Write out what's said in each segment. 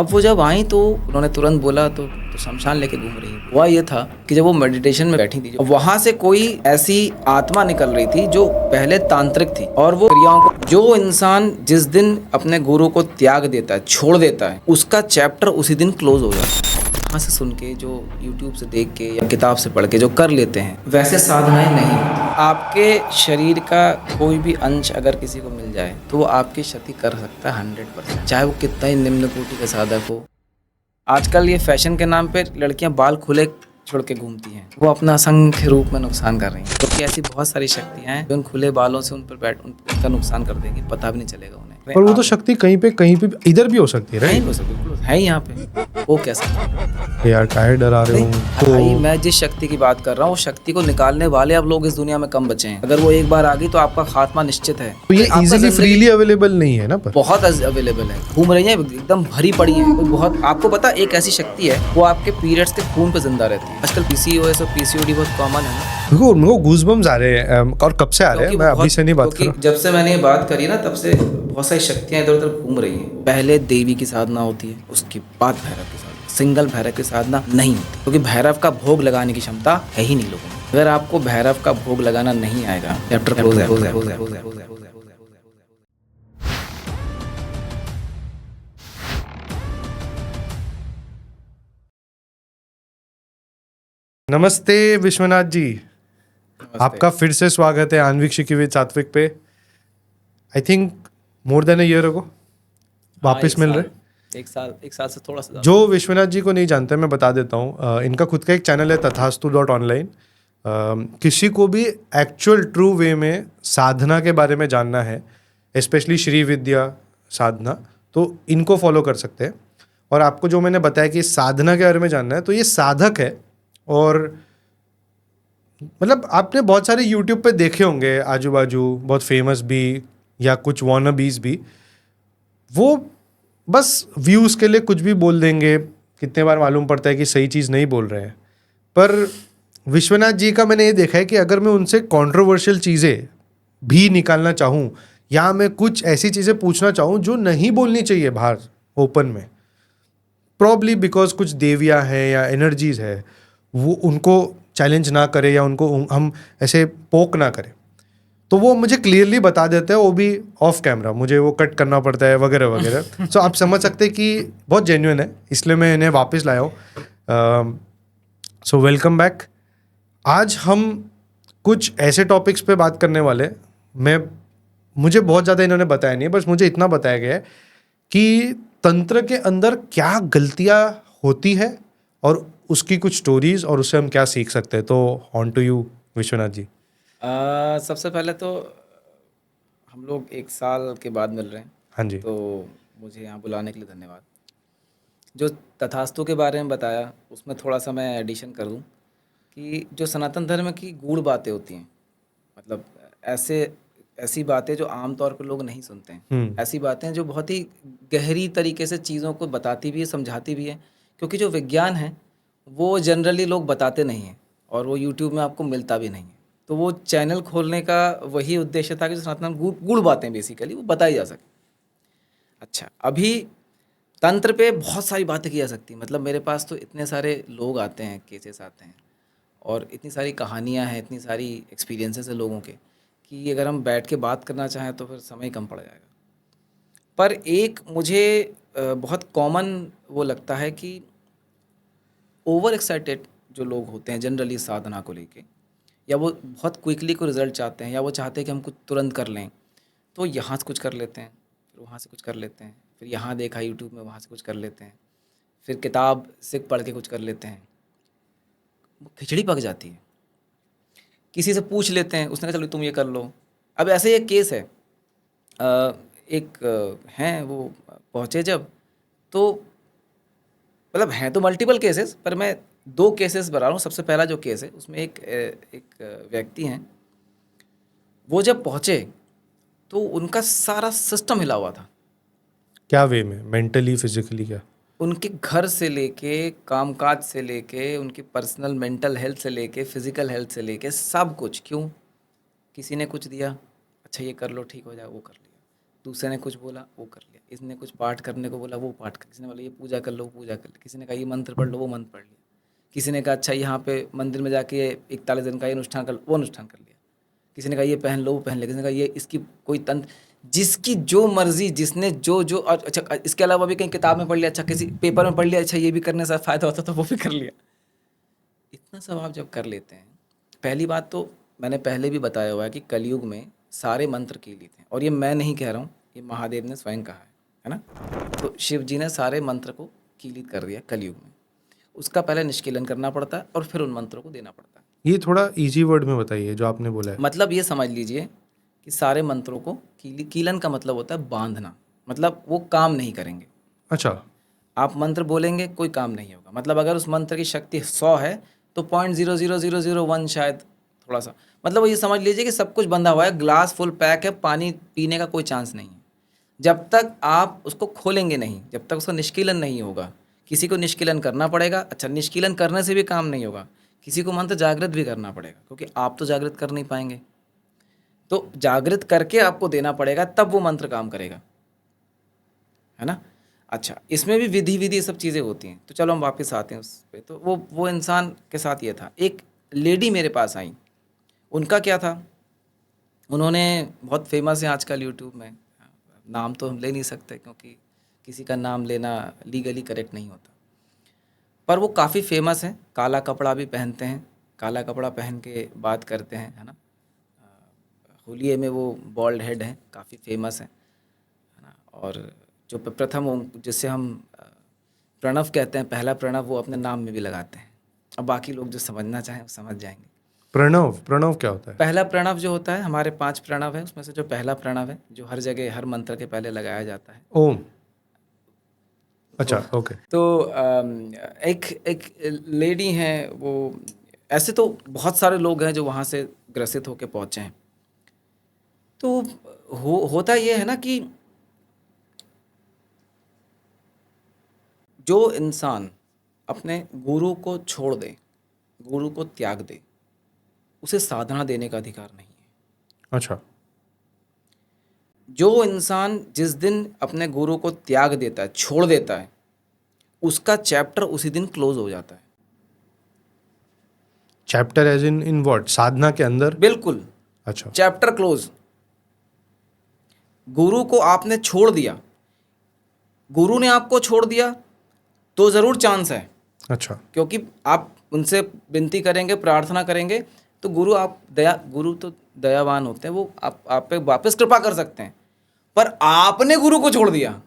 अब वो जब आई तो उन्होंने तुरंत बोला तो शमशान लेके घूम रही है। हुआ ये था कि जब वो मेडिटेशन में बैठी थी, वहां से कोई ऐसी आत्मा निकल रही थी जो पहले तांत्रिक थी, और वो क्रियाओं को, जो इंसान जिस दिन अपने गुरु को त्याग देता है, छोड़ देता है, उसका चैप्टर उसी दिन क्लोज हो जाता है। वहाँ से सुन के, जो यूट्यूब से देख के या किताब से पढ़ के जो कर लेते हैं, वैसे साधनाएं नहीं होती। आपके शरीर का कोई भी अंश अगर किसी को मिल जाए तो वो आपकी क्षति कर सकता है 100%, चाहे वो कितना ही निम्न कोटि का साधक हो। आजकल ये फैशन के नाम पे लड़कियां बाल खुले छोड़ के घूमती हैं, वो अपना असंख्य रूप में नुकसान कर रही हैं, क्योंकि ऐसी बहुत सारी शक्तियां हैं जो उन खुले बालों से उनका नुकसान कर देंगी, पता भी नहीं चलेगा उन्हें। पर वो तो शक्ति कहीं पे इधर भी हो सकती है, नहीं हो सकती, बिल्कुल है ही यहाँ पे। वो कैसा यार काहे डरा रहे हो तो भाई, मैं जिस शक्ति की बात कर रहा हूँ, शक्ति को निकालने वाले अब लोग इस दुनिया में कम बचे हैं। अगर वो एक बार आ गई तो आपका खात्मा निश्चित है। तो ये इजीली फ्रीली अवेलेबल नहीं है ना, पर बहुत अवेलेबल है, घूम रही है, एकदम भरी पड़ी है। तो बहुत, आपको पता एक ऐसी शक्ति है वो आपके पीरियड्स के खून पे जिंदा रहती है। आजकल पीसीओएस और पीसीओडी बहुत कॉमन है ना। मेरे को गूज़बम्स आ रहे हैं, और कब से आ रहे हैं, मैं अभी से नहीं बात कर रहा। जब से मैंने ये बात करी ना, तब से बहुत सारी शक्तियां इधर उधर घूम रही हैं। पहले देवी की साधना होती है, उसके बाद भैरव की साधना। सिंगल भैरव की साधना नहीं होती, क्योंकि भैरव का भोग लगाने की क्षमता है ही नहीं लोगों में। अगर आपको भैरव का भोग लगाना नहीं आएगा, चैप्टर क्लोज है। नमस्ते विश्वनाथ जी, आपका फिर से स्वागत है आणविक शिकी विद सात्विक पे। I think more than a year ago वापस मिल रहे। एक साल से थोड़ा सा। जो विश्वनाथ जी को नहीं जानते, मैं बता देता हूँ, इनका खुद का एक चैनल है तथास्तु.online। किसी को भी एक्चुअल ट्रू वे में साधना के बारे में जानना है, स्पेशली श्री विद्या साधना, तो इनको फॉलो कर सकते हैं। और आपको जो मैंने बताया कि साधना के बारे में जानना है, तो ये साधक है। और मतलब आपने बहुत सारे यूट्यूब पे देखे होंगे आजू बाजू, बहुत फेमस भी या कुछ वॉनबीज भी, वो बस व्यूज़ के लिए कुछ भी बोल देंगे। कितने बार मालूम पड़ता है कि सही चीज़ नहीं बोल रहे हैं। पर विश्वनाथ जी का मैंने ये देखा है कि अगर मैं उनसे कंट्रोवर्शियल चीज़ें भी निकालना चाहूँ, या मैं कुछ ऐसी चीज़ें पूछना चाहूँ जो नहीं बोलनी चाहिए बाहर ओपन में, प्रॉब्ली बिकॉज कुछ देवियाँ हैं या एनर्जीज है, वो उनको चैलेंज ना करे या उनको हम ऐसे पोक ना करें, तो वो मुझे क्लियरली बता देते हैं, वो भी ऑफ कैमरा। मुझे वो कट करना पड़ता है वगैरह वगैरह। सो आप समझ सकते हैं कि बहुत जेन्युइन है, इसलिए मैं इन्हें वापस लाया हूँ। So welcome back. आज हम कुछ ऐसे टॉपिक्स पे बात करने वाले हैं। मुझे बहुत ज़्यादा इन्होंने बताया नहीं है, बस मुझे इतना बताया गया है कि तंत्र के अंदर क्या गलतियाँ होती है और उसकी कुछ स्टोरीज, और उससे हम क्या सीख सकते हैं। तो on to you Vishwanath ji. सबसे पहले तो हम लोग 1 साल के बाद मिल रहे हैं। हाँ जी। तो मुझे यहाँ बुलाने के लिए धन्यवाद। जो तथास्तु के बारे में बताया, उसमें थोड़ा सा मैं एडिशन कर दूँ कि जो सनातन धर्म की गूढ़ बातें होती हैं, मतलब ऐसी बातें जो आमतौर पर लोग नहीं सुनते हैं, ऐसी बातें जो बहुत ही गहरी तरीके से चीज़ों को बताती भी है, समझाती भी है। क्योंकि जो विज्ञान है वो जनरली लोग बताते नहीं हैं, और वो यूट्यूब में आपको मिलता भी नहीं है। तो वो चैनल खोलने का वही उद्देश्य था कि जो सनातन गूढ़ बातें बेसिकली वो बताई जा सके। अच्छा, अभी तंत्र पे बहुत सारी बातें की जा सकती हैं। मतलब मेरे पास तो इतने सारे लोग आते हैं, केसेस आते हैं, और इतनी सारी कहानियाँ हैं, इतनी सारी एक्सपीरियंसेस हैं लोगों के, कि अगर हम बैठ के बात करना चाहें तो फिर समय कम पड़ जाएगा। पर एक मुझे बहुत कॉमन वो लगता है कि ओवर एक्साइटेड जो लोग होते हैं जनरली साधना को लेके, या वो बहुत क्विकली कोई रिजल्ट चाहते हैं, या वो चाहते हैं कि हम कुछ तुरंत कर लें, तो यहाँ से कुछ कर लेते हैं, फिर वहाँ से कुछ कर लेते हैं, फिर यहाँ देखा यूट्यूब में, वहाँ से कुछ कर लेते हैं, फिर किताब से पढ़ के कुछ कर लेते हैं। वो खिचड़ी पक जाती है। किसी से पूछ लेते हैं, उसने कहा चलो तुम ये कर लो। अब ऐसे ही एक केस है, हैं वो पहुँचे जब, तो मतलब हैं तो मल्टीपल केसेस, पर मैं 2 केसेस बता रहा हूँ। सबसे पहला जो केस है उसमें एक व्यक्ति हैं, वो जब पहुँचे तो उनका सारा सिस्टम हिला हुआ था। क्या वे में? मेंटली, फिजिकली, क्या? उनके घर से लेके, कामकाज से लेके, उनकी पर्सनल मेंटल हेल्थ से लेके, फिजिकल हेल्थ से लेके, सब कुछ। क्यों? किसी ने कुछ दिया, अच्छा ये कर लो ठीक हो जाए, वो कर लिया। दूसरे ने कुछ बोला वो कर लिया, इसने कुछ पाठ करने को बोला वो पाठ कर, किसी ने बोला ये पूजा कर लो वो पूजा कर लिया, किसी ने कहा ये मंत्र पढ़ लो वो मंत्र पढ़ लिया, किसी ने कहा अच्छा यहाँ पे मंदिर में जाके 41 दिन का ये अनुष्ठान कर लो वो अनुष्ठान कर लिया, किसी ने कहा ये पहन लो वो पहन लिया, किसी ने कहा ये इसकी कोई तंत्र, जिसकी जो मर्जी जिसने जो जो और अच्छा इसके अलावा भी कहीं किताब में पढ़ लिया, अच्छा किसी पेपर में पढ़ लिया, अच्छा ये भी करने से फ़ायदा होता तो वो भी कर लिया। इतना सब आप जब कर लेते हैं, पहली बात तो मैंने पहले भी बताया हुआ है कि कलयुग में सारे मंत्र कीलित हैं, और ये मैं नहीं कह रहा हूँ, ये महादेव ने स्वयं कहा है ना। तो शिव जी ने सारे मंत्र को कीलित कर दिया कलयुग में, उसका पहले निष्कीलन करना पड़ता है और फिर उन मंत्रों को देना पड़ता है। ये थोड़ा इजी वर्ड में बताइए जो आपने बोला है। मतलब ये समझ लीजिए कि सारे मंत्रों को कीलन का मतलब होता है बांधना, मतलब वो काम नहीं करेंगे। अच्छा, आप मंत्र बोलेंगे कोई काम नहीं होगा, मतलब अगर उस मंत्र की शक्ति 100 है तो 0.00001 शायद थोड़ा सा, मतलब वो ये समझ लीजिए कि सब कुछ बंधा हुआ है, ग्लास फुल पैक है, पानी पीने का कोई चांस नहीं है। जब तक आप उसको खोलेंगे नहीं, जब तक उसका निष्कीलन नहीं होगा, किसी को निष्कीलन करना पड़ेगा। अच्छा, निष्कीलन करने से भी काम नहीं होगा, किसी को मंत्र जागृत भी करना पड़ेगा, क्योंकि आप तो जागृत कर नहीं पाएंगे, तो जागृत करके आपको देना पड़ेगा, तब वो मंत्र काम करेगा, है ना। अच्छा, इसमें भी विधि सब चीज़ें होती हैं, तो चलो हम वापस आते हैं उस पे। तो वो इंसान के साथ ये था, एक लेडी मेरे पास आई, उनका क्या था, उन्होंने बहुत फेमस है आजकल यूट्यूब में, नाम तो हम ले नहीं सकते क्योंकि किसी का नाम लेना लीगली करेक्ट नहीं होता, पर वो काफ़ी फेमस हैं, काला कपड़ा भी पहनते हैं, काला कपड़ा पहन के बात करते हैं, है ना। होलिये में वो बॉल्ड हेड हैं, काफ़ी फेमस हैं, है ना। और जो प्रथम जिससे हम प्रणव कहते हैं, पहला प्रणव वो अपने नाम में भी लगाते हैं। अब बाकी लोग जो समझना चाहें वो समझ जाएंगे। प्रणव, प्रणव क्या होता है? पहला प्रणव जो होता है, हमारे 5 प्रणव है, उसमें से जो पहला प्रणव है जो हर जगह हर मंत्र के पहले लगाया जाता है, ओम। अच्छा, ओके। तो एक एक लेडी हैं, वो ऐसे तो बहुत सारे लोग हैं जो वहाँ से ग्रसित होकर पहुँचे हैं। तो होता ये है ना कि जो इंसान अपने गुरु को छोड़ दे, गुरु को त्याग दे, उसे साधना देने का अधिकार नहीं है। अच्छा, जो इंसान जिस दिन अपने गुरु को त्याग देता है, छोड़ देता है, उसका चैप्टर उसी दिन क्लोज हो जाता है। Chapter as in what? साधना के अंदर? बिल्कुल, अच्छा, चैप्टर क्लोज। गुरु को आपने छोड़ दिया, गुरु ने आपको छोड़ दिया तो ज़रूर चांस है, अच्छा, क्योंकि आप उनसे विनती करेंगे, प्रार्थना करेंगे, तो गुरु तो दयावान होते हैं, वो आप पे वापस कृपा कर सकते हैं। पर आपने गुरु को छोड़ दिया,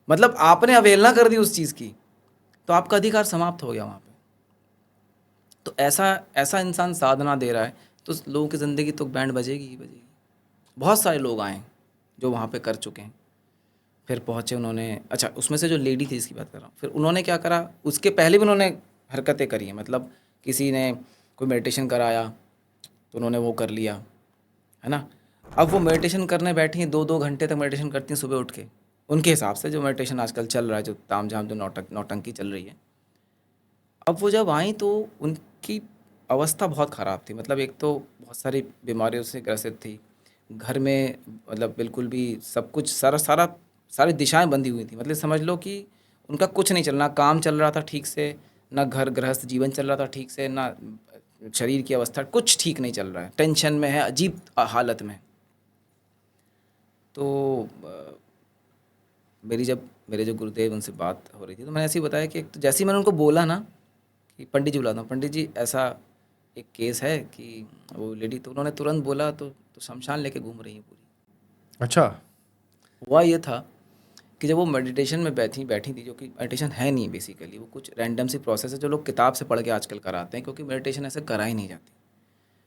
मतलब आपने अवहेलना कर दी उस चीज़ की, तो आपका अधिकार समाप्त हो गया वहाँ पे। तो ऐसा इंसान साधना दे रहा है तो लोगों की ज़िंदगी तो बैंड बजेगी ही बजेगी। बहुत सारे लोग आए जो वहाँ पे कर चुके हैं, फिर पहुँचे उन्होंने। अच्छा, उसमें से जो लेडी थी इसकी बात कर रहा हूँ, फिर उन्होंने क्या करा, उसके पहले भी उन्होंने हरकतें करी हैं, मतलब किसी ने कोई मेडिटेशन कराया तो उन्होंने वो कर लिया, है ना। अब वो मेडिटेशन करने बैठी हैं, 2-2 घंटे तक मेडिटेशन करती हैं सुबह उठ के, उनके हिसाब से जो मेडिटेशन आजकल चल रहा है, जो तामझाम जो नौटंकी चल रही है। अब वो जब आई तो उनकी अवस्था बहुत ख़राब थी, मतलब एक तो बहुत सारी बीमारियों से ग्रसित थी, घर में मतलब बिल्कुल भी सब कुछ सारी दिशाएं बंधी हुई थी, मतलब समझ लो कि उनका कुछ नहीं चल रहा, काम चल रहा था ठीक से, ना घर गृहस्थ जीवन चल रहा था ठीक से, ना शरीर की अवस्था, कुछ ठीक नहीं चल रहा है, टेंशन में है, अजीब हालत में। तो मेरे जो गुरुदेव उनसे बात हो रही थी, तो मैंने ऐसे ही बताया कि तो जैसे ही मैंने उनको बोला ना कि पंडित जी बुलाता हूँ, पंडित जी ऐसा एक केस है कि वो लेडी, तो उन्होंने तुरंत बोला तो शमशान लेके घूम रही है पूरी। अच्छा, हुआ ये था कि जब वो मेडिटेशन में बैठी थी, जो कि मेडिटेशन है नहीं बेसिकली, वो कुछ रैंडम सी प्रोसेस है जो लोग किताब से पढ़ के आजकल कराते हैं, क्योंकि मेडिटेशन ऐसे करा ही नहीं जाती।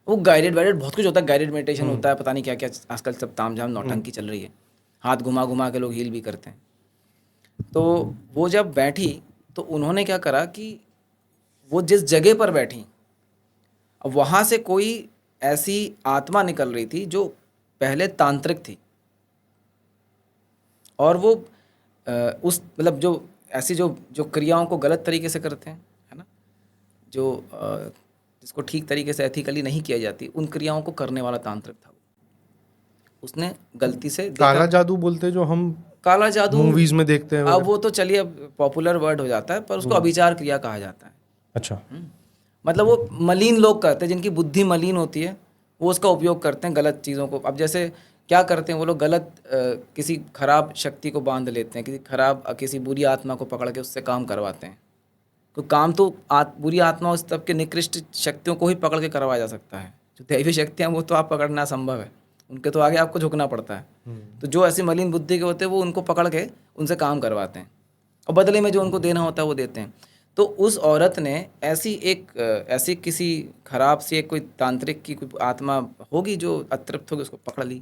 वो गाइडेड बहुत कुछ होता है, गाइडेड मेडिटेशन होता है, पता नहीं क्या क्या आजकल सब तामझाम नौटंकी चल रही है, हाथ घुमा घुमा के लोग हील भी करते हैं। तो वो जब बैठी तो उन्होंने क्या करा कि वो जिस जगह पर बैठी, अब वहाँ से कोई ऐसी आत्मा निकल रही थी जो पहले तांत्रिक थी, और वो उस मतलब जो ऐसी जो क्रियाओं को गलत तरीके से करते हैं, है ना, जो जिसको ठीक तरीके से एथिकली नहीं किया जाती, उन क्रियाओं को करने वाला तांत्रिक था वो। उसने गलती से देखा काला जादू बोलते हैं जो हम काला जादू मूवीज में देखते हैं अब वो तो चलिए अब पॉपुलर वर्ड हो जाता है, पर उसको अभिचार क्रिया कहा जाता है। अच्छा मतलब वो मलिन लोग करते हैं, जिनकी बुद्धि मलिन होती है, वो उसका उपयोग करते हैं गलत चीज़ों को। अब जैसे क्या करते हैं वो लोग, गलत किसी खराब शक्ति को बांध लेते हैं, किसी बुरी आत्मा को पकड़ के उससे काम करवाते हैं। तो काम तो बुरी आत्मा उस तब के निकृष्ट शक्तियों को ही पकड़ के करवाया जा सकता है। जो दैवी शक्तियाँ वो तो आप पकड़ना असंभव है, उनके तो आगे आपको झुकना पड़ता है। तो जो ऐसी मलिन बुद्धि के होते हैं वो उनको पकड़ के उनसे काम करवाते हैं, और बदले में जो उनको देना होता है वो देते हैं। तो उस औरत ने ऐसी किसी खराब सी एक कोई तांत्रिक की कोई आत्मा होगी जो अतृप्त होगी, उसको पकड़ ली।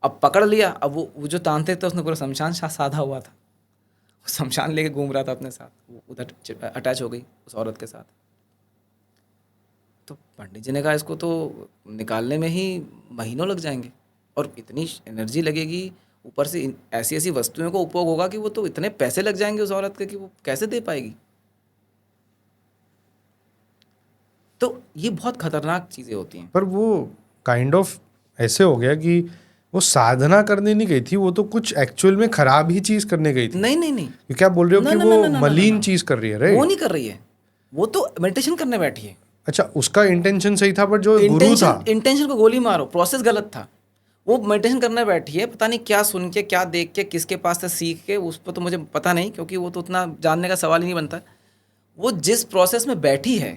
अब पकड़ लिया, अब वो जो तांत्रिक था उसने पूरा शमशान साधा हुआ था, वो शमशान लेके घूम रहा था अपने साथ, वो उधर अटैच हो गई उस औरत के साथ। तो पंडित जी ने कहा इसको तो निकालने में ही महीनों लग जाएंगे, और इतनी एनर्जी लगेगी, ऊपर से ऐसी ऐसी वस्तुओं को उपयोग होगा कि वो तो इतने पैसे लग जाएंगे उस औरत के कि वो कैसे दे पाएगी। तो ये बहुत खतरनाक चीज़ें होती हैं। पर वो काइंड ऑफ ऐसे हो गया कि वो साधना करने नहीं गई थी, वो तो कुछ एक्चुअल में खराब ही चीज करने गई थी। नहीं नहीं नहीं, ये क्या बोल रहे हो ना, कि ना, वो ना, ना, ना, मलिन ना, चीज कर रही है, वो राइट? नहीं कर रही है, वो तो मेडिटेशन करने बैठी है। अच्छा, उसका इंटेंशन सही था, पर जो गुरु था इंटेंशन को गोली मारो, प्रोसेस गलत था। वो मेडिटेशन करने बैठी है, पता नहीं क्या सुन के, क्या देख के, किसके पास से सीख के, उस पर तो मुझे पता नहीं, क्योंकि वो तो उतना जानने का सवाल ही नहीं बनता। वो जिस प्रोसेस में बैठी है,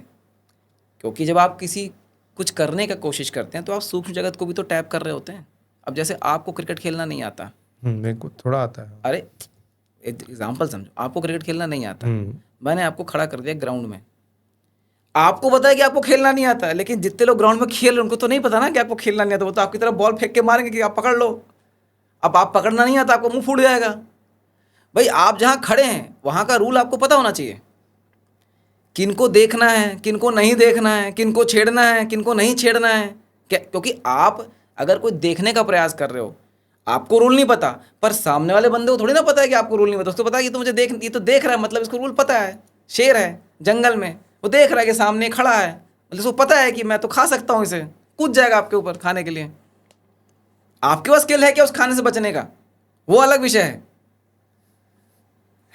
क्योंकि जब आप कुछ करने का कोशिश करते हैं तो आप सूक्ष्म जगत को भी तो टैप कर रहे होते हैं। अब जैसे आपको क्रिकेट खेलना नहीं आता, मेरे को थोड़ा आता है। अरे एग्जाम्पल समझो, आपको क्रिकेट खेलना नहीं आता, मैंने आपको खड़ा कर दिया ग्राउंड में, आपको पता है कि आपको खेलना नहीं आता है, लेकिन जितने लोग ग्राउंड में खेल रहे हैं उनको तो नहीं पता ना कि आपको खेलना नहीं आता। वो तो आपकी तरफ बॉल फेंक के मारेंगे कि आप पकड़ लो। अब आप पकड़ना नहीं आता, आपको मुंह फूट जाएगा। भाई आप जहाँ खड़े हैं वहाँ का रूल आपको पता होना चाहिए, किनको देखना है, किनको नहीं देखना है, किनको छेड़ना है, किनको नहीं छेड़ना है। क्योंकि आप अगर कोई देखने का प्रयास कर रहे हो, आपको रूल नहीं पता, पर सामने वाले बंदे को थोड़ी ना पता है कि आपको रूल नहीं पता। उसको पता है कि ये तो देख रहा है, मतलब इसको रूल पता है। शेर है जंगल में, वो देख रहा है कि सामने खड़ा है, मतलब उसको पता है कि मैं तो खा सकता हूँ इसे, कूद जाएगा आपके ऊपर खाने के लिए। आपके पास स्किल है क्या उस खाने से बचने का, वो अलग विषय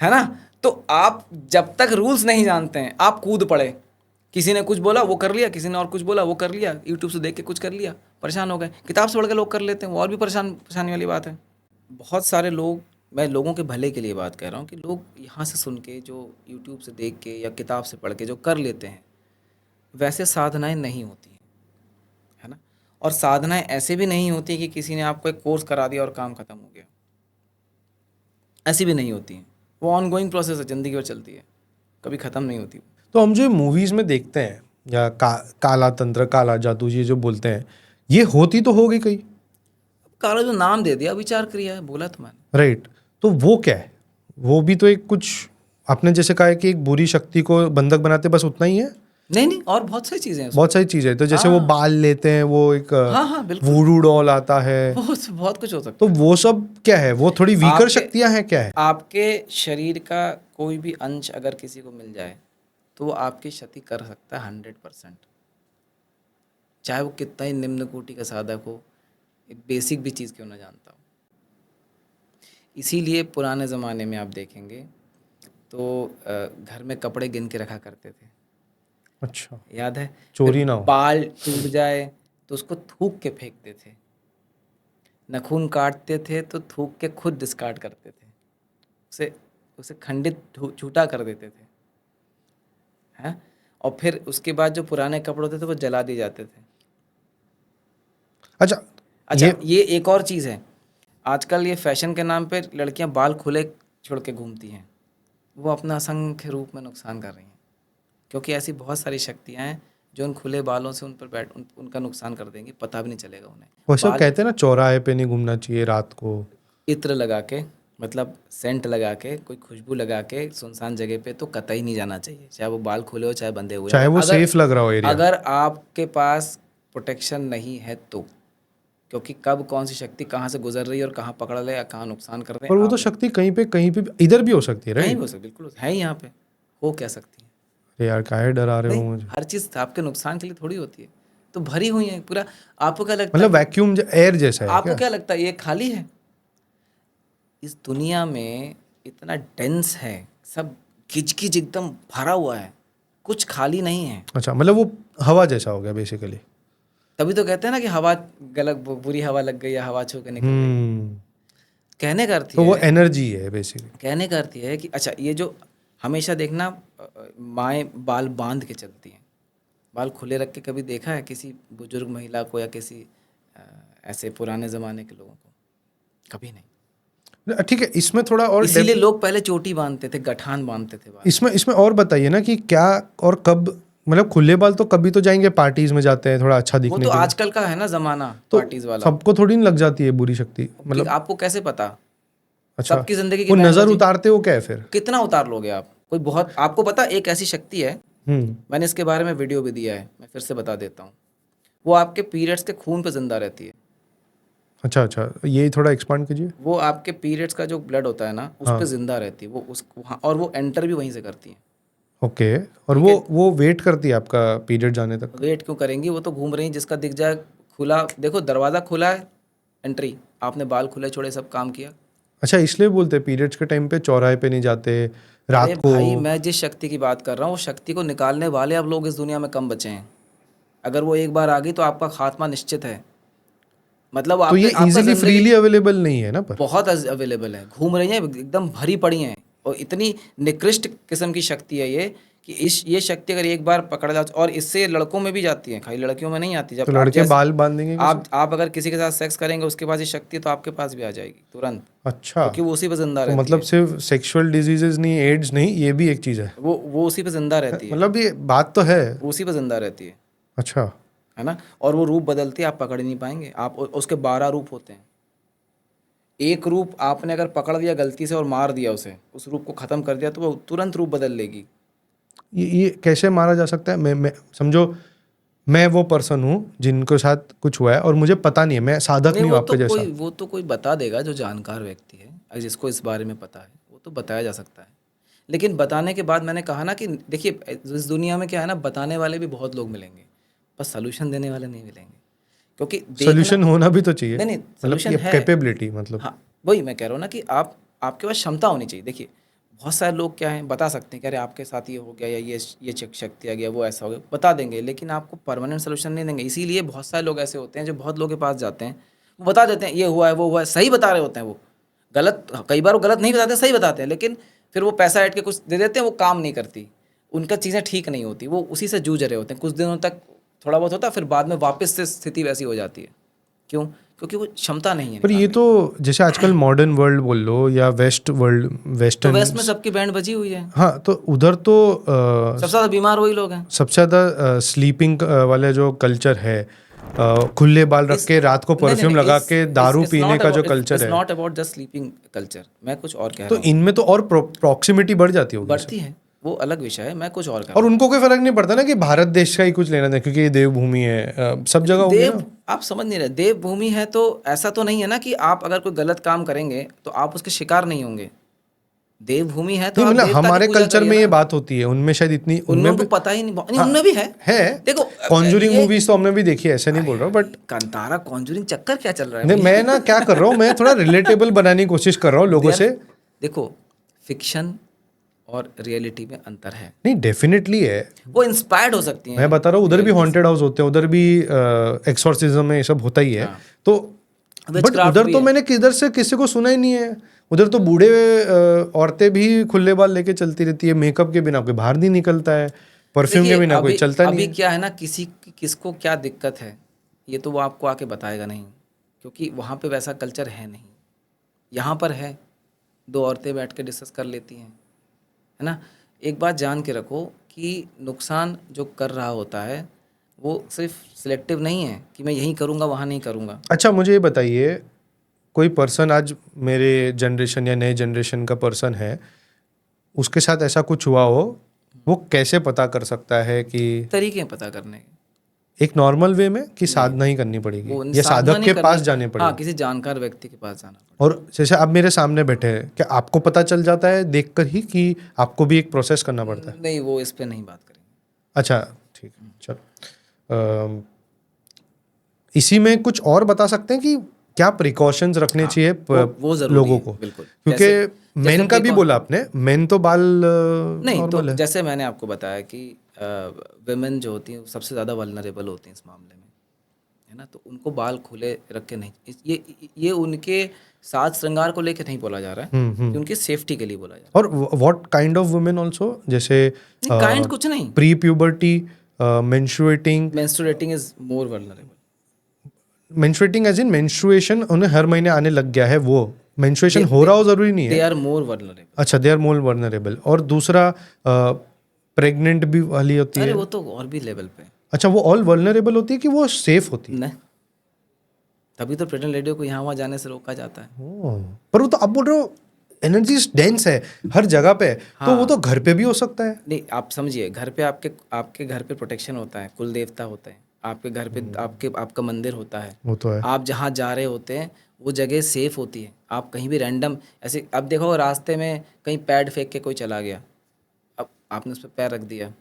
है ना। तो आप जब तक रूल्स नहीं जानते हैं, आप कूद पड़े, किसी ने कुछ बोला वो कर लिया, किसी ने और कुछ बोला वो कर लिया, यूट्यूब से देख के कुछ कर लिया, परेशान हो गए। किताब से पढ़ के लोग कर लेते हैं, वो और भी परेशानी वाली बात है। बहुत सारे लोग, मैं लोगों के भले के लिए बात कह रहा हूँ, कि लोग यहाँ से सुन के, जो यूट्यूब से देख के या किताब से पढ़ के जो कर लेते हैं, वैसे साधनाएं नहीं होती हैं, है ना। और साधनाएं ऐसे भी नहीं होती कि किसी ने आपको एक कोर्स करा दिया और काम खत्म हो गया, ऐसी भी नहीं होती हैं। वो ऑनगोइंग प्रोसेस है, ज़िंदगी भर चलती है, कभी ख़त्म नहीं होती। तो हम जो मूवीज में देखते हैं या काला तंत्र, काला जादू, ये जो बोलते हैं, ये होती तो होगी कहीं, काला जो नाम दे दिया, विचार क्रिया है, बोला तो मैंने, राइट? तो वो क्या है? वो भी तो एक कुछ, आपने जैसे कहा है कि एक बुरी शक्ति को बंधक बनाते, बस उतना ही है? नहीं, और बहुत सारी चीज़ें हैं उसमें। बहुत सारी चीजें हैं। तो जैसे वो बाल लेते हैं, वो एक हाँ, बिल्कुल, वूडू डॉल आता है, बहुत कुछ हो सकता तो वो सब क्या है? वो थोड़ी वीकर आपके- शक्तियां हैं, क्या है? आपके शरीर का कोई भी अंश अगर किसी को मिल जाए तो वो आपकी क्षति कर सकता है 100%, चाहे वो कितना ही निम्न कोटि का साधक हो, एक बेसिक भी चीज़ क्यों ना जानता हो। इसीलिए पुराने ज़माने में आप देखेंगे तो घर में कपड़े गिन के रखा करते थे। अच्छा, याद है? चोरी फिर ना हो। बाल टूट जाए तो उसको थूक के फेंकते थे, नाखून काटते थे तो थूक के खुद डिस्कार्ड करते थे, उसे खंडित छूटा कर देते थे, हैं। और फिर उसके बाद जो पुराने कपड़े होते थे वो जला दिए जाते थे। अच्छा, ये एक और चीज़ है, आजकल ये फैशन के नाम पे लड़कियां बाल खुले छोड़ के घूमती हैं, वो अपना असंख्य रूप में नुकसान कर रही हैं, क्योंकि ऐसी बहुत सारी शक्तियां हैं जो उन खुले बालों से उनका नुकसान कर देंगी, पता भी नहीं चलेगा उन्हें। वो सब कहते हैं ना, चौराहे पे नहीं घूमना चाहिए रात को, इत्र लगा के, मतलब सेंट लगा के, कोई खुशबू लगा के सुनसान जगह पे तो कतई नहीं जाना चाहिए, चाहे वो बाल खुले हो चाहे बंधे हुए, चाहे वो सेफ लग रहा हो एरिया। अगर आपके पास प्रोटेक्शन नहीं है तो, क्योंकि कब कौन सी शक्ति कहाँ से गुजर रही है और कहाँ पकड़ ले या कहाँ नुकसान कर रहे पर हैं, वो तो शक्ति कहीं पे इधर भी हो सकती है, कहीं राइट? भी हो सकती, बिल्कुल है ही, यहाँ पे हो क्या सकती है। अरे यार, काहे डरा रहे हो नहीं, मुझे? हर चीज़ आपके नुकसान के लिए थोड़ी होती है। तो भरी हुई हैं पूरा। आपको क्या लगता मतलब वैक्यूम एयर जैसा है आपको क्या? क्या लगता है ये खाली है? इस दुनिया में इतना डेंस है, सब खिचखिच एकदम भरा हुआ है, कुछ खाली नहीं है। अच्छा, मतलब वो हवा जैसा हो गया बेसिकली। तभी तो कहते हैं ना कि हवा गलत, बुरी हवा लग गई या हवा छू के निकल गई। कहने का अर्थ तो ये वो है, एनर्जी है बेसिकली। कहने का अर्थ ये है कि अच्छा ये जो हमेशा देखना, माएँ बाल बांध के चलती हैं, बाल खुले रख के कभी देखा है किसी बुजुर्ग महिला को या किसी अ, ऐसे पुराने ज़माने के लोगों को? कभी नहीं। ठीक है, इसमें थोड़ा और इसीलिए लोग पहले चोटी बांधते थे, गठान बांधते थे बाल। इसमें और बताइए ना कि क्या और कब, मतलब खुले बाल तो कभी तो जाएंगे, पार्टीज में जाते हैं थोड़ा अच्छा वो दिखने तो के लिए, आजकल का है ना ज़माना, तो पार्टीज वाला। सबको थोड़ी नहीं लग जाती है बुरी शक्ति, कि मतलब आपको कैसे पता? अच्छा, सबकी ज़िंदगी की वो बैंड नजर बजी। उतारते हो क्या है फिर? कितना उतार लोगे आप? कोई बहुत, आपको पता एक ऐसी शक्ति है, मैंने इसके बारे में वीडियो भी दिया है, मैं फिर से बता देता हूँ। वो आपके पीरियड्स के खून पे जिंदा रहती है। अच्छा, ये थोड़ा एक्सपांड कीजिए। वो आपके पीरियड्स का जो ब्लड होता है ना, उस हाँ, पे जिंदा रहती है वो, उस वहाँ, और वो एंटर भी वहीं से करती है। ओके। और ठीक है, वो वेट करती है आपका पीरियड जाने तक? वेट क्यों करेंगी? वो तो घूम रही है, जिसका दिख जाए खुला, देखो दरवाज़ा खुला है, एंट्री। आपने बाल खुले छोड़े, सब काम किया। अच्छा, इसलिए बोलते हैं पीरियड्स के टाइम पे चौराहे पे नहीं जाते अरे रात को। भाई, मैं जिस शक्ति की बात कर रहा हूँ, उस शक्ति को निकालने वाले अब लोग इस दुनिया में कम बचे हैं। अगर वो एक बार आ गई तो आपका खात्मा निश्चित है। मतलब तो ये आपका इजीली जिंदगी फ्रीली अवेलेबल नहीं है ना पर? बहुत अवेलेबल है, घूम रही हैं, एकदम भरी पड़ी हैं। और इतनी निकृष्ट किस्म की शक्ति है ये, कि ये शक्ति अगर एक बार पकड़ जाती, और इससे लड़कों में भी जाती है, खाली लड़कियों में नहीं आती। तो जब आप लड़के बाल बांधेंगे कैसे? आप अगर किसी के साथ सेक्स करेंगे, उसके पास ये शक्ति तो आपके पास भी आ जाएगी तुरंत, अच्छा, क्योंकि वो उसी पे जिंदा तो रहती मतलब है। सिर्फ सेक्सुअल डिजीजेज नहीं, एड्स नहीं, ये भी एक चीज़ है? वो उसी पे जिंदा रहती है, मतलब ये बात तो है। वो उसी पे जिंदा रहती है अच्छा, है ना। और वो रूप बदलती है, आप पकड़ ही नहीं पाएंगे। आप उसके 12 रूप होते हैं। एक रूप आपने अगर पकड़ लिया गलती से और मार दिया उसे, उस रूप को ख़त्म कर दिया, तो वो तुरंत रूप बदल लेगी। ये कैसे मारा जा सकता है? मैं समझो, मैं वो पर्सन हूँ जिनके साथ कुछ हुआ है और मुझे पता नहीं है, मैं साधक नहीं, नहीं हूँ आपके जैसा। वो तो कोई बता देगा जो जानकार व्यक्ति है, और जिसको इस बारे में पता है, वो तो बताया जा सकता है। लेकिन बताने के बाद मैंने कहा ना कि देखिए, इस दुनिया में क्या है ना, बताने वाले भी बहुत लोग मिलेंगे, बस सलूशन देने वाले नहीं मिलेंगे। क्योंकि देखना, सोल्यूशन होना भी तो चाहिए, नहीं मतलब सलूशन ये है। कैपेबिलिटी, मतलब। हाँ, वही मैं कह रहा हूँ ना कि आपके पास क्षमता होनी चाहिए। देखिए, बहुत सारे लोग क्या हैं, बता सकते हैं कि अरे आपके साथ ये हो गया, या ये शक्ति आ गया, वो ऐसा हो गया, बता देंगे, लेकिन आपको परमानेंट सोल्यूशन नहीं देंगे। इसीलिए बहुत सारे लोग ऐसे होते हैं जो बहुत लोगों के पास जाते हैं, वो बता देते हैं ये हुआ है, वो हुआ है, सही बता रहे होते हैं वो। गलत, कई बार वो गलत नहीं बताते, सही बताते हैं, लेकिन फिर वो पैसा ऐड के कुछ दे देते हैं, वो काम नहीं करती, उनका चीज़ें ठीक नहीं होती, वो उसी से जूझ रहे होते हैं कुछ दिनों तक, थोड़ा बहुत होता है, फिर बाद में वापस से स्थिति वैसी हो जाती है। क्यों? क्योंकि वो क्षमता नहीं है पर ये निकालने तो की। जैसे आजकल मॉडर्न वर्ल्ड बोल लो या वेस्ट वर्ल्ड, तो वेस्टर्न। वेस्ट में सबकी बैंड बजी हुई है, हाँ, तो उधर तो सबसे ज़्यादा बीमार वही लोग हैं। सबसे ज़्यादा स्लीपिंग वाला जो कल्चर है, खुले बाल रख इस के रात को नहीं, परफ्यूम लगा के दारू इट्स पीने नॉट का जो अबाउट, कल्चर इट्स है, not about just sleeping culture. मैं कुछ और कह तो रहा हूँ। इनमें तो और प्रॉक्सिमिटी बढ़ जाती होगी बढ़ती सर। है, वो अलग विषय है, मैं कुछ और कह और रहा हूँ। उनको कोई फर्क नहीं पड़ता ना कि भारत देश का ही कुछ लेना देना, क्योंकि ये देवभूमि है, सब जगह होंगे ना। देव, आप समझ नहीं रहे, देवभूमि है तो ऐसा तो नहीं है ना कि आप अगर कोई गलत काम करेंगे तो आप उसके शिकार नहीं होंगे। देवभूमि है तो नहीं, आप मतलब देवता की हमारे पूजा कल्चर करिए में ये ना। बात होती है, उनमें शायद इतनी, उनमें उनमें उनको भी। पता ही नहीं, नहीं हाँ, उनमें भी है। है। देखो, कॉन्जूरिंग ये मूवीज तो हमने भी देखी है, ऐसे नहीं बोल रहा हूँ, बट कांतारा कॉन्जूरिंग चक्कर क्या चल रहा है नहीं, भैया? मैं ना क्या कर रहा हूँ, मैं थोड़ा रिलेटेबल बनाने की कोशिश कर रहा हूँ लोगों They are- से। देखो, फिक्शन और रियलिटी में अंतर है। नहीं, डेफिनेटली है। वो इंस्पायर्ड हो सकती हैं मैं बता रहा हूँ, उधर भी reality से। हॉन्टेड हाउस होते हैं, उधर भी एक्सोर्सिज्म में ये सब होता ही है। हाँ, तो बट विचक्राफ्ट उधर भी तो है। मैंने किधर से किसी को सुना ही नहीं है। उधर तो बूढ़े औरतें भी खुले बाल लेके चलती रहती है, मेकअप के बिना कोई बाहर नहीं निकलता है, परफ्यूम के देखिए, बिना कोई अभी चलता नहीं अभी है। क्या है ना, किसको क्या दिक्कत है, ये तो वो आपको आके बताएगा नहीं, क्योंकि वहाँ पे वैसा कल्चर है नहीं। यहाँ पर है, दो औरतें बैठ के डिस्कस कर लेती हैं, है ना। एक बात जान के रखो कि नुकसान जो कर रहा होता है वो सिर्फ सिलेक्टिव नहीं है कि मैं यहीं करूँगा वहाँ नहीं करूँगा। अच्छा, मुझे ये बताइए, कोई पर्सन आज मेरे जनरेशन या नए जनरेशन का पर्सन है, उसके साथ ऐसा कुछ हुआ हो, वो कैसे पता कर सकता है कि तरीके हैं पता करने के। एक नॉर्मल वे में, कि साधना ही करनी पड़ेगी वो या साधना साधक नहीं के पास करनी, जाने हाँ, पड़ेगी? किसी जानकार व्यक्ति के पास जाना पड़ेगा। और जैसे आप मेरे सामने बैठे हैं, क्या आपको पता चल जाता है देखकर ही कि आपको भी एक प्रोसेस करना पड़ता है? नहीं, वो इस पे नहीं बात करेंगे। अच्छा, ठीक है, चलो। इसी में कुछ और बता सकते हैं कि क्या प्रिकॉशंस रखने चाहिए वो जरूरी लोगों है, को, बिल्कुल। क्योंकि मेन का भी देखो, बोला आपने, मेन तो बाल नहीं तो नॉर्मल है। जैसे मैंने आपको बताया कि विमेन जो होती हैं वो सबसे ज़्यादा वल्नरेबल होती हैं इस मामले में, है ना। तो उनको बाल खुले रख के नहीं, ये उनके साज श्रृंगार को लेके नहीं बोला जा रहा है, कि उनकी सेफ्टी के लिए बोला जा रहा और what kind of women also, जैसे है। नहीं, काइंड कुछ नहीं, pre puberty, menstruating, menstruating is more vulnerable. Menstruating age in menstruation उन्हें हर महीने आने लग गया है, वो मेंस्ट्रुएशन हो रहा हो जरूरी नहीं दे है। Are more vulnerable. अच्छा, दे आर मोर वल्नरेबल। और दूसरा प्रेग्नेंट भी वाली होती अरे है। वो तो और भी लेवल पे। अच्छा, वो ऑल वल्नरेबल होती है कि वो सेफ होती है? नहीं, तभी तो प्रेग्नेंट लेडियों को यहाँ वहाँ जाने से रोका जाता है। ओह, पर वो तो आप बोल रहे हो एनर्जी डेंस है हर जगह पे, तो वो तो घर पे भी हो सकता है। नहीं, आप समझिए, घर पे आपके घर पे प्रोटेक्शन होता है, कुल देवता होते हैं आपके घर पे, आपका मंदिर होता है। वो तो है। आप जहाँ जा रहे होते हैं वो जगह सेफ होती है। आप कहीं भी रैंडम ऐसे, अब देखो रास्ते में कहीं पैड फेंक के कोई चला गया, अब आपने उस पर पैर रख दिया,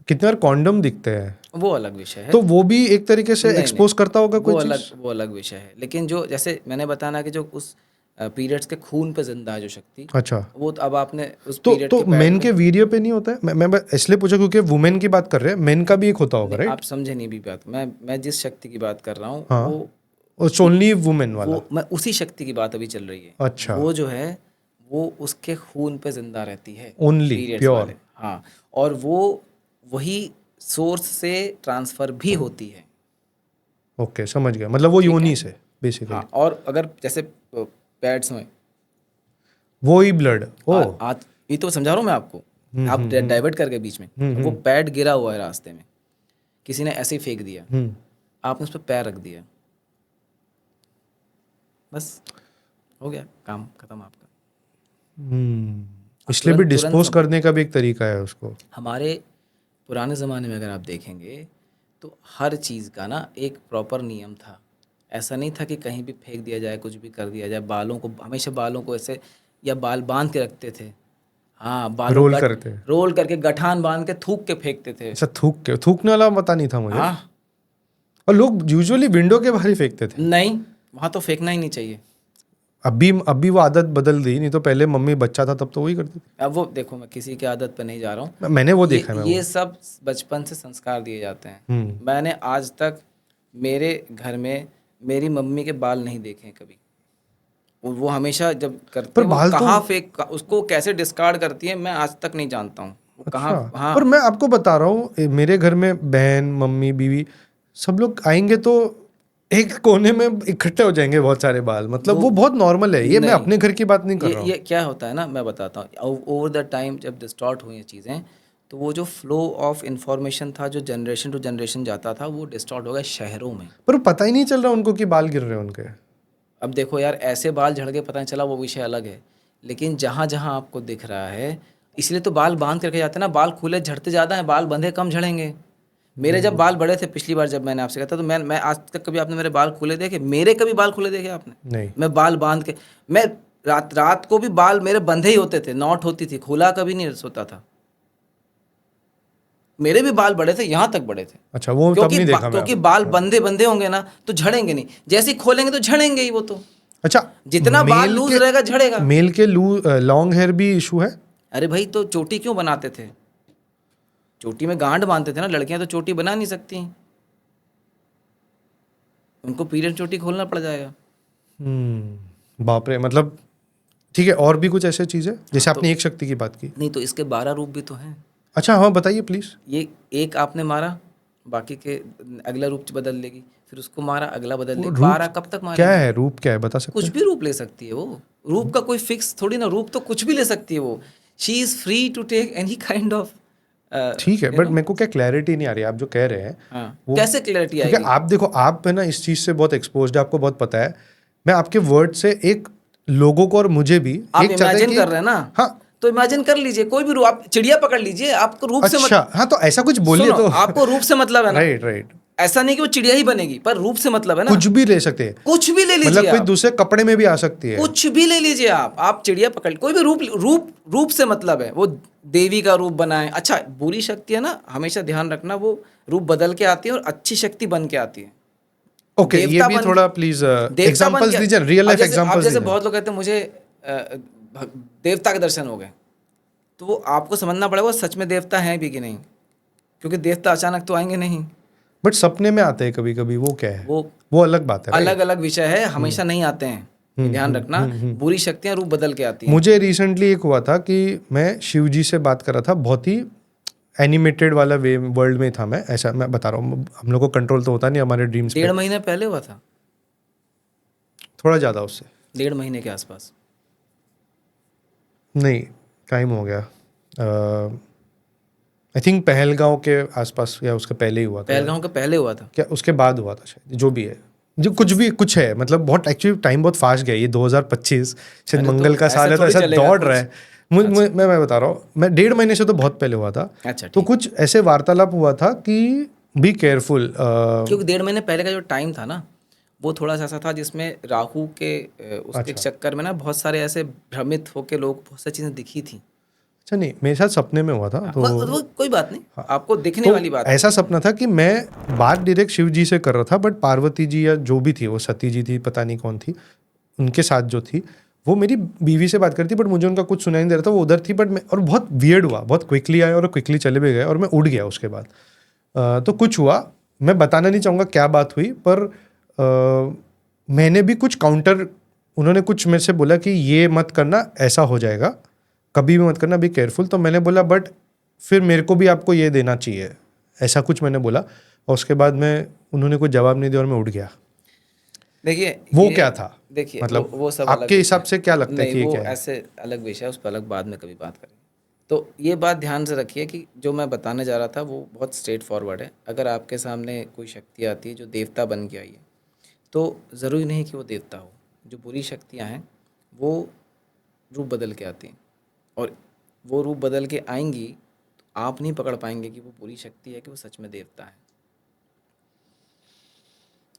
कितने बार कॉन्डम दिखते हैं, वो अलग विषय है। तो वो भी एक तरीके से नहीं, एक्सपोज करता होगा कोई चीज। वो अलग विषय है। लेकिन जो जैसे मैंने बताया ना कि जो उस पीरियड्स के खून पे जिंदा है जो शक्ति, अच्छा, वो तो अब आपने उस तो पीरियड के मेन के वीर्य पे नहीं होता है? मैं इसलिए पूछा क्योंकि वुमेन की बात कर रहे हैं, मेन का भी एक होता होगा, राइट? आप समझे नहीं भी बात। मैं जिस शक्ति की बात कर रहा हूँ, हाँ, वो ओनली वुमेन वाला। वो मैं उसी शक्ति की बात अभी चल रही है। अच्छा, वो जो है वो उसके खून पे जिंदा रहती है, ओनली पीरियड्स प्योर। वाले। हाँ, और वो वही सोर्स से ट्रांसफर भी होती है। ओके, समझ गया, मतलब वो योनि से बेसिकली। हाँ, और अगर जैसे पैड्स में वो ही ब्लड। ओ, ये तो समझा रहा हूँ मैं आपको, आप डाइवर्ट कर गए बीच में। वो पैड गिरा हुआ है रास्ते में, किसी ने ऐसे ही फेंक दिया, आपने उस पर पैर रख दिया, बस हो गया, काम खत्म आपका। इसलिए भी डिस्पोज करने का भी एक तरीका है उसको। हमारे पुराने ज़माने में अगर आप देखेंगे तो हर चीज़ का ना एक प्रॉपर नियम था। ऐसा नहीं था कि कहीं भी फेंक दिया जाए, कुछ भी कर दिया जाए। बालों को हमेशा बालों को ऐसे या बाल बांध के रखते थे। हाँ, बालों रोल करके गठान बांध के थूक के फेंकते थे। अच्छा, थूकने वाला पता नहीं था मुझे। हाँ, और लोग यूजुअली विंडो के बाहर ही फेंकते थे। नहीं, वहाँ तो फेंकना ही नहीं चाहिए। अभी वो आदत बदल दी, नहीं तो पहले मम्मी बच्चा था तब तो वही करती थी। अब वो देखो, मैं किसी की आदत पे नहीं जा रहा हूँ, मैंने वो देखा है। ये सब बचपन से संस्कार दिए जाते हैं। मैंने आज तक मेरे घर में मेरी मम्मी के बाल नहीं देखे कभी। वो हमेशा जब करते हैं, वो कहाँ फेंक, उसको कैसे डिस्कार्ड करती है, मैं आज तक नहीं जानता हूँ वो कहाँ। हाँ, पर मैं आपको बता रहा हूँ, मेरे घर में बहन, मम्मी, बीवी सब लोग आएंगे तो एक कोने में इकट्ठे हो जाएंगे बहुत सारे बाल। मतलब वो बहुत नॉर्मल है। ये मैं अपने घर की बात नहीं कर रहा हूँ। ये क्या होता है ना, मैं बताता हूँ। ओवर द टाइम जब डिस्टॉर्ट हुई चीज़ें, तो वो जो फ्लो ऑफ इंफॉर्मेशन था, जो जनरेशन टू जनरेशन जाता था, वो डिस्टॉर्ट हो गया शहरों में। पर पता ही नहीं चल रहा उनको कि बाल गिर रहे हैं उनके। अब देखो यार, ऐसे बाल झड़ के पता नहीं चला, वो विषय अलग है। लेकिन जहाँ जहाँ आपको दिख रहा है, इसलिए तो बाल बांध करके जाते हैं ना। बाल खुले झड़ते ज़्यादा हैं, बाल बंधे कम झड़ेंगे। मेरे जब बाल बड़े थे, पिछली बार जब मैंने आपसे कहा था, तो मैं आज तक कभी आपने मेरे बाल खुले देखे? मेरे कभी बाल खुले देखे आपने? नहीं। मैं बाल बांध के, मैं रात को भी बाल मेरे बंधे ही होते थे, नॉट होती थी, खुला कभी नहीं सोता था। मेरे भी बाल बड़े थे, यहाँ तक बड़े थे। अच्छा, वो तब नहीं देखा मैं। क्योंकि बाल बंधे होंगे ना तो झड़ेंगे नहीं, जैसे ही खोलेंगे तो झड़ेंगे ही वो तो। अच्छा, जितना बाल लूज रहेगा झड़ेगा। मेल के लॉन्ग हेयर भी इशू है? अरे भाई, तो चोटी क्यों बनाते थे? चोटी में गांठ बांधते थे ना। लड़कियां तो चोटी बना नहीं सकती, उनको पीरियड चोटी खोलना पड़ जाएगा। बाप रे। मतलब ठीक है, और भी कुछ ऐसे चीजें जैसे आपने एक शक्ति की बात की? नहीं, तो इसके 12 रूप भी तो हैं। अच्छा, हाँ, बताइए प्लीज। ये एक आपने मारा, बाकी के अगला रूप बदल लेगी, फिर उसको मारा, अगला बदल लेगी। 12 कब तक मारेगी? क्या है रूप, क्या है बता सकते? कुछ भी रूप ले सकती है वो। रूप का कोई फिक्स थोड़ी ना, रूप तो कुछ भी ले सकती है वो। She is free to take any kind of. ठीक है, बट मेरे को क्या क्लैरिटी नहीं आ रही आप जो कह रहे हैं। हाँ, कैसे क्लैरिटी आएगी? आप देखो, आप है ना इस चीज से बहुत एक्सपोज्ड है, आपको बहुत पता है। मैं आपके वर्ड से एक लोगों को और मुझे भी आप इमेजिन कर रहे हैं ना। हाँ, तो इमेजिन कर लीजिए, कोई भी रूप, आप चिड़िया पकड़ लीजिए, आपको रूप से अच्छा, हाँ, तो ऐसा कुछ बोलिए तो। आपको रूप से मतलब है ना। राइट। ऐसा नहीं कि वो चिड़िया ही बनेगी, पर रूप से मतलब है ना, कुछ भी ले सकते हैं, कुछ भी ले लीजिए मतलब कोई आप, दूसरे कपड़े में भी आ सकती है, कुछ भी ले लीजिए आप चिड़िया पकड़, कोई भी रूप से मतलब है, वो देवी का रूप बनाए। अच्छा, बुरी शक्ति है ना, हमेशा ध्यान रखना, वो रूप बदल के आती है और अच्छी शक्ति बन के आती है। ओके, ये देवता भी बन थोड़ा के- प्लीज देवता बन एग्जांपल्स के, दीजिए, रियल अब लाइफ जैसे एग्जांपल्स जैसे दीजिए। बहुत लोग कहते हैं मुझे देवता के दर्शन हो गए, तो वो आपको समझना पड़ेगा वो सच में देवता हैं भी कि नहीं, क्योंकि देवता अचानक तो आएंगे नहीं, बट सपने में आते हैं कभी कभी, वो क्या है, वो वो अलग बात है, अलग अलग विषय है, हमेशा नहीं आते हैं, ये ध्यान रखना। बुरी शक्तियां रूप बदल के आती हैं। मुझे रिसेंटली एक हुआ था कि मैं शिव जी से बात कर रहा था, बहुत ही एनिमेटेड वाला वे वर्ल्ड में था मैं, ऐसा मैं बता रहा हूँ, हम लोग को कंट्रोल तो होता नहीं हमारे ड्रीम्स पे, 1.5 महीने पहले हुआ था, थोड़ा ज़्यादा उससे, 1.5 महीने के आसपास। नहीं टाइम हो गया, आई थिंक पहलगांव के आसपास या उसके पहले ही हुआ था, पहलगांव के पहले हुआ था। क्या उसके बाद हुआ था शायद, जो भी है, जो कुछ भी कुछ है, मतलब बहुत एक्चुअली टाइम बहुत फास्ट गया, ये 2025 शायद अरे मंगल तो का ऐसे साल है, तो थोड़ी ऐसा चलेगा दौड़ कुछ। रहा है। मैं बता रहा हूँ, मैं 1.5 महीने से तो बहुत पहले हुआ था, अच्छा, तो ठीक। कुछ ऐसे वार्तालाप हुआ था कि बी केयरफुल, क्योंकि 1.5 महीने पहले का जो टाइम था ना, वो थोड़ा सा ऐसा था जिसमें राहु के उसके चक्कर में ना बहुत सारे ऐसे भ्रमित होके लोग, बहुत सारी चीजें दिखी थी। अच्छा नहीं, मेरे साथ सपने में हुआ था, तो वो कोई बात नहीं, आपको दिखने तो वाली बात है। ऐसा सपना था कि मैं बात डायरेक्ट शिव जी से कर रहा था, बट पार्वती जी या जो भी थी, वो सती जी थी, पता नहीं कौन थी, उनके साथ जो थी वो मेरी बीवी से बात करती, बट मुझे उनका कुछ सुनाई नहीं दे रहा था, वो उधर थी, बट मैं, और बहुत वियर्ड हुआ, बहुत क्विकली आए और क्विकली चले भी गए, और मैं उड़ गया उसके बाद। तो कुछ हुआ, मैं बताना नहीं चाहूँगा क्या बात हुई, पर मैंने भी कुछ काउंटर, उन्होंने कुछ मेरे से बोला कि ये मत करना, ऐसा हो जाएगा, कभी भी मत करना, बी केयरफुल। तो मैंने बोला बट फिर मेरे को भी आपको ये देना चाहिए, ऐसा कुछ मैंने बोला, और उसके बाद उन्होंने कोई जवाब नहीं दिया और मैं उड़ गया। देखिए वो क्या था, देखिए मतलब वो सब आपके अलग हिसाब विषय से क्या लगता है नहीं, कि ये वो क्या है? ऐसे अलग विषय है, उस पर अलग बाद में कभी बात करेंगे। तो ये बात ध्यान से रखिए कि जो मैं बताने जा रहा था वो बहुत स्ट्रेट फॉरवर्ड है। अगर आपके सामने कोई शक्ति आती है जो देवता बन के आई है, तो ज़रूरी नहीं कि वो देवता हो। जो बुरी शक्तियाँ हैं वो रूप बदल के आती हैं, और वो रूप बदल के आएंगी तो आप नहीं पकड़ पाएंगे कि वो बुरी शक्ति है कि वो सच में देवता है।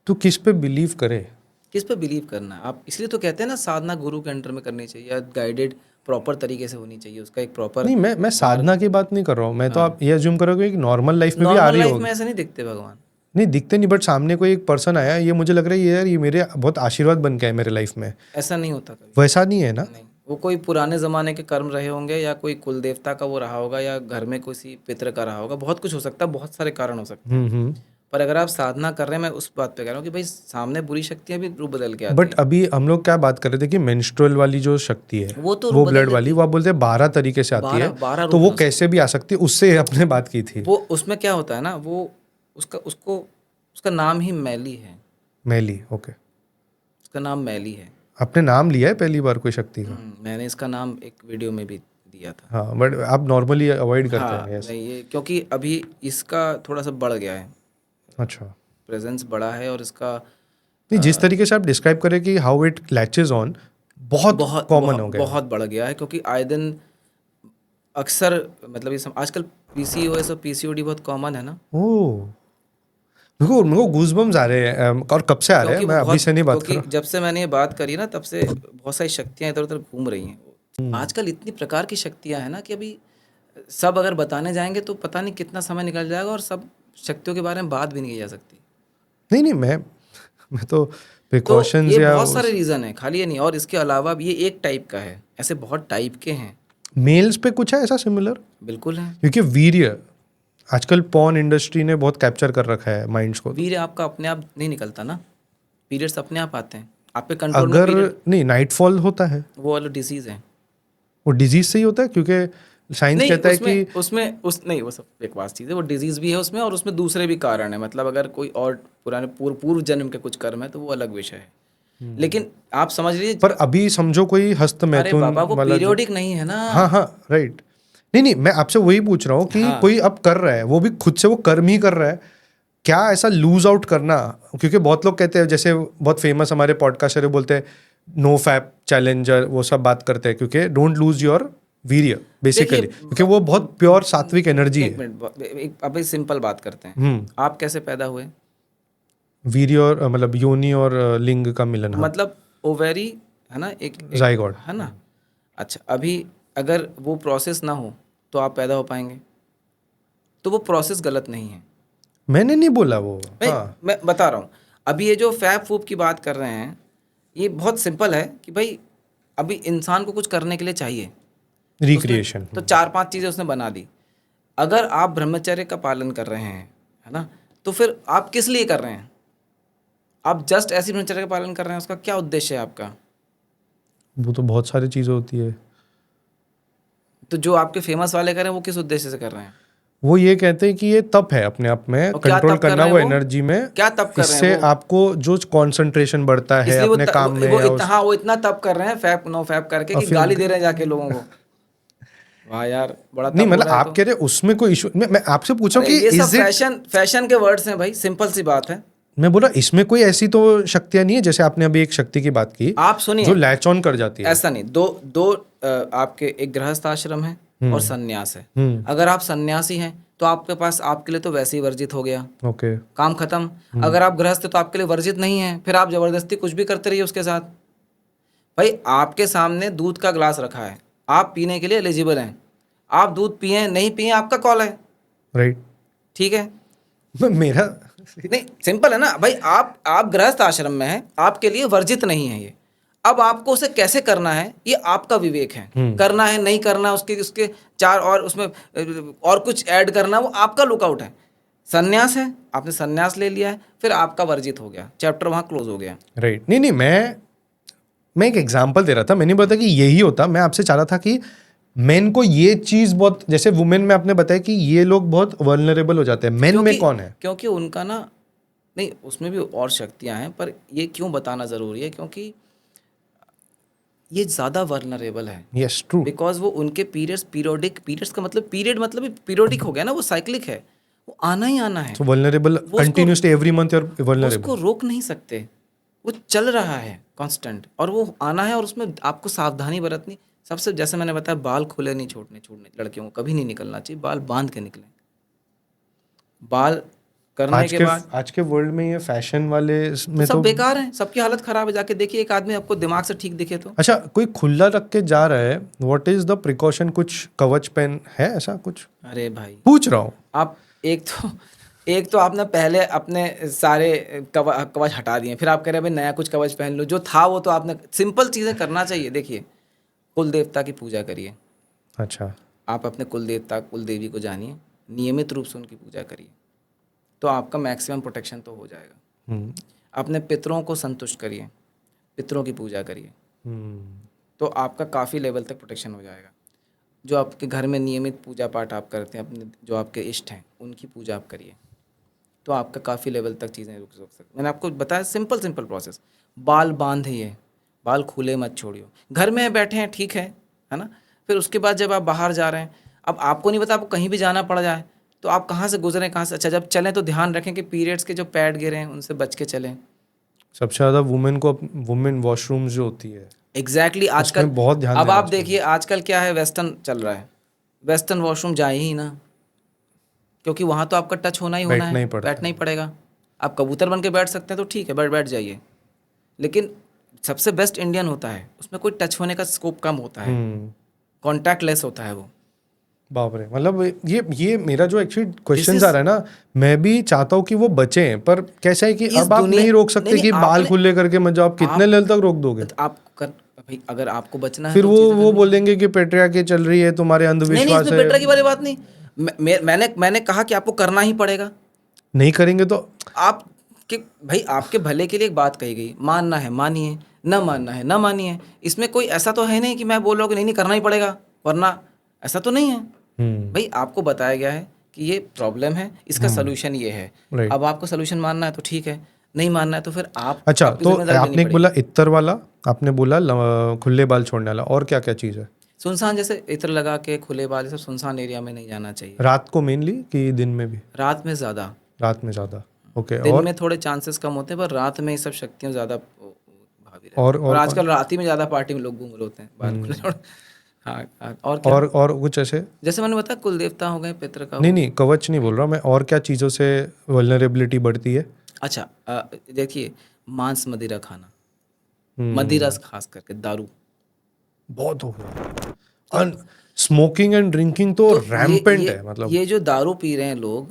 तो किस पे बिलीव करे? किस पे बिलीव करना है आप, इसलिए तो कहते हैं ना साधना गुरु के अंडर में करनी चाहिए, या गाइडेड प्रॉपर तरीके से होनी चाहिए, उसका एक प्रॉपर। नहीं, मैं साधना की बात नहीं कर रहा हूँ, मैं तो आप ये अज्यूम करोगे कि नॉर्मल लाइफ में भी आ नॉर्मल रही लाइफ होगी। में ऐसे नहीं दिखते भगवान। नहीं दिखते नहीं, बट सामने कोई एक पर्सन आया, ये मुझे लग रहा है यार ये मेरे बहुत आशीर्वाद बन के है मेरे लाइफ में, ऐसा नहीं होता कभी। वैसा नहीं है ना? नहीं, वो कोई पुराने ज़माने के कर्म रहे होंगे, या कोई कुल देवता का वो रहा होगा, या घर में किसी पितृ का रहा होगा, बहुत कुछ हो सकता है, बहुत सारे कारण हो सकते हैं। पर अगर आप साधना कर रहे हैं, मैं उस बात पे कह रहा हूँ कि भाई सामने बुरी शक्तियाँ भी रूप बदल के आती बट अभी हम लोग क्या बात कर रहे थे कि मेंस्ट्रुअल वाली जो शक्ति है, वो तो वो रूप बदल ब्लड वाली, वो आप बोलते हैं 12 तरीके से आती है, 12 तो रूप वो में कैसे भी आ सकती है, उससे अपने बात की थी। वो उसमें क्या होता है ना, वो उसका नाम ही मैली है। मैली, ओके, उसका नाम मैली है। आपने नाम लिया है पहली बार कोई शक्ति का? मैंने इसका नाम एक वीडियो में भी दिया था। हाँ, बट आप नॉर्मली अवॉइड करते हाँ, हैं? यस, नहीं, ये क्योंकि अभी इसका थोड़ा सा बढ़ गया है, अच्छा। प्रेजेंस बढ़ा है, और इसका नहीं, जिस तरीके से आप डिस्क्राइब करें कि हाउ इट लैचेज ऑन, बहुत कॉमन हो गया, बहुत बढ़ गया है, क्योंकि आए दिन अक्सर मतलब ये आजकल पीसीओएस और पीसीओडी बहुत कॉमन है ना। ओह, मेरे को गूज़बम्स आ रहे हैं, और कब से आ रहे हैं, मैं अभी से नहीं बात कर क्योंकि रहा। जब से मैंने ये बात करी ना, तब से बहुत सारी शक्तियाँ इधर उधर घूम रही हैं। आजकल इतनी प्रकार की शक्तियाँ हैं ना कि अभी सब अगर बताने जाएंगे तो पता नहीं कितना समय निकल जाएगा, और सब शक्तियों के बारे में बात भी नहीं की जा सकती। नहीं, मैं तो तो प्रिकॉशंस ये या बहुत सारे रीज़न है, खाली ये नहीं। और इसके अलावा भी ये एक टाइप का है, ऐसे बहुत टाइप के हैं। मेल्स पे कुछ है ऐसा सिमिलर? बिल्कुल है। क्योंकि वीर्य आजकल पॉर्न इंडस्ट्री ने बहुत कैप्चर कर रखा है माइंड्स को। वीर्य आपका अपने आप नहीं निकलता ना, पीरियड्स अपने आप आते हैं, आपके कंट्रोल में अगर पीरियड। नहीं, नाइटफॉल होता है, वो वाला डिजीज है। वो डिजीज से ही होता है, क्योंकि साइंस नहीं, कहता है कि नहीं, वो सब बकवास चीज़ है। वो डिजीज भी है उसमें, और उसमें दूसरे भी कारण है। मतलब अगर कोई और पुराने पूर्व जन्म के कुछ कर्म है तो वो अलग विषय है। लेकिन आप समझ लीजिए, पर अभी समझो कोई हस्त अरे मैथुन बाबा, वो वाला पीरियोडिक नहीं है ना। हाँ हाँ, राइट। नहीं, मैं आपसे वही पूछ रहा हूँ कि हाँ। कोई अब कर रहा है, वो भी खुद से वो कर्म ही कर रहा है, क्या ऐसा लूज आउट करना? क्योंकि बहुत लोग कहते हैं, जैसे बहुत फेमस हमारे पॉडकास्टर बोलते हैं नो फैप चैलेंजर, वो सब बात करते हैं, क्योंकि डोंट लूज योर वीर्य बेसिकली, क्योंकि वो बहुत प्योर सात्विक एनर्जी एक है। मिनट, अब सिंपल बात करते हैं। आप कैसे पैदा हुए? वीर्य और मतलब योनि और लिंग का मिलन, हाँ, मतलब ओवेरी है ना, एक जाइगोट। है ना। अच्छा, अभी अगर वो प्रोसेस ना हो तो आप पैदा हो पाएंगे, तो वो प्रोसेस गलत नहीं है। मैंने नहीं बोला वो, मैं हाँ, मैं बता रहा हूँ। अभी ये जो फैब फूब की बात कर रहे हैं, ये बहुत सिंपल है कि भाई अभी इंसान को कुछ करने के लिए चाहिए, तो उसने रिक्रिएशन। तो 4-5 चीज़ें उसने बना दी। अगर आप ब्रह्मचर्य का पालन कर रहे हैं, है ना, तो फिर आप किस लिए कर रहे हैं? आप जस्ट ऐसी ब्रह्मचर्य का पालन कर रहे हैं, उसका क्या उद्देश्य है आपका? वो तो बहुत सारी चीज़ें होती है। तो जो आपके फेमस वाले कर रहे हैं वो किस उद्देश्य से कर रहे हैं? वो ये कहते हैं कि ये तप है अपने आप में, और क्या कंट्रोल तप कर करना रहे वो हैं वो? एनर्जी में। क्या तप कर रहे हैं इससे वो? आपको जो कंसंट्रेशन बढ़ता है इसलिए अपने काम में या उस, हाँ, वो इतना तप कर रहे हैं फैब नो फैब करके और कि फिर गाली दे रहे हैं जाके लोगों को। वाह यार, बड़ा नहीं, तप हो मतलब रहा है आप तो। कह रहे उसमें कोई इशू, मैं आपसे पूछा हूँ अरे कि ये सब इज इट, फैशन के वर्ड्स हैं भाई, सिंपल सी बात है। मैं बोला इसमें कोई ऐसी तो शक्तियां नहीं है, जैसे आपने अभी एक शक्ति की बात की आप जो सुनिए, लैच ऑन कर जाती है। ऐसा नहीं, दो दो आपके एक गृहस्थ आश्रम है और सन्यास है। अगर आप सन्यासी हैं तो आपके पास, आपके लिए तो वैसे ही वर्जित हो गया, ओके, काम खत्म। अगर आप गृहस्थ हैं तो आपके लिए वर्जित नहीं है, फिर आप जबरदस्ती कुछ भी करते रहिए उसके साथ। भाई आपके सामने दूध का ग्लास रखा है, आप पीने के लिए एलिजिबल हैं, आप दूध पिए नहीं पिए आपका कॉल है, राइट। ठीक है। मेरा नहीं, सिंपल है ना भाई, आप गृहस्थ आश्रम में हैं, आपके लिए वर्जित नहीं है ये। अब आपको उसे कैसे करना है ये आपका विवेक है, करना है नहीं करना, उसके उसके चार और उसमें और कुछ ऐड करना, वो आपका लुकआउट है। सन्यास है, आपने सन्यास ले लिया है, फिर आपका वर्जित हो गया, चैप्टर वहाँ क्लोज हो गया। राइट, नहीं नहीं, मैं एक एग्जांपल दे रहा था, मैंने बताया कि यही होता, मैं आपसे चाह रहा था कि मेन को ये चीज बहुत, जैसे वुमेन में आपने बताया कि ये लोग बहुत वल्नरेबल हो जाते हैं, मेन में कौन है? क्योंकि उनका ना, नहीं उसमें भी और शक्तियां हैं, पर ये क्यों बताना ज़रूरी है, क्योंकि ये ज़्यादा वर्नरेबल है। Yes, true. बिकॉज वो उनके पीरियड्स का मतलब पीरियड पीरियोडिक हो गया ना, वो साइक्लिक है, वो आना ही आना है। सो वल्नरेबल वो उसको कंटिन्यूसली एवरी मंथ और उसको वल्नरेबल। रोक नहीं सकते, वो चल रहा है कांस्टेंट, और वो आना है, और उसमें आपको सावधानी बरतनी। सबसे, जैसे मैंने बताया, बाल खुले नहीं छोड़ने लड़कियों को कभी नहीं निकलना चाहिए, बाल बांध के निकलें। बाल करने के बाद आज के वर्ल्ड में ये फैशन वाले में सब तो, बेकार हैं, सबकी हालत खराब है। जाके देखिए एक आदमी आपको दिमाग से ठीक दिखे तो। अच्छा कोई खुला रख के जा रहा है, व्हाट इज द प्रिकॉशन? कुछ कवच पेन है ऐसा कुछ? अरे भाई, पूछ रहा हूँ। आप एक तो आपने पहले अपने सारे कवच हटा दिए, फिर आप कह रहे हैं भाई नया कुछ कवच पहन लो। जो था वो तो आपने, सिंपल चीज़ें करना चाहिए। देखिए, कुल देवता की पूजा करिए, अच्छा, आप अपने कुल देवता कुल देवी को जानिए, नियमित रूप से उनकी पूजा करिए, तो आपका मैक्सिमम प्रोटेक्शन तो हो जाएगा। अपने पितरों को संतुष्ट करिए, पितरों की पूजा करिए, तो आपका काफ़ी लेवल तक प्रोटेक्शन हो जाएगा। जो आपके घर में नियमित पूजा पाठ आप करते हैं, अपने जो आपके इष्ट हैं उनकी पूजा आप करिए, तो आपका काफ़ी लेवल तक चीज़ें रुक सकती। मैंने आपको बताया सिंपल प्रोसेस। बाल बांधिए, बाल खुले मत छोड़िए। घर में बैठे हैं ठीक है ना, फिर उसके बाद जब आप बाहर जा रहे हैं, अब आपको नहीं पता, आपको कहीं भी जाना पड़ जाए तो आप कहाँ से गुजरें, कहाँ से। अच्छा, जब चलें तो ध्यान रखें कि पीरियड्स के जो पैड गिरे हैं उनसे बच के चलें। सबसे ज़्यादा वुमेन वॉशरूम्स जो होती है, एग्जैक्टली आजकल, उसमें बहुत ध्यान अब देना आप चाहिए। देखिए आजकल क्या है, वेस्टर्न चल रहा है, वेस्टर्न वॉशरूम जाए ही ना, क्योंकि वहाँ तो आपका टच होना ही होना बैठना है, ही पड़ता बैठना ही पड़ेगा। आप कबूतर बन के बैठ सकते हैं तो ठीक है, बैठ जाइए, लेकिन सबसे बेस्ट इंडियन होता है, उसमें कोई टच होने का स्कोप कम होता है, कॉन्टैक्ट लेस होता है वो। बाप रे, मतलब ये मेरा जो एक्चुअली क्वेश्चन आ रहा है ना, मैं भी चाहता हूँ कि वो बचें, पर कैसा है कि इस अब आप दुनिया, नहीं रोक सकते नहीं कि बाल आपने, खुले करके मत जाओ। आप कितने लेवल तक रोक दोगे? तो आप कर भाई, अगर आपको बचना है फिर तो वो चीज़ें वो करनी बोल देंगे कि पेट्रियार्की चल रही है, तुम्हारे नहीं, अंधविश्वास इसमें है। पेट्रा की वाली बात नहीं। मैंने कहा कि आपको करना ही पड़ेगा। नहीं करेंगे तो आप कि भाई आपके भले के लिए एक बात कही गई, मानना है मानिए, न मानना है न मानिए। इसमें कोई ऐसा तो है नहीं कि मैं बोल रहा हूँ कि नहीं करना ही पड़ेगा वरना, ऐसा तो नहीं है। भाई आपको बताया गया है कि ये प्रॉब्लम है, इसका सोल्यूशन ये है। राइट। अब आपको सोल्यूशन मानना है तो ठीक है, नहीं मानना है तो फिर आप, अच्छा, आपकी तो जिम्मेदारी लेनी आपने एक पड़ेगी। बोला इत्र वाला, आपने बोला खुले बाल छोड़ने वाला, और क्या क्या चीज़ है? सुनसान, जैसे इत्र लगा के खुले बाल, सब सुनसान एरिया में नहीं जाना चाहिए। रात को मेनली कि दिन में भी? रात में ज़्यादा, रात में ज़्यादा, ओके। दिन और में थोड़े चांसेस कम होते हैं, पर रात में ये सब शक्तियाँ ज़्यादा भावी रहती और हैं। और और आजकल रात ही में ज़्यादा पार्टी में लोग घूम रहे होते हैं, बाल खुले छोड़। हाँ, और क्या, और कुछ ऐसे? जैसे मैंने बताया कुल देवता हो गए, पितृ का नहीं हो। नहीं, कवच नहीं बोल रहा मैं, और क्या चीज़ों से वल्नरेबिलिटी बढ़ती है? अच्छा देखिए, मांस मदिरा खाना, हम्म, मदिरा खास करके दारू, बहुत हो गया। स्मोकिंग एंड ड्रिंकिंग तो तो रैम्पेंट है, मतलब ये जो दारू पी रहे हैं लोग,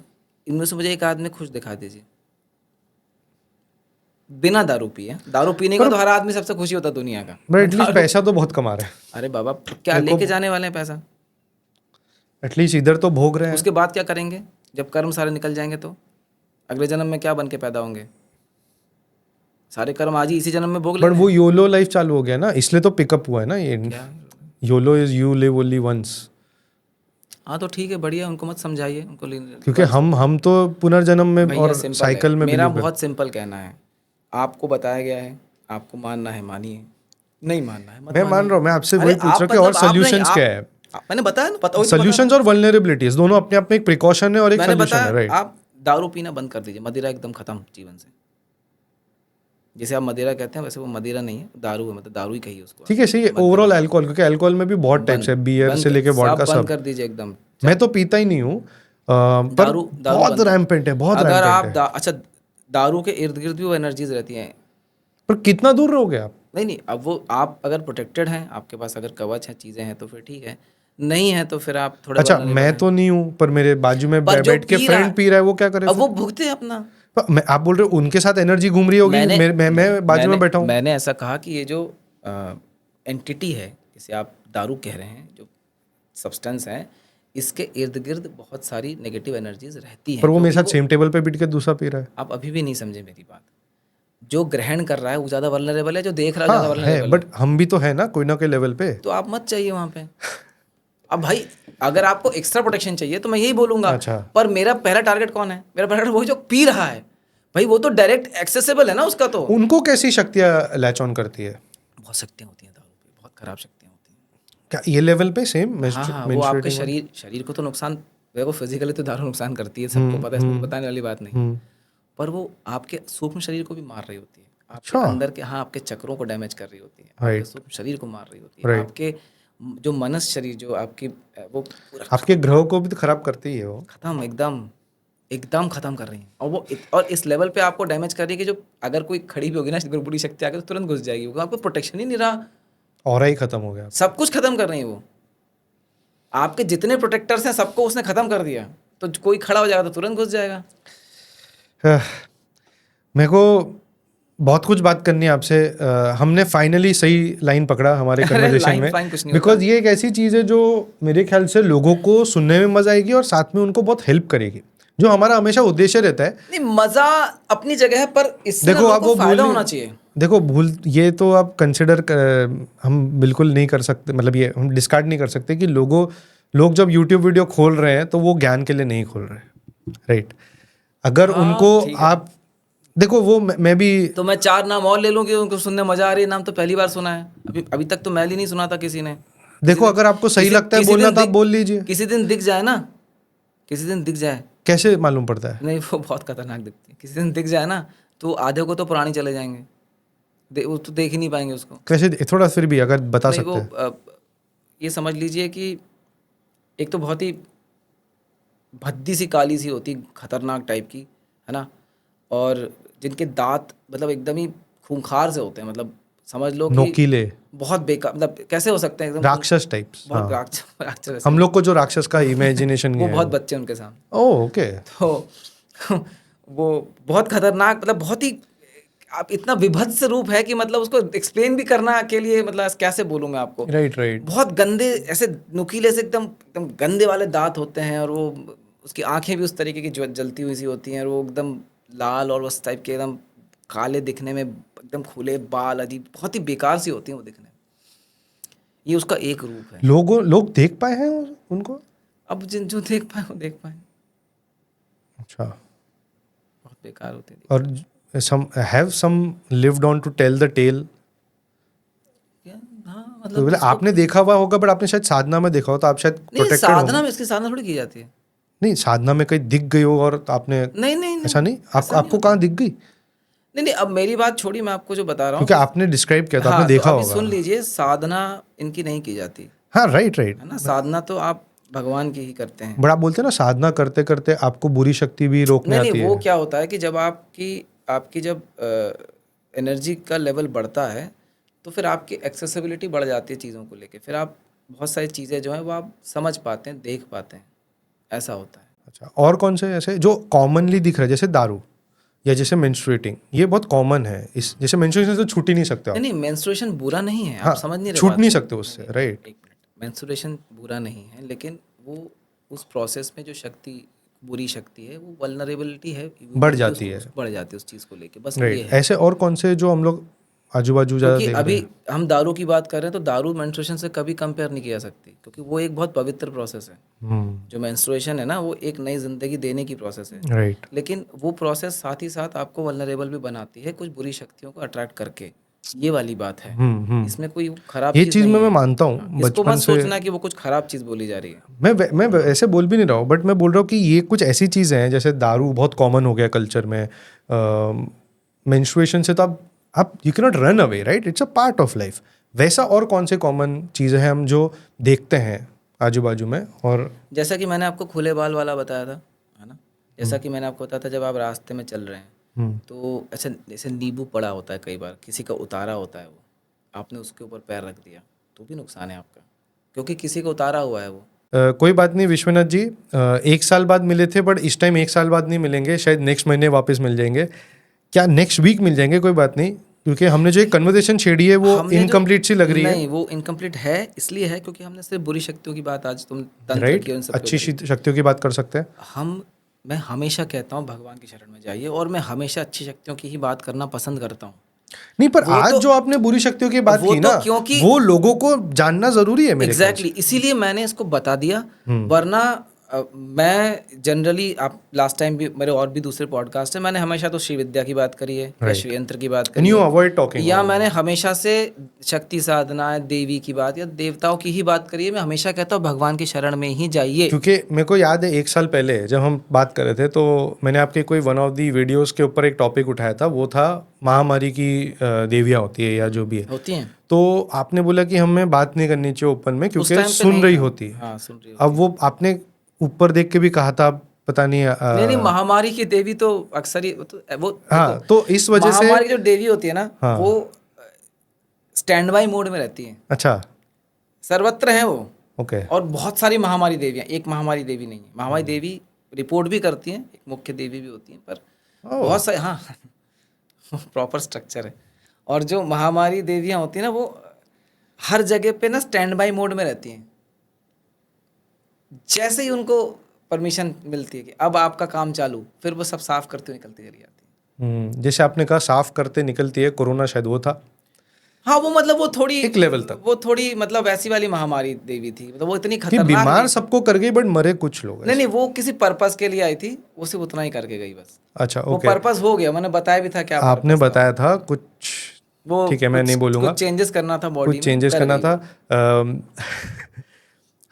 इनमें से मुझे एक आदमी खुश दिखा दीजिए बिना दारू पिए। दारू पीने का पर तो हर आदमी सबसे खुशी होता है दुनिया का। बट मैं एटलीस्ट दारू, पैसा तो बहुत कमा रहे हैं। अरे बाबा क्या मेरे को लेके जाने वाले हैं पैसा? एटलीस्ट इधर तो भोग रहे हैं। उसके बाद क्या करेंगे जब कर्म सारे निकल जाएंगे? तो अगले जन्म में क्या बन के पैदा होंगे? सारे कर्म आज ही इसी जन्म में भोग बट लेने वो हैं। योलो लाइफ चालू हो गया ना, इसलिए तो पिकअप हुआ है ना ये। क्या? YOLO is you live only once. हाँ तो ठीक है, बढ़िया, उनको मत समझाइए, उनको क्योंकि हम तो पुनर्जन्म में भैया और सिंपल है, साइकिल में मेरा बिलीव बहुत सिंपल कहना है। आपको बताया गया है, आपको मानना है मानिए, नहीं मानना है मत मैं मान मानिए। रहा हूँ, मैं आपसे अरे वही पूछ आप रहा हूँ कि और मतलब आप नहीं, सोल्यूशंस क्या है। मैंने बताया ना, पता वही तो बता रहा सोल्यूशंस और वल्नरेबिलिटीज दोनों अपने आप में एक प्रिकॉशन है और हूँ। एक मैंने सोल्यूशन है, बताया राइट। आप दारू पीना बंद कर दीजिए, मदिरा एकदम खत्म जीवन से। जैसे आप मदिरा कहते हैं वैसे वो मदिरा नहीं है, दारू है, मतलब दारू ही कहिए उसको आप। ठीक है, सही है। ओवरऑल अल्कोहल, क्योंकि अल्कोहल में भी बहुत टाइप्स है, बियर बंद से लेके सब वोडका बंद सब। कर दीजिए एकदम। मैं तो पीता ही नहीं हूँ, पर दारू दारू बहुत बंद कर, रैम्पेंट है, बहुत अगर रैम्पेंट आप है। अच्छा, दारू के इर्द गिर्द भी वो एनर्जीज रहती हैं। पर कितना दूर रहोगे आप? नहीं नहीं, अब वो आप अगर प्रोटेक्टेड हैं, आपके पास अगर कवच है, चीज़ें हैं, तो फिर ठीक है। नहीं है तो फिर आप थोड़े अच्छा, वल्नरेबल मैं हैं। तो नहीं हूँ, पर मेरे बाजू में पर जो बैठ के पी रहा फ्रेंड है, पी रहा है, वो क्या करे अब फिर? वो भुगते अपना। आप बोल रहे हो उनके साथ एनर्जी घूम रही होगी, मैंने मैं बाजू में बैठा हूँ। मैंने ऐसा कहा कि ये जो एंटिटी है, जिसे आप दारू कह रहे हैं, जो सब्सटेंस है, इसके इर्द गिर्द बहुत सारी नेगेटिव एनर्जीज रहती हैं, पर वो मेरे क्योंकि साथ वो, सेम टेबल पे बैठ के दूसरा पी रहा है। आप अभी भी नहीं समझे मेरी बात। जो ग्रहण कर रहा है वो ज़्यादा वल्नरेबल है, जो देख रहा है ज़्यादा हाँ है, वल्नरेबल है। बट हम भी तो है ना कोई ना कोई लेवल पे। तो आप मत चाहिए वहाँ पे। अब भाई अगर आपको एक्स्ट्रा प्रोटेक्शन चाहिए तो मैं यही बोलूंगा, अच्छा, पर मेरा पहला टारगेट कौन है? मेरा पहला टारगेट वही जो पी रहा है। भाई वो तो डायरेक्ट एक्सेसिबल है ना उसका तो। उनको कैसी शक्तियाँ लैच ऑन करती है? बहुत शक्तियाँ होती हैं दारू पे, बहुत खराब शक्तियाँ होती हैं। क्या ये लेवल पे सेम हाँ हाँ, वो आपके मेंस्ट्रुएटिंग? शरीर को तो नुकसान, देखो फिजिकली तो दारू नुकसान करती है, सबको पता है, इसमें बताने वाली बात नहीं है। पर वो आपके सूक्ष्म शरीर को भी मार रही होती है, आपके अच्छा, अंदर के, हाँ, आपके चक्रों को डैमेज कर रही होती है, आपके राइट सूक्ष्म शरीर को मार रही होती है, राइट। आपके जो मनस शरीर, जो आपकी वो पूरा आपके ग्रह को भी तो खराब करती है वो। खत्म, एकदम एकदम खत्म कर रही हैं। और वो और इस लेवल पे आपको डैमेज कर रही है कि जो अगर कोई खड़ी भी होगी ना बुरी शक्ति आकर, तो तुरंत घुस जाएगी, क्योंकि आपको प्रोटेक्शन ही नहीं रहा। ऑरा ही खत्म हो गया। सब कुछ खत्म कर रही है वो, आपके जितने प्रोटेक्टर्स हैं सबको उसने खत्म कर दिया। तो कोई खड़ा हो जाएगा तो तुरंत घुस जाएगा। मेरे को बहुत कुछ बात करनी है आपसे। हमने फाइनली सही लाइन पकड़ा हमारे अरे कन्वर्सेशन लाइन में, फाइन कुछ नहीं बिकॉज होता। ये एक ऐसी चीज़ है जो मेरे ख्याल से लोगों को सुनने में मजा आएगी और साथ में उनको बहुत हेल्प करेगी, जो हमारा हमेशा उद्देश्य रहता है। नहीं, मजा अपनी जगह है, पर इससे देखो लोगों आप को वो फायदा भूल, होना चाहिए। देखो भूल ये तो आप कंसिडर हम बिल्कुल नहीं कर सकते, मतलब ये हम डिस्कार्ड नहीं कर सकते कि लोग जब यूट्यूब वीडियो खोल रहे हैं तो वो ज्ञान के लिए नहीं खोल रहे हैं, राइट। अगर हाँ उनको ठीक है, आप देखो, वो मैं भी, तो मैं 4 नाम और ले लूं कि उनको सुनने मजा आ रही है? नाम तो पहली बार सुना है, अभी अभी तक तो मैल ही नहीं सुना था किसी ने। देखो अगर आपको सही लगता है बोलना तो आप बोल लीजिए। किसी दिन दिख जाए ना, किसी दिन दिख जाए, कैसे मालूम पड़ता है? नहीं वो बहुत खतरनाक दिखती है। किसी दिन दिख जाए ना तो आधे को तो पुरानी चले जाएंगे, वो तो देख ही नहीं पाएंगे उसको। कैसे? थोड़ा फिर भी अगर बता नहीं सकते वो हैं। ये समझ लीजिए कि एक तो बहुत ही भद्दी सी काली सी होती, खतरनाक टाइप की, है ना, और जिनके दांत मतलब एकदम ही खूंखार से होते हैं, मतलब समझ लो कि नोकीले बहुत बेकार, मतलब कैसे हो सकते हैं एकदम राक्षस टाइप्स। बहुत हाँ, राक्षस वैसे हम नहीं। लोग को जो राक्षस का इमेजिनेशन वो है बहुत बच्चे उनके सामने, ओह ओके। तो वो बहुत खतरनाक, मतलब बहुत ही, आप इतना विभत्स रूप है कि मतलब उसको एक्सप्लेन भी करना के लिए, मतलब कैसे बोलूँ मैं आपको। Right right. बहुत गंदे, ऐसे नुकीले से एकदम एकदम गंदे वाले दांत होते हैं, और वो उसकी आंखें भी उस तरीके की जो जलती हुई सी होती हैं, और वो एकदम लाल और उस टाइप के एकदम काले दिखने में, एकदम खुले बाल, अजीब, बहुत ही बेकार सी होती हैं वो दिखने में। ये उसका एक रूप है। लोग देख पाए हैं उनको? अब जिन जो देख पाए वो देख पाए, अच्छा। बहुत बेकार होते हैं। और some lived on to tell the tale? हाँ तो मतलब बोले आपने देखा हुआ होगा, बट आपने शायद साधना में देखा हो, तो आप शायद नहीं, प्रोटेक्टेड साधना होंगे। में, इसकी साधना थोड़ी की जाती है। नहीं, साधना में कहीं दिख गई हो और आपने, नहीं नहीं नहीं, ऐसा नहीं, ऐसा नहीं आपको होता। कहाँ दिख गई? नहीं नहीं, अब मेरी बात छोड़िए, मैं आपको जो बता रहा हूँ क्योंकि आपने डिस्क्राइब किया तो आपने हाँ, तो देखा अभी होगा। सुन लीजिए, साधना इनकी नहीं की जाती, हाँ राइट राइट। है ना। साधना तो आप भगवान की ही करते हैं। बट आप बोलते हैं ना साधना करते करते आपको बुरी शक्ति भी रोकने नहीं नहीं, आती वो है। क्या होता है कि जब आपकी आपकी जब एनर्जी का लेवल बढ़ता है तो फिर आपकी एक्सेसिबिलिटी बढ़ जाती है चीज़ों को लेके, फिर आप बहुत सारी चीज़ें जो हैं वो आप समझ पाते हैं, देख पाते हैं, ऐसा होता है। अच्छा, और कौन से ऐसे जो कॉमनली दिख रहा है, जैसे दारू या जैसे मेंस्ट्रुएटिंग, ये बहुत कॉमन है, इस जैसे मेंस्ट्रुएशन से तो छूट ही नहीं सकते नहीं आप। नहीं, मेंस्ट्रुएशन बुरा नहीं है, आप हाँ, समझ नहीं रहे छूट बात नहीं को। सकते उससे, नहीं, राइट। एक मिनट, मेंस्ट्रुएशन बुरा नहीं है, लेकिन वो उस प्रोसेस में जो शक्ति, बुरी शक्ति है, वो वल्नरेबिलिटी है, बढ़ ह्यूमैनिटी जाती है, बढ़ जाती है उस चीज़ को लेके, बस ये राइट। है। ऐसे और कौन से जो हम लोग आजू बाजू ज़्यादा क्योंकि देख रहे अभी हैं? हम दारू की बात कर रहे हैं, तो दारू मेंस्ट्रुएशन से कभी कंपेयर नहीं किया सकती, क्योंकि वो एक बहुत पवित्र प्रोसेस है। जो मेंस्ट्रुएशन है ना, वो एक नई ज़िंदगी देने की प्रोसेस है, राइट। लेकिन वो प्रोसेस साथ ही साथ आपको वल्नरेबल भी बनाती है, कुछ बुरी शक्तियों को अट्रैक्ट करके, ये वाली बात है। इसमें कोई खराब ये चीज़ चीज़ नहीं मैं है। मानता हाँ, हूँ इसको बचपन मत से। सोचना कि वो कुछ खराब चीज़ बोली जा रही है। मैं ऐसे बोल भी नहीं रहा हूँ, बट मैं बोल रहा हूँ कि ये कुछ ऐसी चीज़ें हैं, जैसे दारू बहुत कॉमन हो गया कल्चर में, मेंस्ट्रुएशन से तो आप you can not run away, right, it's a part of life. वैसा और कौन से कॉमन चीज़ें हैं हम जो देखते हैं आजू बाजू में? और जैसा कि मैंने आपको खुले बाल वाला बताया था, है ना, जैसा कि मैंने आपको बताया था, जब आप रास्ते में चल रहे हैं तो ऐसे जैसे नींबू पड़ा होता है, कई बार किसी का उतारा होता है, वो आपने उसके ऊपर पैर रख दिया तो भी नुकसान है आपका, क्योंकि किसी का उतारा हुआ है वो। कोई बात नहीं विश्वनाथ जी, 1 साल बाद मिले थे, बट इस टाइम 1 साल बाद नहीं मिलेंगे, शायद नेक्स्ट महीने वापस मिल जाएंगे, क्या नेक्स्ट वीक मिल जाएंगे, कोई बात नहीं, क्योंकि हमने जो एक कन्वर्सेशन छेड़ी है वो हमने जो इनकम्प्लीट सी लग रही है। नहीं, वो इनकम्प्लीट है, इसलिए है क्योंकि हमने सिर्फ बुरी शक्तियों की बात, आज तुम तंत्र राइट, की, उन सब अच्छी की। शक्तियों की बात कर सकते हैं। मैं हमेशा कहता हूँ भगवान की शरण में जाइए, और मैं हमेशा अच्छी शक्तियों की ही बात करना पसंद करता हूँ। नहीं, पर वो आज तो जो आपने बुरी शक्तियों की बात वो की तो ना, क्योंकि वो लोगों को जानना जरूरी है मेरे ख्याल से। एग्जैक्टली इसीलिए मैंने इसको बता दिया, वरना मैं जनरली, आप लास्ट टाइम भी, मेरे और भी दूसरे पॉडकास्ट है, मैंने हमेशा तो श्री विद्या की बात करी है, या राइट, श्री यंत्र की बात एंड करी यू है, अवॉइड टॉकिंग या ऑन। मैंने हमेशा से शक्ति साधना, देवी की बात या देवताओं की ही बात करी है। मैं हमेशा कहता हूँ भगवान की शरण में ही जाइए। क्योंकि मेरे को याद है 1 साल पहले जब हम बात कर रहे थे, तो मैंने आपके कोई वन ऑफ दी वीडियोस के ऊपर एक टॉपिक उठाया था, वो था महामारी की देवियाँ होती है या जो भी है, होती हैं तो आपने बोला कि हमें बात नहीं करनी चाहिए ओपन में उस क्योंकि टाइम पे, सुन नहीं रही था। होती है। हाँ, सुन रही अब होती वो आपने ऊपर देख के भी कहा था, पता नहीं है। नहीं नहीं, महामारी की देवी तो अक्सर ही वो देखो, हाँ, तो इस वजह से। महामारी की जो देवी होती है ना, हाँ, वो स्टैंड बाई मोड में रहती है, अच्छा, सर्वत्र है वो। ओके, और बहुत सारी महामारी देवियाँ, एक महामारी देवी नहीं है। महामारी देवी रिपोर्ट भी करती हैं, एक मुख्य देवी भी होती हैं, पर ओह, बहुत सारे, हाँ प्रॉपर स्ट्रक्चर है। और जो महामारी देवियाँ होती हैं ना, वो हर जगह पे ना स्टैंड बाई मोड में रहती हैं। जैसे ही उनको परमिशन मिलती है कि अब आपका काम चालू, फिर वो सब साफ करते हुए निकलती चली जाती है। जैसे आपने कहा साफ करते निकलती है, कोरोना शायद वो था हाँ, वो मतलब वो थोड़ी एक लेवल तक, वो थोड़ी मतलब वैसी वाली महामारी देवी थी, मतलब वो इतनी कि खतरनाक बीमार नहीं। सबको कर गई बट मरे कुछ लोग नहीं ऐसे। नहीं, वो किसी पर्पस के लिए आई थी, वो सिर्फ उतना ही करके गई बस। अच्छा, वो ओके, पर्पस हो गया, मैंने बताया भी था क्या आपने पर्पस था। बताया था कुछ, वो ठीक है, मैं नहीं बोलूँगा, कुछ चेंजेस करना था बॉडी कुछ में, चेंजेस कर करना गई था। वो।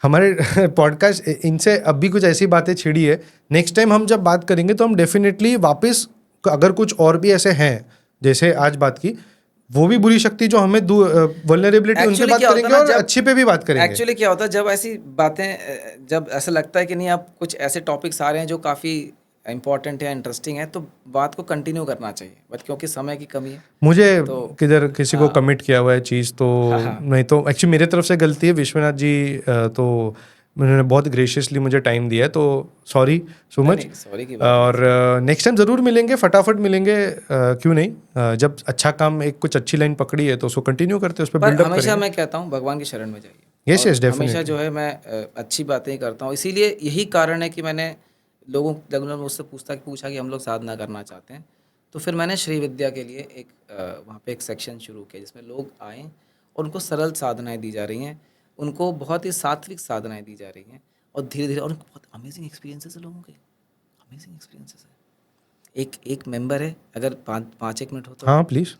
हमारे पॉडकास्ट इनसे अब भी कुछ ऐसी बातें छिड़ी है, नेक्स्ट टाइम हम जब बात करेंगे तो हम डेफिनेटली वापस, अगर कुछ और भी ऐसे हैं जैसे आज बात की, वो भी बुरी शक्ति जो हमें वल्नरेबिलिटी, उन पे Actually बात क्या होता करेंगे है ना, और जब अच्छी पे भी बात करेंगे। एक्चुअली क्या होता है, जब ऐसी बातें, जब ऐसा लगता है कि नहीं, आप कुछ ऐसे टॉपिक्स आ रहे हैं जो काफ़ी इंपॉर्टेंट है, इंटरेस्टिंग है, तो बात को कंटिन्यू करना चाहिए, बट क्योंकि समय की कमी है मुझे तो। किधर किसी को कमिट किया हुआ है चीज़ तो हाँ हाँ, नहीं, तो एक्चुअली मेरे तरफ से गलती है विश्वनाथ जी, तो उन्होंने बहुत ग्रेशियसली मुझे टाइम दिया है, तो सॉरी सो नहीं मच। नहीं, सॉरी की बात और नेक्स्ट टाइम ज़रूर मिलेंगे, फटाफट मिलेंगे, क्यों नहीं, जब अच्छा काम, एक कुछ अच्छी लाइन पकड़ी है तो उसको कंटिन्यू करते हैं, उस पर पर बिल्डअप हमेशा करेंगे। मैं कहता हूँ भगवान की शरण में जाइए। यस और यस, हमेशा डेफिनेटली। जो है मैं अच्छी बातें ही करता हूँ, इसीलिए यही कारण है कि मैंने लोगों मुझसे पूछा कि हम लोग साधना करना चाहते हैं, तो फिर मैंने श्री विद्या के लिए एक वहाँ पे एक सेक्शन शुरू किया, जिसमें लोग आएँ और उनको सरल साधनाएं दी जा रही हैं, उनको बहुत ही सात्विक साधनाएं दी जा रही हैं, और धीरे धीरे, और उनको बहुत अमेजिंग एक्सपीरियंसेस है लोगों के, अमेजिंग एक्सपीरियंसेस है। एक मेंबर है, अगर 5-1 मिनट हो तो। हाँ प्लीज़।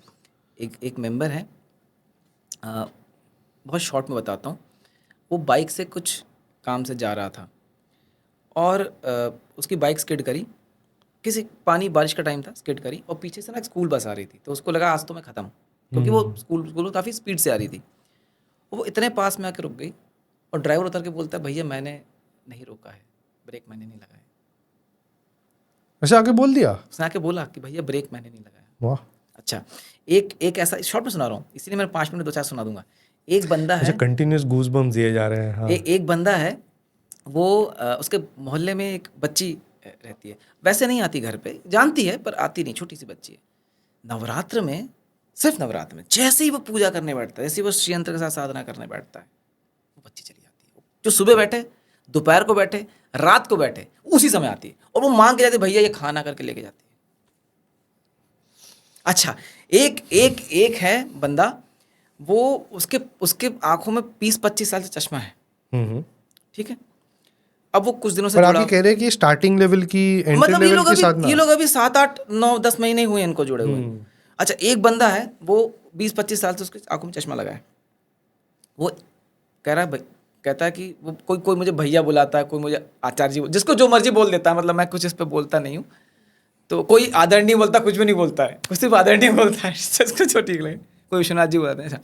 एक मेंबर है, बहुत शॉर्ट में बताता हूँ। वो बाइक से कुछ काम से जा रहा था, और उसकी बाइक स्किड करी, किसी बारिश का टाइम था, स्किड करी, और पीछे से ना एक स्कूल बस आ रही थी, तो उसको लगा आज तो मैं ख़त्म, क्योंकि वो स्कूल में काफ़ी स्पीड से आ रही थी। वो इतने पास में आकर रुक गई, और ड्राइवर उतर के बोलता है, भैया मैंने नहीं रोका है, ब्रेक मैंने नहीं लगाया। ऐसे आके बोल दिया? उसने आके बोला कि भैया ब्रेक मैंने नहीं लगाया। वाह। अच्छा, एक ऐसा शॉर्ट में सुना रहा हूँ, इसलिए मैं 5 मिनट 2-4 सुना दूंगा। एक बंदा अच्छा, है, कंटिन्यूस गूज़बम्प्स दिए जा रहे हैं। हाँ। एक बंदा है, वो उसके मोहल्ले में एक बच्ची रहती है, वैसे नहीं आती घर पे, जानती है पर आती नहीं, छोटी सी बच्ची है। नवरात्र में, सिर्फ नवरात्र में जैसे ही वो पूजा करने बैठता है, जैसे ही वो श्री यंत्र के साथ साधना करने बैठता है, वो बच्ची चली जाती है। जो सुबह बैठे, दोपहर को बैठे, रात को बैठे, उसी समय आती है और वो मांग के जाती है, भैया ये खाना करके लेके जाती है। अच्छा, एक है बंदा, वो उसके आंखों में 20-25 साल से चश्मा है, ठीक है। अब वो कुछ दिनों से पर जुड़ा, आप कह रहे हैं कि स्टार्टिंग लेवल की, एंट्री मतलब लेवल की साधना। ये लोग अभी 7-8-9-10 महीने हुए इनको जुड़े हुए। अच्छा, एक बंदा है, वो 20-25 साल से उसकी आंखों में चश्मा लगा है। वो कह रहा है, कहता है कि वो कोई मुझे भैया बुलाता है, कोई मुझे आचार्य जी, जिसको जो मर्जी बोल देता है, मतलब मैं कुछ इस पे बोलता नहीं हूँ। तो कोई आदर नहीं बोलता, कुछ भी नहीं बोलता है, कुछ सिर्फ आदर नहीं बोलता है, जिसको जो ठीक लगे। कोई विश्वनाथ जी बुलाते हैं।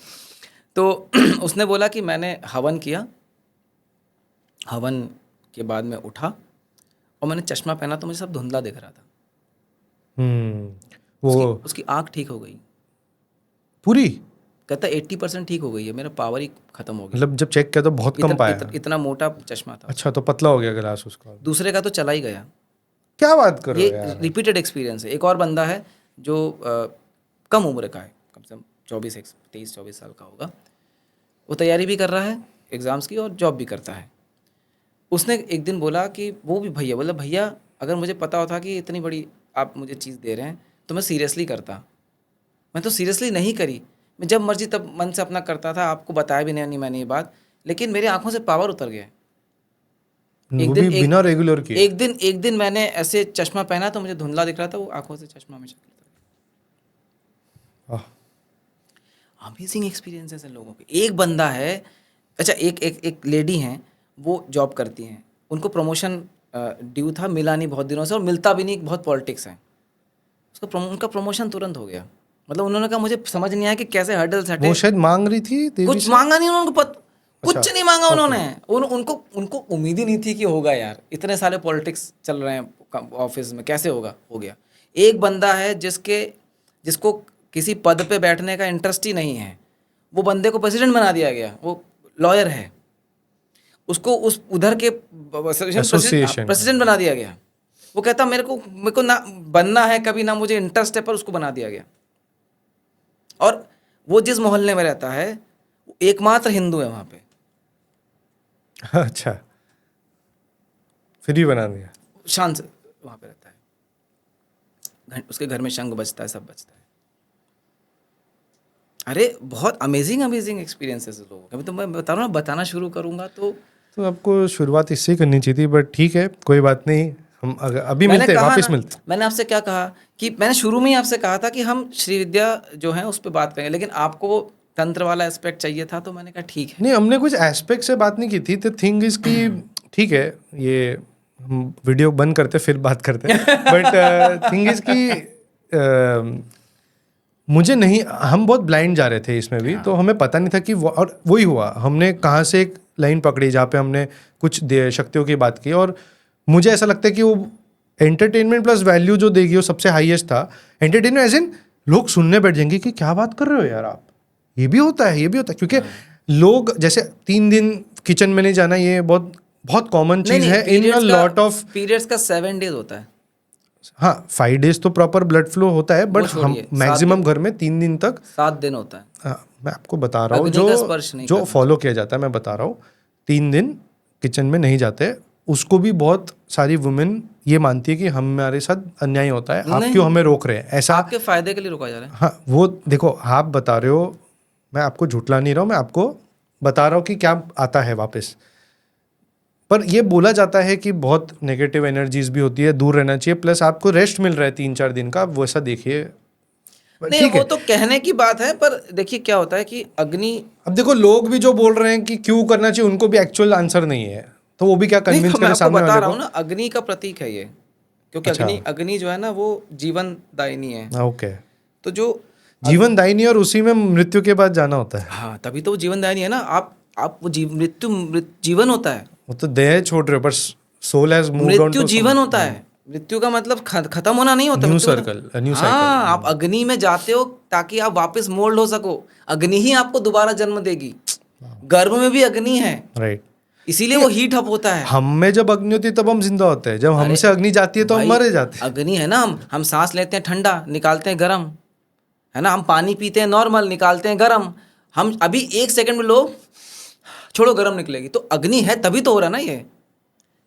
तो उसने बोला कि मैंने हवन किया, हवन के बाद में उठा और मैंने चश्मा पहना तो मुझे सब धुंधला दिख रहा था। वो उसकी आँख ठीक हो गई, पूरी, कहता 80% ठीक हो गई है, मेरा पावर ही खत्म हो गया। मतलब जब चेक किया तो बहुत कम पाया। इतना मोटा चश्मा था। अच्छा, तो पतला हो गया ग्लास उसका। दूसरे का तो चला ही गया। क्या बात कर रहे ये हो यार? रिपीटेड एक्सपीरियंस है। एक और बंदा है जो कम उम्र का है, कम से कम 23-24 साल का होगा। वो तैयारी भी कर रहा है एग्ज़ाम्स की और जॉब भी करता है। उसने एक दिन बोला कि वो भी भैया, बोला भैया अगर मुझे पता होता कि इतनी बड़ी आप मुझे चीज़ दे रहे हैं तो मैं सीरियसली करता। मैं तो सीरियसली नहीं करी, मैं जब मर्जी तब मन से अपना करता था, आपको बताया भी नहीं मैंने ये बात, लेकिन मेरी आंखों से पावर उतर गया। वो भी बिना रेगुलर किए। एक दिन मैंने ऐसे चश्मा पहना तो मुझे धुंधला दिख रहा था, वो आंखों से चश्मा हमेशा गिरता गया। अमेजिंग एक्सपीरियंसेस हैं लोगों के। एक बंदा है, अच्छा एक लेडी हैं, वो जॉब करती हैं, उनको प्रमोशन ड्यू था, मिला नहीं बहुत दिनों से और मिलता भी नहीं, बहुत पॉलिटिक्स है। उनका प्रमोशन तुरंत हो गया। मतलब उन्होंने कहा मुझे समझ नहीं आया कि कैसे हर्डल्स हटे। वो शायद मांग रही थी देवी कुछ से? मांगा नहीं उन्होंने, कुछ अच्छा, नहीं मांगा उन्होंने। उनको उम्मीद ही नहीं थी कि होगा यार, इतने सारे पॉलिटिक्स चल रहे हैं ऑफिस में, कैसे होगा, हो गया। एक बंदा है जिसको किसी पद पे बैठने का इंटरेस्ट ही नहीं है, वो बंदे को प्रेसिडेंट बना दिया गया। वो लॉयर है, उसको उस उधर के प्रेसिडेंट बना दिया गया। वो कहता मेरे को ना बनना है कभी, ना मुझे इंटरेस्ट है, पर उसको बना दिया गया। और वो जिस मोहल्ले में रहता है, एकमात्र हिंदू है वहां पे। अच्छा, फिर ही बना दिया। शान से वहां पे रहता है, उसके घर में शंख बजता है, सब बजता है। अरे बहुत अमेजिंग एक्सपीरियंसेस लोगों के। तो मैं बता रहा हूँ, बताना शुरू करूंगा तो आपको शुरुआत इससे ही करनी चाहिए थी, बट ठीक है, कोई बात नहीं। हम अभी मिलते हैं, वापस मिलते हैं। मैंने आपसे क्या कहा कि मैंने शुरू में ही आपसे कहा था कि हम श्री विद्या जो है उस पर बात करेंगे, लेकिन आपको तंत्र वाला एस्पेक्ट चाहिए था, तो मैंने कहा ठीक है। नहीं, हमने कुछ एस्पेक्ट से बात नहीं की थी। तो थिंग इज कि ठीक है, ये हम वीडियो बंद करते फिर बात करते हैं। बट थिंग इज कि मुझे नहीं, हम बहुत ब्लाइंड जा रहे थे इसमें भी, तो हमें पता नहीं था कि और वही हुआ। हमने कहाँ से एक लाइन पकड़ी जहाँ पे हमने कुछ शक्तियों की बात की, और मुझे ऐसा लगता है कि वो एंटरटेनमेंट प्लस वैल्यू जो देगी वो सबसे हाईएस्ट था। एंटरटेनमेंट एज इन लोग सुनने बैठ जाएंगे कि क्या बात कर रहे हो यार आप, ये भी होता है, ये भी होता है। क्योंकि लोग जैसे 3 दिन किचन में नहीं जाना, ये बहुत बहुत कॉमन चीज़ है इन अ लॉट ऑफ पीरियड्स का 7 डेज होता है। हाँ, 5 डेज तो प्रॉपर ब्लड फ्लो होता है, बट हम मैक्सिमम घर में 3 दिन तक 7 दिन होता है। हाँ, मैं आपको बता रहा हूँ जो फॉलो किया जाता है, मैं बता रहा हूँ। 3 दिन किचन में नहीं जाते, उसको भी बहुत सारी वुमेन ये मानती है कि हमारे साथ अन्याय होता है, आप क्यों हमें रोक रहे हैं, ऐसा आपके फायदे के लिए रोका जा रहा है। हाँ, वो देखो, आप बता रहे हो, मैं आपको झुठला नहीं रहा हूँ, मैं आपको बता रहा हूँ कि क्या आता है वापस। पर ये बोला जाता है कि बहुत नेगेटिव एनर्जीज भी होती है, दूर रहना चाहिए, प्लस आपको रेस्ट मिल रहा है 3-4 दिन का, वो ऐसा देखिए। नहीं, वो तो कहने की बात है, पर देखिए क्या होता है कि अग्नि, अब देखो लोग भी जो बोल रहे हैं कि क्यों करना चाहिए, उनको भी एक्चुअल आंसर नहीं है, तो वो भी क्या कन्विंस करें सामने वाले को। बता रहा हूँ ना, अग्नि का प्रतीक है ये, क्योंकि अग्नि जो है ना वो जीवन दायिनी है। ओके, तो जो जीवन दायिनी, और उसी में मृत्यु के बाद जाना होता है। हाँ, तभी तो वो जीवन दायिनी है ना। आप वो मृत्यु जीवन होता है, वो तो देह छोड़ रहे हो, पर सोल हैज मूव्ड ऑन मृत्यु जीवन होता है। मृत्यु का मतलब खत्म होना नहीं होता, न्यू मृत्यु का सर्कल, न्यू हाँ, आप अग्नि में जाते हो ताकि आप वापस मोल्ड हो सको। अग्नि ही आपको दोबारा जन्म देगी। गर्भ में भी अग्नि है, राइट। इसीलिए वो हीट अप होता है। हम में जब अग्नि होती है तब हम जिंदा होते हैं, जब अरे हमसे अग्नि जाती है तो हम भाई, मरे जाते हैं। अग्नि है ना, हम सांस लेते हैं ठंडा, निकालते हैं गरम, है ना। हम पानी पीते हैं नॉर्मल, निकालते हैं गरम। हम अभी 1 सेकंड में लो, छोड़ो गरम निकलेगी, तो अग्नि है तभी तो हो रहा ना ये।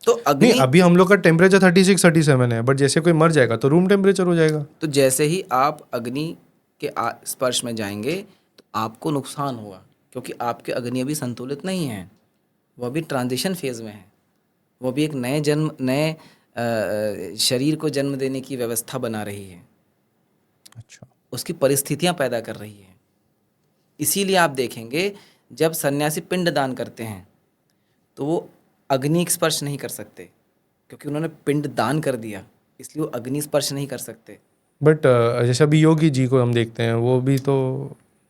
तो नहीं, अग्नि, अभी हम लोग का टेम्परेचर 36-37 है, बट जैसे कोई मर जाएगा तो रूम टेम्परेचर हो जाएगा। तो जैसे ही आप अग्नि के स्पर्श में जाएंगे तो आपको नुकसान होगा, क्योंकि आपके अग्नि अभी संतुलित नहीं है, वो अभी ट्रांजिशन फेज में है। वो भी एक नए शरीर को जन्म देने की व्यवस्था बना रही है, अच्छा। उसकी परिस्थितियां पैदा कर रही है। इसीलिए आप देखेंगे जब सन्यासी पिंड दान करते हैं तो वो अग्नि स्पर्श नहीं कर सकते, क्योंकि उन्होंने पिंड दान कर दिया, इसलिए वो अग्नि स्पर्श नहीं कर सकते। बट जैसे अभी योगी जी को हम देखते हैं, वो भी तो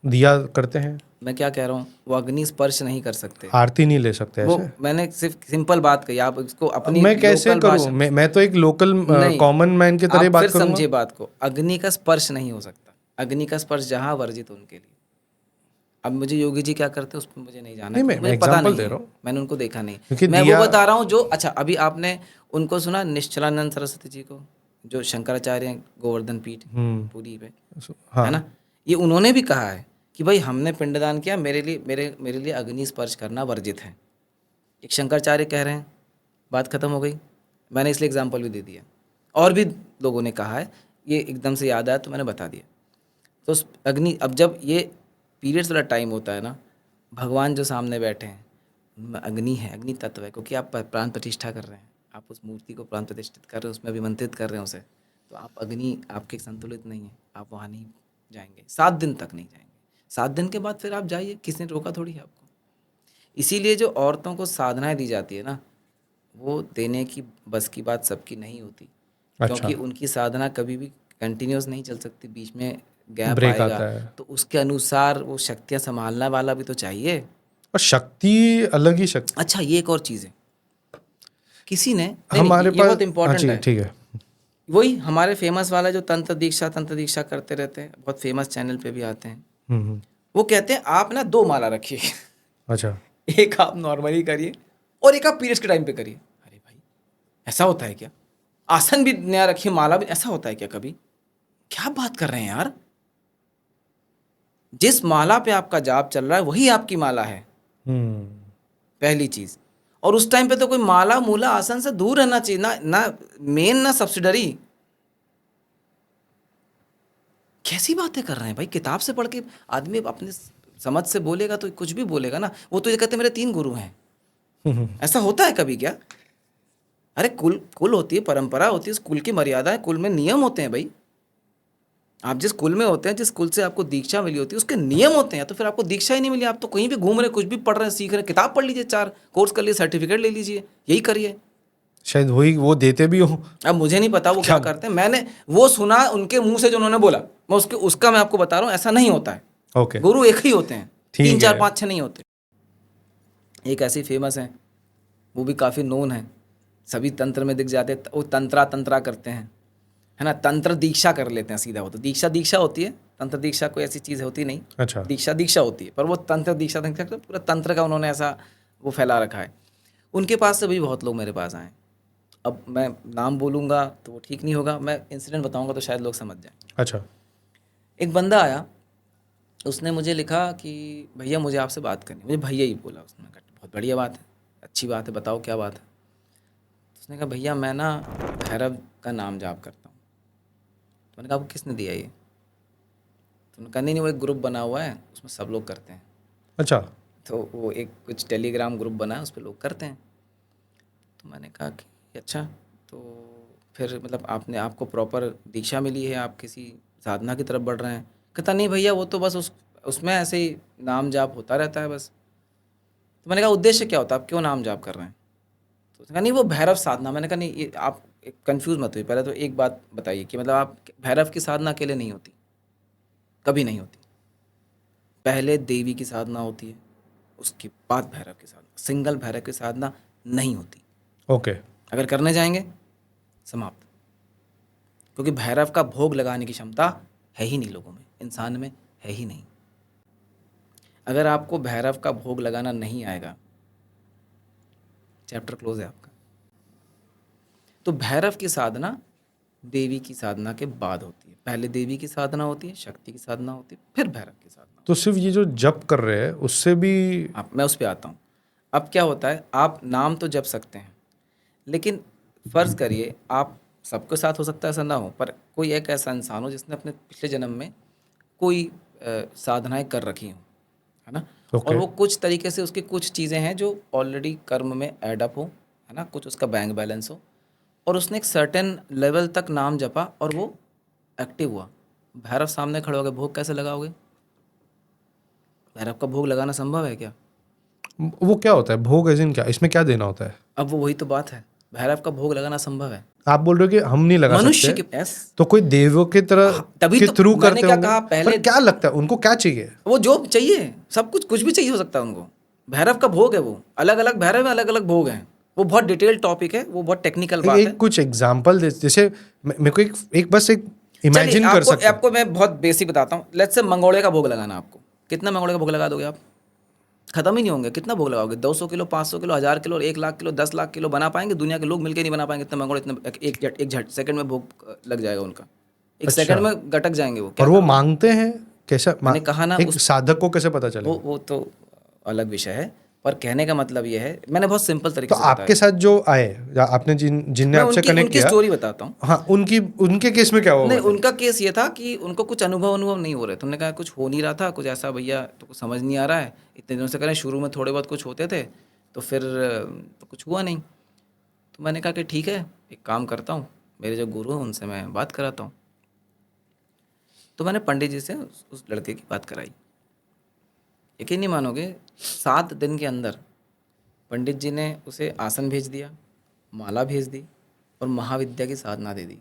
दिया करते हैं, मैं क्या कह रहा हूँ, वो अग्नि स्पर्श नहीं कर सकते। आरती नहीं ले सकते वो ऐसे। मैंने सिर्फ सिंपल बात कही, आप इसको अब अपनी मैं कैसे लोकल करूँ? भाषा मैं तो एक लोकल नहीं, कॉमन मैन की तरह ही आप फिर बात करूंगा। समझिए बात को। अग्नि का स्पर्श नहीं हो सकता, अग्नि का स्पर्श जहाँ वर्जित उनके लिए। अब मुझे योगी जी क्या करते हैं उस पर मुझे नहीं जाना, नहीं, क्योंकि मैं मुझे पता एग्जांपल नहीं दे है, रहा हूँ मैंने उनको देखा नहीं। क्योंकि मैं वो दिया। बता रहा हूँ जो, अच्छा अभी आपने उनको सुना, निश्चलानंद सरस्वती जी को, जो शंकराचार्य हैं, गोवर्धन पीठ पुरी पे, है ना। हाँ। ये उन्होंने भी कहा है कि भाई हमने पिंडदान किया, मेरे लिए अग्नि स्पर्श करना वर्जित है। एक शंकराचार्य कह रहे हैं, बात खत्म हो गई। मैंने इसलिए एग्जाम्पल भी दे दिया, और भी लोगों ने कहा है, ये एकदम से याद आया तो मैंने बता दिया। तो उस अग्नि, अब जब ये पीरियड्स वाला टाइम होता है ना, भगवान जो सामने बैठे हैं उनमें अग्नि है, अग्नि तत्व है, क्योंकि आप प्राण प्रतिष्ठा कर रहे हैं, आप उस मूर्ति को प्राण प्रतिष्ठित कर रहे हैं, उसमें अभिमंत्रित कर रहे हैं उसे। तो आप अग्नि आपके संतुलित नहीं है, आप वहाँ नहीं जाएंगे, 7 दिन तक नहीं जाएंगे। 7 दिन के बाद फिर आप जाइए, किसने रोका थोड़ी है आपको। इसीलिए जो औरतों को साधनाएं दी जाती है ना, वो देने की बस की बात सबकी नहीं होती, अच्छा। क्योंकि उनकी साधना कभी भी कंटिन्यूस नहीं चल सकती, बीच में गैप ब्रेक आएगा। आता है। तो उसके अनुसार वो शक्तियाँ संभालने वाला भी तो चाहिए। और शक्ति अलग ही शक्ति। अच्छा, ये एक और चीज़ है, किसी ने नहीं नहीं, हमारे ये पास, बहुत हाँ इंपॉर्टेंट जी, है। ठीक है। वही हमारे फेमस वाला जो तंत्र दीक्षा करते रहते हैं, बहुत फेमस चैनल पे भी आते हैं। हम्म। वो कहते हैं आप ना 2 माला रखिए अच्छा। एक आप नॉर्मली करिए और एक आप पीरियड्स के टाइम पे करिए। अरे भाई, ऐसा होता है क्या? आसन भी नया रखिए, माला भी, ऐसा होता है क्या कभी? क्या बात कर रहे हैं यार? जिस माला पे आपका जाप चल रहा है वही आपकी माला है, हम्म। पहली चीज। और उस टाइम पे तो कोई माला मूला आसन से दूर रहना चाहिए ना, ना मेन ना सब्सिडरी। कैसी बातें कर रहे हैं भाई? किताब से पढ़ के आदमी अपने समझ से बोलेगा तो कुछ भी बोलेगा ना। वो तो ये कहते हैं मेरे 3 गुरु हैं। ऐसा होता है कभी क्या? अरे कुल कुल होती है, परंपरा होती है, उस कुल की मर्यादा है, कुल में नियम होते हैं भाई। आप जिस कुल में होते हैं, जिस कुल से आपको दीक्षा मिली होती है, उसके नियम होते हैं। तो फिर आपको दीक्षा ही नहीं मिली, आप तो कहीं भी घूम रहे, कुछ भी पढ़ रहे हैं, सीख रहे हैं, किताब पढ़ लीजिए, 4 कोर्स कर लीजिए, सर्टिफिकेट ले लीजिए, यही करिए। शायद वही वो देते भी हो। अब मुझे नहीं पता वो क्या? क्या करते हैं, मैंने वो सुना उनके मुंह से जो उन्होंने बोला, मैं उसका मैं आपको बता रहा हूँ, ऐसा नहीं होता है। ओके। गुरु एक ही होते हैं, 3 ठीक 4 है। 5 6 नहीं होते। एक ऐसी फेमस है, वो भी काफ़ी नोन है, सभी तंत्र में दिख जाते हैं, वो तंत्रा करते हैं, है ना। तंत्र दीक्षा कर लेते हैं सीधा। वो तो दीक्षा होती है, तंत्र दीक्षा कोई ऐसी चीज़ होती नहीं। अच्छा। दीक्षा होती है, पर वो तंत्र दीक्षा पूरा तंत्र का उन्होंने ऐसा वो फैला रखा है। उनके पास से भी बहुत लोग मेरे पास आए। अब मैं नाम बोलूँगा तो वो ठीक नहीं होगा, मैं इंसिडेंट बताऊँगा तो शायद लोग समझ जाएं। अच्छा। एक बंदा आया, उसने मुझे लिखा कि भैया मुझे आपसे बात करनी। मुझे भैया ही बोला उसने। कहा बहुत बढ़िया बात है, अच्छी बात है, बताओ क्या बात है। उसने कहा भैया मैं ना भैरव का नाम जाप करता हूँ। तो मैंने कहा आपको किसने दिया ये? तो उन्होंने कहा नहीं वो एक ग्रुप बना हुआ है, उसमें सब लोग करते हैं। अच्छा। तो वो एक कुछ टेलीग्राम ग्रुप बना है, उस पर लोग करते हैं। तो मैंने कहा कि अच्छा, तो फिर मतलब आपको प्रॉपर दीक्षा मिली है, आप किसी साधना की तरफ बढ़ रहे हैं? कहता नहीं भैया वो तो बस उसमें ऐसे ही नाम जाप होता रहता है बस। तो मैंने कहा उद्देश्य क्या होता है, आप क्यों नाम जाप कर रहे हैं? तो उसने कहा नहीं वो भैरव साधना। मैंने कहा नहीं, ये आप कंफ्यूज मत हुई, पहले तो एक बात बताइए कि मतलब आप भैरव की साधना अकेले नहीं होती, कभी नहीं होती। पहले देवी की साधना होती है, उसके बाद भैरव की साधना। सिंगल भैरव की साधना नहीं होती। ओके। अगर करने जाएंगे समाप्त। क्योंकि भैरव का भोग लगाने की क्षमता है ही नहीं लोगों में, इंसान में है ही नहीं। अगर आपको भैरव का भोग लगाना नहीं आएगा, चैप्टर क्लोज है आपका। तो भैरव की साधना देवी की साधना के बाद होती है। पहले देवी की साधना होती है, शक्ति की साधना होती है, फिर भैरव की साधना। तो सिर्फ ये जो जप कर रहे हैं उससे भी आप, मैं उस पर आता हूँ। अब क्या होता है, आप नाम तो जप सकते हैं, लेकिन फ़र्ज़ करिए आप, सबके साथ हो सकता है ऐसा ना हो, पर कोई एक ऐसा इंसान हो जिसने अपने पिछले जन्म में कोई साधनाएं कर रखी हों, है ना। और ओके वो कुछ तरीके से उसकी कुछ चीज़ें हैं जो ऑलरेडी कर्म में ऐड अप हो, है ना, कुछ उसका बैंक बैलेंस हो, और उसने एक सर्टेन लेवल तक नाम जपा और वो एक्टिव हुआ। भैरव सामने खड़े हो गए, भोग कैसे लगाओगे? भैरव का भोग लगाना संभव है क्या? वो क्या होता है भोग, एज इन क्या, इसमें क्या देना होता है? अब वो वही तो बात है, भैरव का भोग लगाना संभव है आप बोल रहे हो कि हम नहीं लगा मनुष्य सकते, के पास। तो कोई देवों की तरह तभी के तो थ्रू मैंने करते क्या होंगे। कहा पहले, पर क्या लगता है उनको क्या चाहिए? वो जो चाहिए सब कुछ भी चाहिए हो सकता है उनको। भैरव का भोग है, वो अलग अलग भैरव है, अलग अलग भोग हैं। वो बहुत डिटेल टॉपिक है, वो बहुत टेक्निकल बात है। एक कुछ एग्जांपल दे, जैसे मेरे को एक बस एक इमेजिन चलिए कर सकते हैं। आपको मैं बहुत बेसिक बताता हूँ। लेट्स से मंगोड़े का भोग लगाना आपको, कितना मंगोड़े का भोग लगा दोगे आप? खत्म ही नहीं होंगे। कितना भोग लगाओगे? 200 kilo, 500 kilo, 1000 kilo, 1 lakh kilo, 10 lakh kilo बना पाएंगे? दुनिया के लोग मिलकर नहीं बना पाएंगे इतने मंगोड़े। इतने एक झट सेकंड में भोग लग जाएगा उनका। एक अच्छा। सेकंड में गटक जाएंगे वो। क्या और वो करोगे? मांगते हैं कैसा? मैंने कहा ना, एक साधक को कैसे पता चलेगा? वो तो अलग विषय है, पर कहने का मतलब ये है, मैंने बहुत सिंपल तो तरीके से आपके बताया। साथ जो आए या आपने जिनने मैं आपसे कनेक्ट उनकी किया, स्टोरी बताता हूँ। हाँ, उनके केस में क्या हुआ? नहीं, बताइए। उनका केस ये था कि उनको कुछ अनुभव नहीं हो रहे थे। उन्होंने कहा कुछ हो नहीं रहा था, कुछ ऐसा भैया तो कुछ समझ नहीं आ रहा है। इतने दिनों से करें, शुरू में थोड़े बहुत कुछ होते थे, तो फिर तो कुछ हुआ नहीं। तो मैंने कहा कि ठीक है, एक काम करता हूँ, मेरे जो गुरु हैं उनसे मैं बात कराता हूँ। तो मैंने पंडित जी से उस लड़के की बात कराई। यकीन नहीं मानोगे, 7 दिन के अंदर पंडित जी ने उसे आसन भेज दिया, माला भेज दी और महाविद्या की साधना दे दी।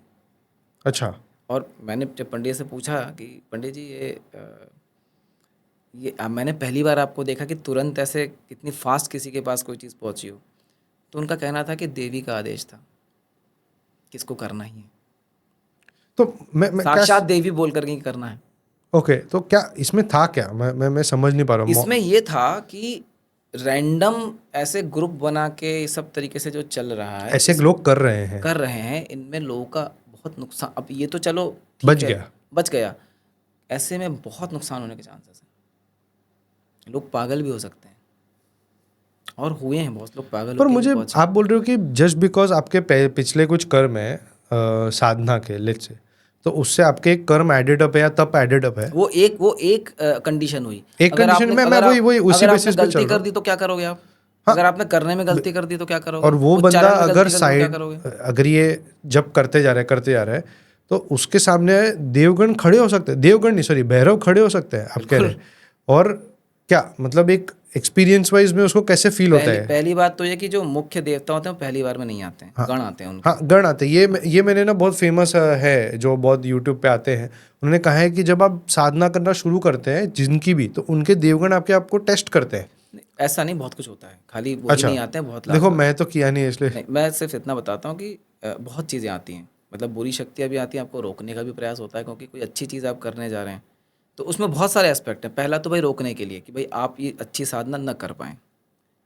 अच्छा। और मैंने जब पंडित से पूछा कि पंडित जी मैंने पहली बार आपको देखा कि तुरंत ऐसे इतनी फास्ट किसी के पास कोई चीज़ पहुंची हो। तो उनका कहना था कि देवी का आदेश था, किसको करना ही है, तो मैं साक्षात देवी बोल करके ही करना है। ओके, तो क्या इसमें था क्या? मैं समझ नहीं पा रहा हूँ। इसमें ये था कि रैंडम ऐसे ग्रुप बना के इस सब तरीके से जो चल रहा है, ऐसे लोग कर रहे हैं। इनमें लोगों का बहुत नुकसान। अब ये तो चलो बच ठीक है, गया। बच गया, ऐसे में बहुत नुकसान होने के चांसेस हैं। लोग पागल भी हो सकते हैं, और हुए हैं बहुत लोग पागल पर होके भी मुझे पहुंचे। आप बोल रहे हो कि जस्ट बिकॉज आपके पिछले कुछ कर्म है साधना के, लेट्स से, तो उससे आपके एक कर्म एडेड अप है या तब एडेड अप है? वो एक कंडीशन हुई। एक कंडीशन में मैं वही उसी अगर आपने बेसिस पे चल गलती रहा कर हूँ। दी तो क्या करोगे आप? हाँ। अगर आपने करने में गलती कर दी तो क्या करोगे? और वो बंदा उच्चारण में अगर गलती कर दी तो क्या साइड, करोगे? अगर ये जब करते जा रहा है तो उसके सामने देवगण खड़े हो सकते हैं, देवगण नहीं सॉरी भैरव खड़े हो सकते हैं, आप कह रहे हैं। और क्या मतलब एक एक्सपीरियंस वाइज में उसको कैसे फील होता है? पहली बात तो ये कि जो मुख्य देवता होते हैं वो पहली बार में नहीं आते हैं, गण आते हैं उनके। हाँ, गण आते हैं। ये मैंने ना बहुत फेमस है, जो बहुत यूट्यूब पे आते हैं, उन्होंने कहा है कि जब आप साधना करना शुरू करते हैं जिनकी भी, तो उनके देवगण आपको टेस्ट करते हैं। ऐसा नहीं, बहुत कुछ होता है, खाली वही अच्छा। नहीं आते हैं, बहुत देखो मैं तो किया नहीं है इसलिए। नहीं, मैं सिर्फ इतना बताता हूँ कि बहुत चीज़ें आती हैं, मतलब बुरी शक्तियाँ भी आती हैं, आपको रोकने का भी प्रयास होता है, क्योंकि कोई अच्छी चीज़ आप करने जा रहे हैं तो उसमें बहुत सारे एस्पेक्ट हैं। पहला तो भाई रोकने के लिए कि भाई आप ये अच्छी साधना न कर पाएँ,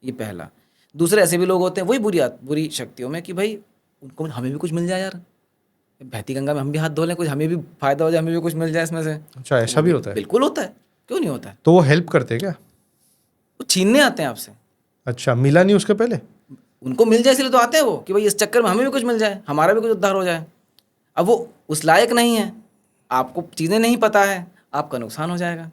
ये पहला। दूसरे ऐसे भी लोग होते हैं वही बुरी शक्तियों में कि भाई उनको हमें भी कुछ मिल जाए यार, बहती गंगा में हम भी हाथ धो लें, कुछ हमें भी फायदा हो जाए, हमें भी कुछ मिल जाए इसमें से। अच्छा, ऐसा भी होता है? बिल्कुल होता है, क्यों नहीं होता है। तो वो हेल्प करते हैं क्या? वो छीनने आते हैं आपसे। अच्छा, मिला नहीं उसके पहले? उनको मिल जाए इसलिए तो आते हैं वो, कि भाई इस चक्कर में हमें भी कुछ मिल जाए, हमारा भी कुछ उद्धार हो जाए। अब वो उस लायक नहीं है, आपको चीज़ें नहीं पता है, आपका नुकसान हो जाएगा,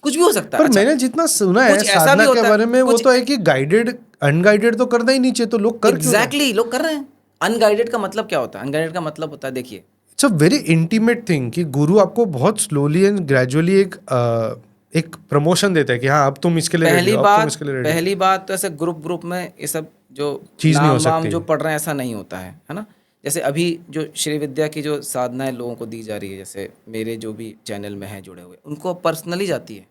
कुछ भी हो सकता है। पर अच्छा, मैंने जितना सुना है कुछ ऐसा भी साधना होता के है, बारे में, वो कुछ तो है कि गाइडेड अनगाइडेड तो करना ही नहीं चाहिए, तो लोग कर क्यों रहे हैं? एग्जैक्टली लोग कर रहे हैं। अनगाइडेड का मतलब क्या होता है? अनगाइडेड का मतलब होता है, देखिए, it's a very intimate thing कि गुरु आपको बहुत स्लोली एंड ग्रेजुअली एक प्रमोशन देता है कि हाँ अब तुम इसके लिए रेडी हो, अब तुम इसके लिए रेडी हो। पहली बात तो ऐसे ग्रुप में ये सब जो चीज़ नहीं हो नाम वाम सकती। जो पढ़ रहे हैं ऐसा नहीं होता है ना। जैसे अभी जो श्री विद्या की जो साधनाएं लोगों को दी जा रही है, जैसे मेरे जो भी चैनल में हैं जुड़े हुए, उनको पर्सनली जाती है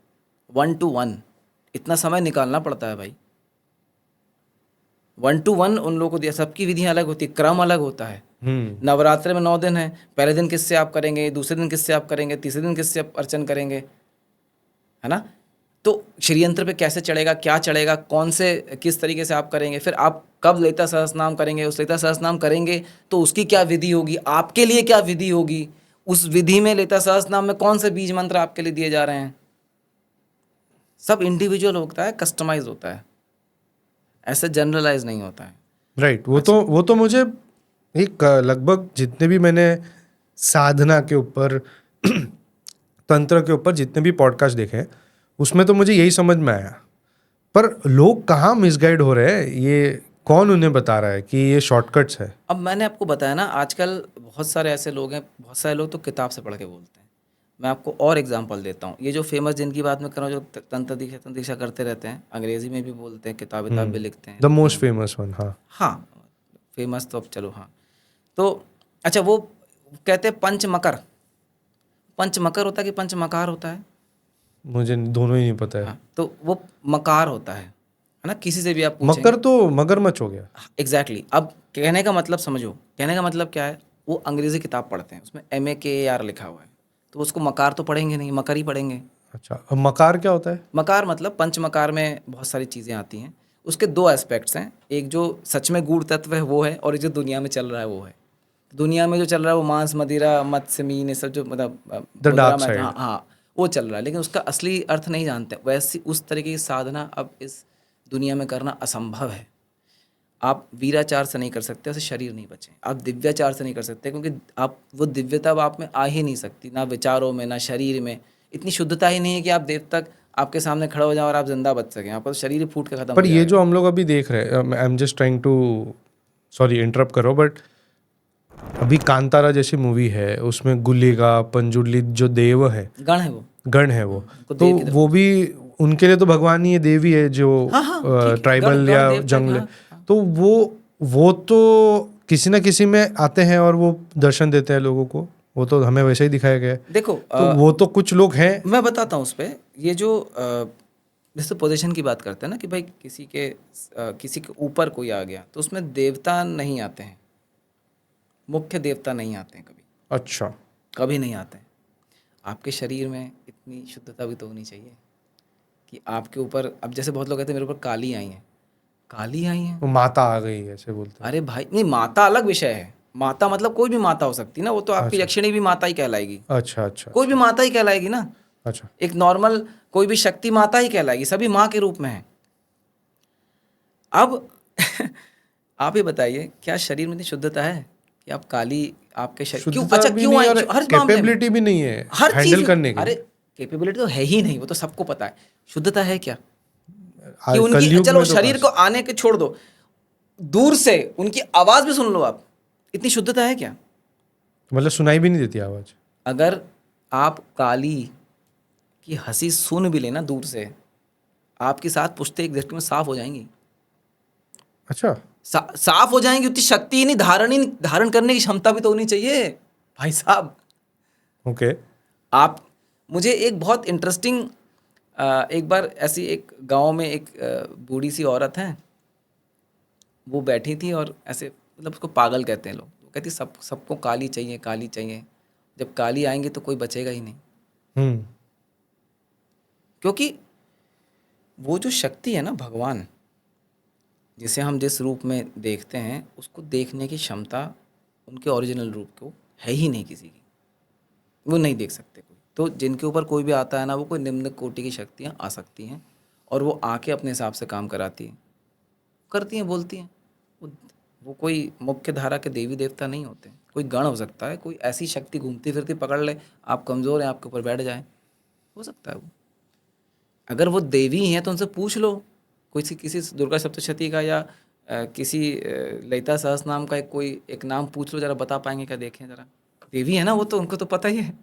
1 to 1। इतना समय निकालना पड़ता है भाई, 1 to 1 उन लोगों को दिया। सबकी विधियां अलग होती है, क्रम अलग होता है। नवरात्रि में 9 दिन है, पहले दिन किससे आप करेंगे, दूसरे दिन किससे आप करेंगे, तीसरे दिन किससे आप अर्चन करेंगे, है ना। तो श्रीयंत्र पे कैसे चढ़ेगा, क्या चढ़ेगा, कौन से किस तरीके से आप करेंगे, फिर आप कब ललिता सहस्त्रनाम करेंगे, उस ललिता सहस्त्रनाम करेंगे तो उसकी क्या विधि होगी, आपके लिए क्या विधि होगी, उस विधि में ललिता सहस्त्रनाम में कौन से बीज मंत्र आपके लिए दिए जा रहे हैं, सब इंडिविजुअल होता है, कस्टमाइज होता है, ऐसे जनरलाइज नहीं होता है। राइट। वो तो मुझे एक लगभग जितने भी मैंने साधना के ऊपर तंत्र के ऊपर जितने भी पॉडकास्ट देखे हैं उसमें तो मुझे यही समझ में आया। पर लोग कहाँ मिसगाइड हो रहे हैं, ये कौन उन्हें बता रहा है कि ये शॉर्टकट्स है? अब मैंने आपको बताया ना, आजकल बहुत सारे ऐसे लोग हैं, बहुत सारे लोग तो किताब से पढ़ के बोलते हैं। मैं आपको और एग्जांपल देता हूँ, ये जो फेमस जिनकी बात मैं कर रहा हूँ, जो तंत्र दीक्षा करते रहते हैं, अंग्रेजी में भी बोलते हैं, किताब भी लिखते हैं, द मोस्ट फेमस वन। हाँ फेमस तो अब चलो, हाँ तो अच्छा, वो कहते हैं पंचमकर, पंचमकर होता है कि पंचमकार होता है? मुझे दोनों ही नहीं पता है। हाँ, तो वो मकार होता है ना, किसी से भी आप पूछेंगे। मकर तो मगरमच्छ हो गया। एग्जैक्टली। अब कहने का मतलब समझो, कहने का मतलब क्या है, वो अंग्रेजी किताब पढ़ते हैं, उसमें MAKAR लिखा हुआ है, तो उसको मकार तो पढ़ेंगे नहीं, मकर ही पढ़ेंगे। अच्छा, अब मकार क्या होता है? मकार मतलब पंचमकार में बहुत सारी चीज़ें आती हैं, उसके 2 एस्पेक्ट्स हैं, एक जो सच में गूढ़ तत्व है वो है, और एक जो दुनिया में चल रहा है वो है। दुनिया में जो चल रहा है वो मांस, मदिरा, मत्स्य, मीन, ये सब जो मतलब द डार्क साइड, हाँ वो चल रहा है, लेकिन उसका असली अर्थ नहीं जानते। वैसी उस तरीके की साधना अब इस दुनिया में करना असंभव है। आप वीराचार से नहीं कर सकते, उससे शरीर नहीं बचे। आप दिव्याचार से नहीं कर सकते, क्योंकि आप वो दिव्यता अब आप में आ ही नहीं सकती, ना विचारों में ना शरीर में। इतनी शुद्धता ही नहीं है कि आप देव तक आपके सामने खड़े हो जाओ और आप जिंदा बच सकें, आपका तो शरीर ही फूट के खत्म हो पर जाएगा। ये जो हम लोग अभी देख रहे हैं, I am just trying to, sorry interrupt करो, बट अभी कांतारा जैसी मूवी है, उसमें गुलिगा पंजुलित जो देव है, गण है वो, गण है वो, उनको तो देव की तरफ- वो भी उनके लिए तो भगवान ही है, देवी है जो हाँ, हाँ, ठीक है, ट्राइबल गण या देवता जंगल है। हाँ। तो वो तो किसी ना किसी में आते हैं और वो दर्शन देते हैं लोगों को, वो तो हमें वैसे ही दिखाया गया है। देखो तो वो तो कुछ लोग हैं। मैं बताता हूँ उस पर, ये जो जैसे पोजीशन की बात करते हैं ना, कि भाई किसी के ऊपर कोई आ गया, तो उसमें देवता नहीं आते हैं, मुख्य देवता नहीं आते हैं कभी। अच्छा, कभी नहीं आते हैं। आपके शरीर में इतनी शुद्धता भी तो होनी चाहिए कि आपके ऊपर, अब जैसे बहुत लोग कहते हैं मेरे ऊपर काली आई हैं, काली आई हैं, वो माता आ गई ऐसे बोलते हैं। अरे भाई नहीं, माता अलग विषय है। माता मतलब कोई भी माता हो सकती है ना, वो तो आपकी यक्षिणी भी माता ही कहलाएगी, अच्छा अच्छा कोई भी माता ही कहलाएगी ना। अच्छा। एक नॉर्मल कोई भी शक्ति माता ही कहलाएगी, सभी माँ के रूप में है। अब आप ये बताइए, क्या शरीर में इतनी शुद्धता है कि आप काली, आपके शरीर क्यों, शुद्धता अच्छा भी क्यों नहीं आई, और हर मामले में कैपेबिलिटी भी नहीं है हर हैंडल चीज, करने की। अरे कैपेबिलिटी तो है ही नहीं, वो तो सबको पता है। शुद्धता है क्या कि आज उनकी, कलयुग चलो में तो शरीर बस। को आने के छोड़ दो, दूर से उनकी आवाज भी सुन लो आप, इतनी शुद्धता है क्या? मतलब सुनाई भी नहीं देती आवाज। अगर आप काली की हंसी सुन भी लेना दूर से, आपकी साथ पुश्ते एक दृष्टि में साफ हो जाएंगी। अच्छा, साफ हो जाएंगी, उतनी शक्ति ही नहीं, धारण करने की क्षमता भी तो होनी चाहिए भाई साहब। ओके। आप, मुझे एक बहुत इंटरेस्टिंग, एक बार ऐसी एक गांव में एक बूढ़ी सी औरत है, वो बैठी थी और ऐसे, मतलब उसको पागल कहते हैं लोग, वो कहती सबको काली चाहिए, काली चाहिए, जब काली आएंगे तो कोई बचेगा ही नहीं। क्योंकि वो जो शक्ति है ना, भगवान जिसे हम जिस रूप में देखते हैं, उसको देखने की क्षमता उनके ओरिजिनल रूप को है ही नहीं किसी की, वो नहीं देख सकते कोई। तो जिनके ऊपर कोई भी आता है ना, वो कोई निम्न कोटि की शक्तियाँ आ सकती हैं, और वो आके अपने हिसाब से काम कराती हैं, करती हैं, बोलती हैं। वो कोई मुख्य धारा के देवी देवता नहीं होते, कोई गण हो सकता है, कोई ऐसी शक्ति घूमती फिरती पकड़ ले, आप कमज़ोर हैं, आपके ऊपर बैठ जाए, हो सकता है वो। अगर वो देवी हैं तो उनसे पूछ लो, किसी दुर्गा सप्तशती का या किसी ललिता सहस्त्रनाम का कोई एक नाम पूछ लो, जरा बता पाएंगे क्या? देखें जरा, देवी है ना वो, तो उनको तो पता ही है,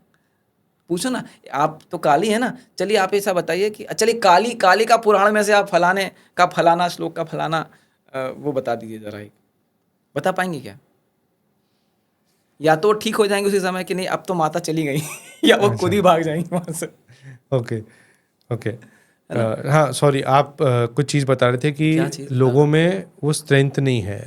पूछो ना। आप तो काली है ना, चलिए आप ऐसा बताइए कि चलिए काली का पुराण में से आप फलाने का फलाना श्लोक का फलाना वो बता दीजिए जरा, एक बता पाएंगे क्या? या तो ठीक हो जाएंगे उसी समय कि नहीं अब तो माता चली गई या वो खुद ही भाग जाएंगे वहां से। Okay okay. हाँ सॉरी, आप कुछ चीज़ बता रहे थे कि क्या चीज़? लोगों में वो स्ट्रेंथ नहीं है,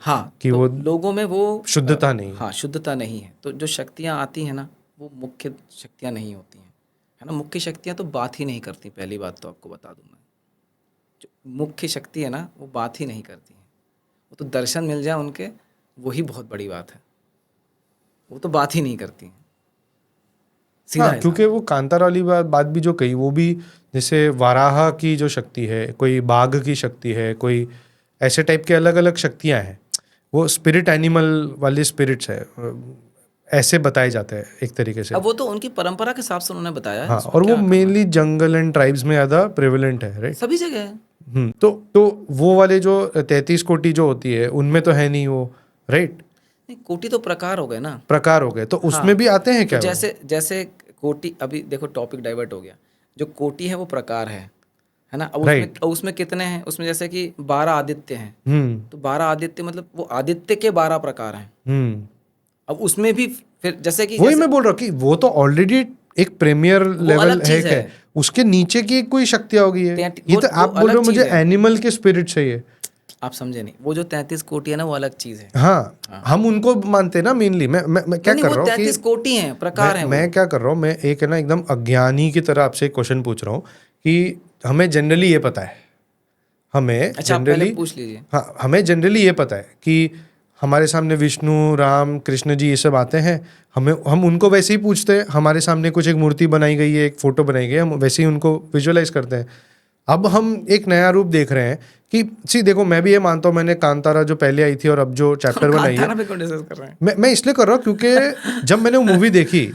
हाँ, कि तो वो लोगों में वो शुद्धता नहीं है। हाँ, शुद्धता नहीं है। तो जो शक्तियाँ आती हैं ना, वो मुख्य शक्तियाँ नहीं होती हैं, है ना? मुख्य शक्तियाँ तो बात ही नहीं करती, पहली बात तो आपको बता दूँ मैं। जो मुख्य शक्ति है ना, वो बात ही नहीं करती हैं। वो तो दर्शन मिल जाए उनके, वही बहुत बड़ी बात है। वो तो बात ही नहीं करती हैं। सीधा हाँ, हिसाब क्योंकि है। वो कांतारा वाली बात भी जो कही, वो भी जैसे वाराह की जो शक्ति है, कोई बाघ की शक्ति है, कोई ऐसे टाइप के अलग अलग शक्तियाँ हैं। वो स्पिरिट एनिमल वाले स्पिरिट्स है, ऐसे बताए जाते हैं एक तरीके से। अब वो तो उनकी परंपरा के हिसाब से उन्होंने बताया है, हाँ, उसमें और वो क्या करना है। मेनली जंगल एंड ट्राइब्स में ज़्यादा प्रेवलेंट है, राइट? सभी जगह है। तो वो वाले जो 33 कोटि जो होती है, उनमें तो है नहीं वो, राइट? नहीं, कोटि तो प्रकार हो गए ना। प्रकार हो गए, तो उसमें हाँ, भी आते हैं तो क्या वो? जैसे जैसे कोटि, अभी देखो टॉपिक डाइवर्ट हो गया। जो कोटि है वो प्रकार है ना? राइट। अब उसमें कितने हैं? उसमें जैसे कि 12 आदित्य हैं। हम्म। तो 12 आदित्य मतलब वो आदित्य के 12 प्रकार हैं। हम्म। अब उसमें भी फिर जैसे कि वही मैं बोल रहा हूँ कि वो तो ऑलरेडी एक प्रीमियर वो लेवल अलग है चीज़ क्या है। है? उसके नीचे की कोई शक्तियाँ होगी है। ये तो वो आप बोल रहे अलग हो मुझे चीज़ है। एनिमल के स्पिरिट चाहिए। आप समझे नहीं, वो जो 33 कोटि है ना, वो अलग चीज़ है। हाँ, हाँ। हम उनको मानते हैं ना मेनली। मैं क्या नहीं कर वो रहा हूँ कि 33 कोटि हैं, प्रकार हैं वो। मैं क्या कर रहा हूँ, मैं एक है ना एकदम अज्ञानी की तरह आपसे एक क्वेश्चन पूछ रहा हूँ कि हमें जनरली ये पता है, हमें अच्छा, आप पहले जनरली, पूछ लीजिए। हाँ हमें जनरली ये पता है कि हमारे सामने विष्णु, राम, कृष्ण जी ये सब आते हैं। हम उनको वैसे ही पूछते हैं। हमारे सामने कुछ एक मूर्ति बनाई गई है, एक फोटो बनाई गई है, हम वैसे ही उनको विजुअलाइज करते हैं। अब हम एक नया रूप देख रहे हैं कि देखो, मैं भी ये मानता हूँ, मैंने कांतारा जो पहले आई थी और अब जो चैप्टर वन आई है, कांतारा पे क्यों डिस्कस कर रहे हैं? मैं इसलिए कर रहा हूँ क्योंकि जब मैंने वो मूवी देखी,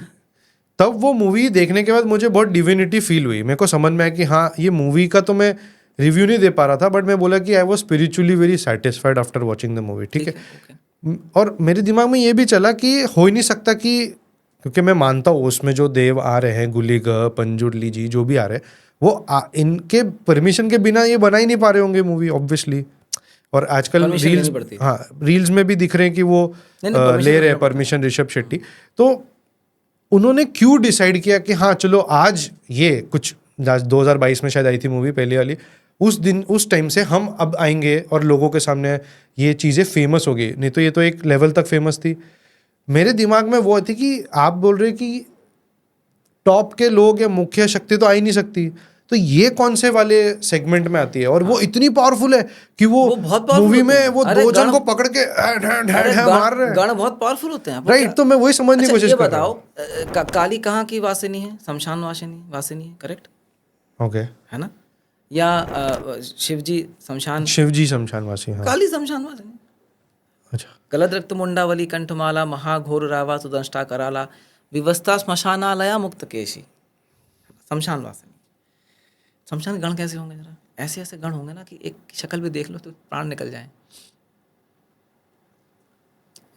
तब वो मूवी देखने के बाद मुझे बहुत डिविनिटी फील हुई। मेरे को समझ में आया कि हाँ, ये मूवी का तो मैं रिव्यू नहीं दे पा रहा था, बट मैं बोला कि I was spiritually very satisfied after watching the movie, ठीक है? ओके। और मेरे दिमाग में ये भी चला कि हो ही नहीं सकता कि, क्योंकि मैं मानता हूँ उसमें जो देव आ रहे हैं, गुलिग, पंजुर्ली जी जो भी आ रहे हैं, वो इनके परमिशन के बिना ये बना ही नहीं पा रहे होंगे मूवी, ऑब्वियसली। और आजकल परमिशन रील्स, लेनी पड़ती है। हाँ रील्स में भी दिख रहे हैं कि वो नहीं, permission ले तो रहे लेना हैं पड़ता है। परमिशन, ऋषभ शेट्टी। तो उन्होंने क्यों डिसाइड किया कि हाँ चलो आज ये कुछ 2022 में शायद आई थी मूवी पहली वाली, उस दिन उस टाइम से हम अब आएंगे और लोगों के सामने ये चीज़ें फेमस हो गई। नहीं तो ये तो एक लेवल तक फेमस थी। मेरे दिमाग में वो थी कि आप बोल रहे कि टॉप के लोग या मुख्य शक्ति तो आ ही नहीं सकती, तो ये कौन से वाले सेगमेंट में आती है? और वो इतनी पावरफुल है कि वो बहुत powerful मूवी होते में हैं। वो अरे दो जन गण, को पकड़ के अरे मार रहे हैं, गण बहुत पावरफुल होते हैं। आपको राइट? क्या- तो मैं वही समझने की अच्छा कोशिश ये कर रहा बताओ, हूँ। काली कहाँ की वासिनी है? शमशान वासिनी, वासिनी है, करेक्ट ओके। है ना? या शिव जी शमशान, शिव जी शमशानवासी, हाँ। काली शमशान वासिनी। अच्छा। गलद रक्त मुंडावली कंठमाला महाघोर रावा सुदंष्टा कराला विवस्था श्मशानालया मुक्त केशी। शमशान वासिनी। शमशान गण कैसे होंगे जरा? ऐसे ऐसे गण होंगे ना कि एक शक्ल भी देख लो तो प्राण निकल जाए।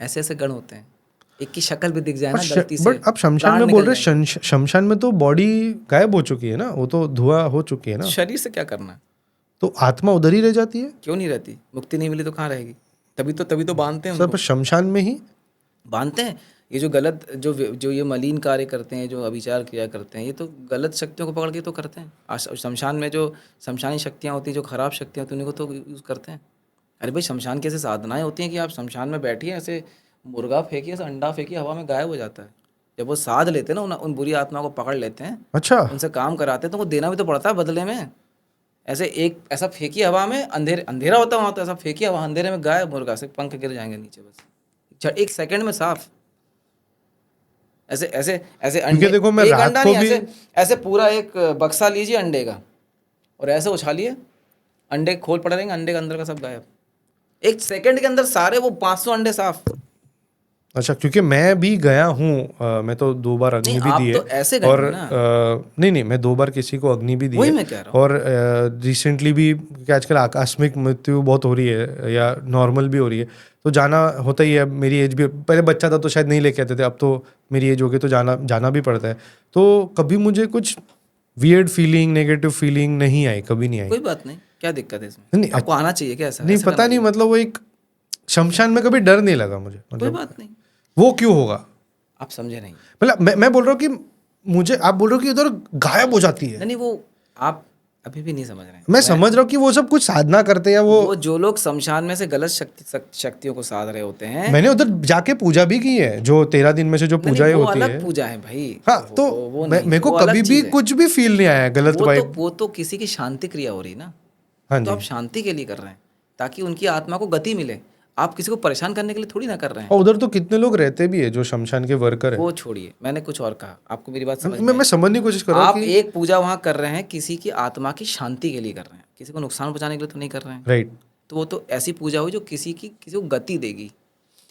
ऐसे ऐसे गण होते हैं, एक की शक्ल भी दिख जाए ना गलती से, बट अब शमशान प्राण में बोल निकल रहे जाएंगे। शमशान में तो बॉडी गायब हो चुकी है ना, वो तो धुआं हो चुकी है ना, शरीर से क्या करना है? तो आत्मा उधर ही रह जाती है। क्यों नहीं रहती? मुक्ति नहीं मिली तो कहाँ रहेगी? तभी तो बांधते हैं सर उनको। पर शमशान में ही। बांधते हैं। ये जो गलत जो ये मलिन कार्य करते हैं, जो अभिचार क्रिया करते हैं, ये तो गलत शक्तियों को पकड़ के तो करते हैं। शमशान में जो शमशानी शक्तियाँ होती हैं, जो खराब शक्तियाँ होती हैं, उन्हीं को तो यूज़ करते हैं। अरे भाई, शमशान की ऐसे साधनाएं होती हैं कि आप शमशान में बैठिए, ऐसे मुर्गा फेंकिए, ऐसे अंडा फेंकिए, हवा में गायब हो जाता है। जब वो साध लेते हैं ना, उन बुरी आत्मा को पकड़ लेते हैं, अच्छा। उनसे काम कराते हैं, तो वो देना भी तो पड़ता है बदले में। ऐसे एक ऐसा फेंकी हवा में, अंधेरा होता है वहाँ, तो ऐसा फेंकी हवा, अंधेरे में गायब मुर्गा, से पंख गिर जाएंगे नीचे बस, एक सेकंड में साफ। ऐसे ऐसे ऐसे क्योंकि देखो मैं एक रात अंडा को नहीं, भी ऐसे ऐसे पूरा एक बक्सा लीजिए अंडे का और ऐसे उछालिए, अंडे खोल पड़े रहेंगे, अंडे के अंदर का सब गायब। एक सेकंड के अंदर सारे वो 500 अंडे साफ। अच्छा, क्योंकि मैं भी गया हूँ, मैं तो 2 बार नहीं, अग्नि भी आप दी है। तो ऐसे गए और होंगे ना। नहीं, मैं 2 बार किसी को अग्नि भी दी वही है। मैं कह रहा हूँ। और रिसेंटली भी, क्योंकि आजकल आकस्मिक मृत्यु बहुत हो रही है या नॉर्मल भी हो रही है, तो जाना होता ही है। मेरी एज भी, पहले बच्चा था तो शायद नहीं लेके आते थे, अब तो मेरी एज हो गई तो जाना भी पड़ता है। तो कभी मुझे कुछ वियर्ड फीलिंग, नेगेटिव फीलिंग नहीं आई, कभी नहीं आई। कोई बात नहीं, क्या दिक्कत है इसमें? नहीं, आपको आना चाहिए क्या? ऐसा नहीं ऐसा पता करना नहीं, चाहिए। मतलब वो एक शमशान में कभी डर नहीं लगा मुझे, कोई मतलब बात नहीं, वो क्यों होगा? आप समझे नहीं। मतलब मैं बोल रहा हूँ कि मुझे, आप बोल रहे हो कि उधर गायब हो जाती है। नहीं, वो आप अभी भी नहीं समझ रहे हैं। मैं समझ रहा हूँ कि वो सब कुछ साधना करते हैं या वो जो लोग शमशान में से गलत शक्तियों को साध रहे होते हैं, मैंने उधर जाके पूजा भी की है, जो 13 दिन में से जो नहीं पूजाएं वो होती है। अलग पूजा है भाई। हाँ तो वो नहीं, मेरे को वो अलग कभी भी चीज़ है। कुछ भी फील नहीं आया गलत वाइब। वो तो किसी की शांति क्रिया हो रही ना, हाँ तो जी। आप शांति के लिए कर रहे हैं ताकि उनकी आत्मा को गति मिले। आप किसी को परेशान करने के लिए थोड़ी ना कर रहे हैं। और उधर तो कितने लोग रहते भी है जो शमशान के वर्कर है। वो छोड़िए, मैंने कुछ और कहा, आपको मेरी बात समझ में मैं आई? समझने की कोशिश कर रहा हूँ आप कि एक पूजा वहाँ कर रहे हैं किसी की आत्मा की शांति के लिए कर रहे हैं, किसी को नुकसान पहुंचाने के लिए तो नहीं कर रहे हैं। राइट। तो वो तो ऐसी पूजा हुई जो किसी को गति देगी।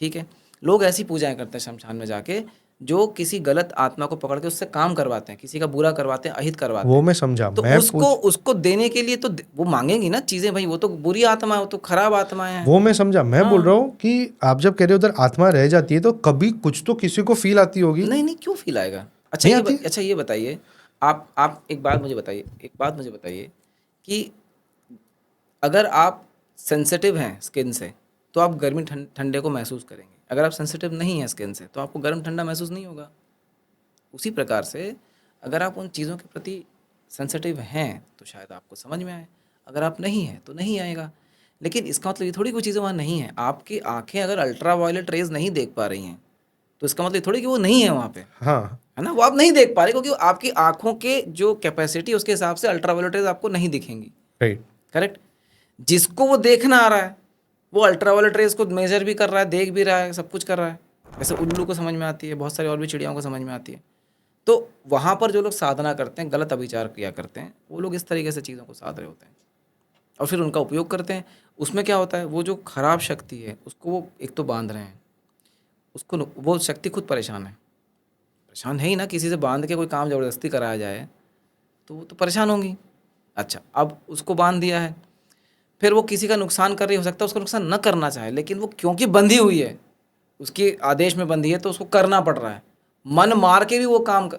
ठीक है, लोग ऐसी पूजाएं करते हैं शमशान में जाके जो किसी गलत आत्मा को पकड़ के उससे काम करवाते हैं, किसी का बुरा करवाते हैं, अहित करवाते वो हैं। मैं समझा। तो मैं उसको देने के लिए तो वो मांगेंगी ना चीजें भाई। वो तो बुरी आत्मा है, वो तो खराब आत्माएं हैं। वो मैं समझा। मैं बोल हाँ। रहा हूँ कि आप जब कह रहे हो उधर आत्मा रह जाती है तो कभी कुछ तो किसी को फील आती होगी। नहीं नहीं, क्यों फील आएगा? अच्छा नहीं ये आती? अच्छा ये बताइए, आप एक बात मुझे बताइए कि अगर आप सेंसिटिव हैं स्किन से तो आप गर्मी ठंडे को महसूस करेंगे। अगर आप सेंसिटिव नहीं हैं स्किन से तो आपको गर्म ठंडा महसूस नहीं होगा। उसी प्रकार से अगर आप उन चीज़ों के प्रति सेंसिटिव हैं तो शायद आपको समझ में आए, अगर आप नहीं हैं तो नहीं आएगा। लेकिन इसका मतलब ये थोड़ी कोई चीज़ें वहाँ नहीं हैं। आपकी आंखें अगर अल्ट्रा वायलेट रेज नहीं देख पा रही हैं तो इसका मतलब थोड़ी कि वो नहीं है वहाँ पे, हाँ है ना। वो आप नहीं देख पा रहे क्योंकि आपकी आंखों के जो कैपेसिटी उसके हिसाब से अल्ट्रा वायलेट रेज आपको नहीं दिखेंगी। राइट। करेक्ट। जिसको वो देखना आ रहा है वो अल्ट्रा वायलेट रेज को मेजर भी कर रहा है, देख भी रहा है, सब कुछ कर रहा है। जैसे उल्लू को समझ में आती है, बहुत सारी और भी चिड़ियाओं को समझ में आती है। तो वहाँ पर जो लोग साधना करते हैं, गलत अभिचार किया करते हैं, वो लोग इस तरीके से चीज़ों को साध रहे होते हैं और फिर उनका उपयोग करते हैं। उसमें क्या होता है, वो जो खराब शक्ति है उसको वो एक तो बांध रहे हैं, उसको वो शक्ति खुद परेशान है ही ना। किसी से बांध के कोई काम ज़बरदस्ती कराया जाए तो वो तो परेशान होंगी। अच्छा, अब उसको बांध दिया है, फिर वो किसी का नुकसान कर रही हो सकता है उसको नुकसान न करना चाहे, लेकिन वो क्योंकि बंधी हुई है, उसके आदेश में बंधी है, तो उसको करना पड़ रहा है। मन मार के भी वो काम,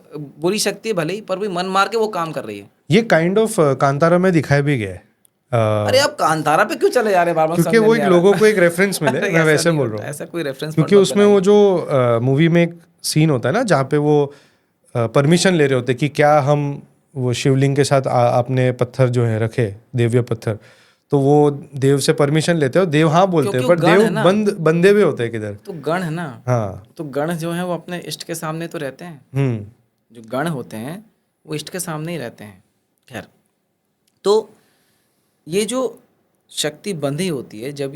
बुरी शक्ति है भले ही, पर भी मन मार के वो काम कर रही है। ये काइंड ऑफ कांतारा में दिखाया भी गया है। अरे आप कांतारा पे क्यों चले जा रहे हैं बार-बार? क्योंकि वो एक लोगों को एक रेफरेंस मिले। अरे मैं ऐसा वैसे नहीं बोल होता, रहा हूँ ऐसा कोई रेफरेंस क्योंकि उसमें वो जो मूवी में एक सीन होता है ना जहाँ पे वो परमिशन ले रहे होते कि क्या हम वो शिवलिंग के साथ आपने पत्थर जो है रखे, देव्य पत्थर, तो वो देव से परमिशन लेते हो, देव हाँ बोलते हैं, क्योंकि पर वो गण देव है ना। बंदे हुए होते हैं किधर। तो गण है ना। हाँ। तो गण जो है वो अपने इष्ट के सामने तो रहते हैं। जो गण होते हैं वो इष्ट के सामने ही रहते हैं। खैर, तो ये जो शक्ति बंधी होती है, जब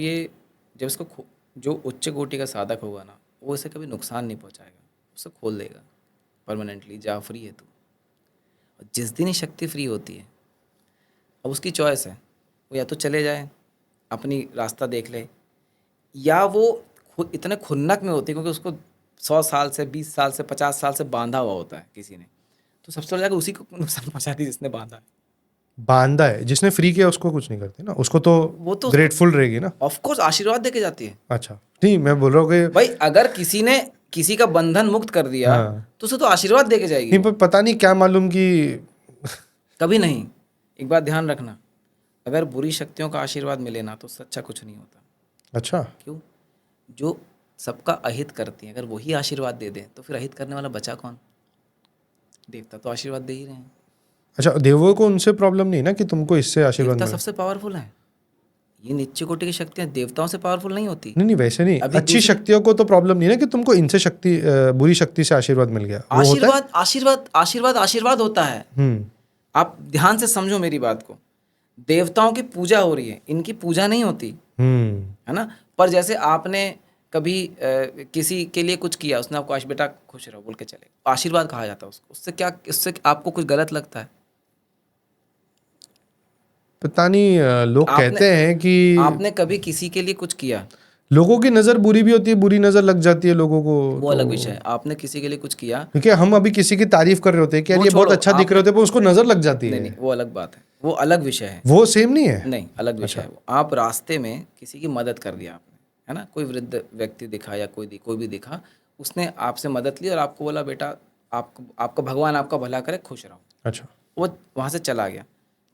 इसको जो उच्च कोटि का साधक होगा ना, वो इसे कभी नुकसान नहीं पहुंचाएगा, उसे खोल देगा परमानेंटली। जा फ्री है तू। और जिस दिन ही शक्ति फ्री होती है, अब उसकी चॉइस है, वो या तो चले जाए अपनी रास्ता देख ले, या वो खुद इतने खुन्नक में होती है क्योंकि उसको 100 साल से, 20 साल से, 50 साल से बांधा हुआ होता है किसी ने, तो सबसे पहले जाकर उसी को नुकसान पहुंचा दी जिसने बांधा है। बांधा है जिसने फ्री किया उसको कुछ नहीं करते ना, उसको तो वो तो ग्रेटफुल रहेगी ना। ऑफ कोर्स आशीर्वाद देके जाती है। अच्छा नहीं, मैं बोल रहा हूँ कि भाई अगर किसी ने किसी का बंधन मुक्त कर दिया हाँ। तो उसे तो आशीर्वाद देके जाएगी। नहीं, पर पता नहीं क्या मालूम कि कभी नहीं। एक बात ध्यान रखना, अगर बुरी शक्तियों का आशीर्वाद मिले ना तो सच्चा कुछ नहीं होता। अच्छा। क्यों? जो सबका अहित करती है, अगर वही आशीर्वाद दे दें तो फिर अहित करने वाला बचा कौन? देवता तो आशीर्वाद दे ही रहे हैं। अच्छा, देवों को उनसे प्रॉब्लम नहीं ना कि तुमको इससे आशीर्वाद देवता मिले? सबसे पावरफुल है। ये नीचे कोटि की शक्तियां देवताओं से पावरफुल नहीं होती। नहीं वैसे नहीं, अभी अच्छी शक्तियों को तो प्रॉब्लम नहीं ना कि तुमको इनसे शक्ति बुरी शक्ति से आशीर्वाद मिल गया। वो होता है? आशीर्वाद होता है। आप ध्यान से समझो मेरी बात को। देवताओं की पूजा हो रही है, इनकी पूजा नहीं होती, है ना। पर जैसे आपने कभी किसी के लिए कुछ किया, उसने आपको बेटा खुश रहो बोल के चले, आशीर्वाद कहा जाता है उसको। उससे आपको कुछ गलत लगता है? पता नहीं, लोग कहते हैं कि आपने कभी किसी के लिए कुछ किया, लोगों की नज़र बुरी भी होती है, बुरी नज़र लग जाती है लोगों को, वो अलग विषय है। आपने किसी के लिए कुछ किया, क्योंकि हम अभी किसी की तारीफ कर रहे होते हैं कि यार ये बहुत अच्छा दिख रहे होते हैं, पर उसको नज़र लग जाती है। नहीं, वो अलग बात है, वो अलग विषय है। वो सेम नहीं है? नहीं, अलग विषय है वो। आप रास्ते में किसी की मदद कर दिया आपने, है ना। कोई वृद्ध व्यक्ति दिखा या कोई भी दिखा, उसने आपसे मदद ली और आपको बोला बेटा आपका भगवान आपका भला करे, खुश रहो। अच्छा, वो वहाँ से चला गया,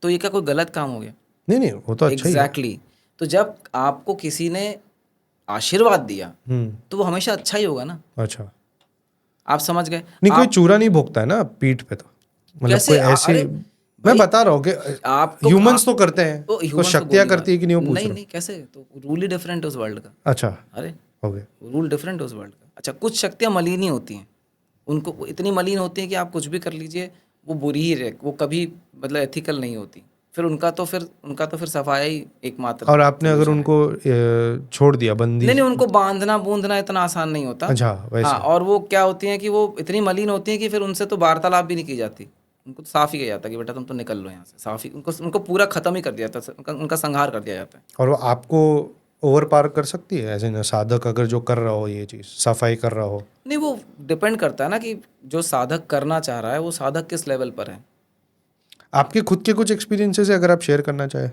तो ये क्या कोई गलत काम हो गया? नहीं, वो तो अच्छा ही है। एग्जैक्टली। तो जब आपको किसी ने आशीर्वाद दिया तो वो हमेशा अच्छा ही होगा ना। अच्छा, आप समझ गए? नहीं, कोई चूरा नहीं भोगता है ना पीठ पे, तो मतलब कोई ऐसी मैं भाई बता रहा हूँ कि आपको ह्यूमंस तो करते हैं, तो तो ह्यूमन तो शक्तियाँ गोली करती है कि नहीं वो पूछ नहीं रहा नहीं कैसे, तो रूल ही डिफरेंट है उस वर्ल्ड का। हूँ। अच्छा, अरे हो गया। रूल डिफरेंट है उस वर्ल्ड का। अच्छा, कुछ शक्तियाँ मलिन ही होती हैं, उनको वो इतनी मलिन होती हैं कि आप कुछ भी कर लीजिए वो बुरी ही रहे, वो कभी मतलब एथिकल नहीं होती। फिर उनका तो फिर सफाया ही एकमात्र और आपने अगर सॉल्यूशन है। उनको छोड़ दिया बंदी। नहीं नहीं, उनको बांधना बूंदना इतना आसान नहीं होता। अच्छा, हाँ, वैसे। और वो क्या होती हैं कि वो इतनी मलिन होती हैं कि फिर उनसे तो वार्तालाप भी नहीं की जाती। उनको तो साफ ही किया जाता है कि बेटा तुम तो निकल लो यहाँ से, साफ ही उनको उनको पूरा खत्म ही कर दिया जाता है, उनका संहार कर दिया जाता है। और वो आपको ओवर पार कर सकती है, ऐसे ना साधक अगर जो कर रहा हो ये चीज़, सफाई कर रहा हो। नहीं, वो डिपेंड करता है ना कि जो साधक करना चाह रहा है वो साधक किस लेवल पर है। आपके खुद के कुछ एक्सपीरियंसेस है अगर आप शेयर करना चाहें।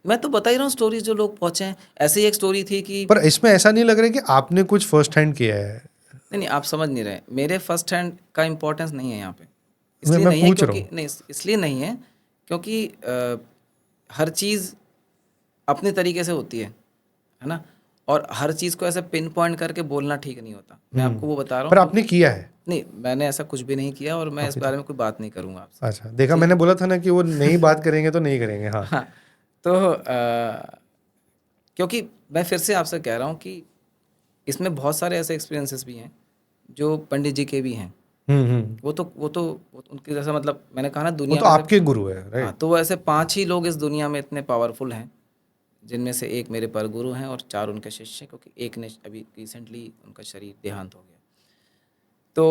मैं तो बता ही रहा हूँ स्टोरीज जो लोग पहुंचे हैं। ऐसे ही एक स्टोरी थी कि पर इसमें ऐसा नहीं लग रहा है कि आपने कुछ फर्स्ट हैंड किया है। नहीं नहीं, आप समझ नहीं रहे, मेरे फर्स्ट हैंड का इम्पोर्टेंस नहीं है यहाँ पे। मैं इसलिए मैं नहीं है पूछ रहा क्योंकि हूँ। नहीं, इसलिए नहीं है क्योंकि हर चीज़ अपने तरीके से होती है ना। और हर चीज़ को ऐसे पिन पॉइंट करके बोलना ठीक नहीं होता। मैं आपको वो बता रहा पर हूँ आपने किया है। नहीं, मैंने ऐसा कुछ भी नहीं किया और मैं इस बारे में कोई बात नहीं करूँगा आपसे। अच्छा, देखा, ठीक मैंने है। बोला था ना कि वो नहीं बात करेंगे तो नहीं करेंगे। हाँ। हाँ, तो क्योंकि मैं फिर से आपसे कह रहा हूँ कि इसमें बहुत सारे ऐसे एक्सपीरियंसेस भी हैं जो पंडित जी के भी हैं। वो तो उनके जैसा, मतलब मैंने कहा ना वो दुनिया तो में से। आपके गुरु है, हाँ, राइट। तो वो ऐसे 5 ही लोग इस दुनिया में इतने पावरफुल हैं, जिनमें से एक मेरे पर गुरु हैं और 4 उनके शिष्य हैं, क्योंकि एक ने अभी रिसेंटली उनका शरीर देहांत हो गया। तो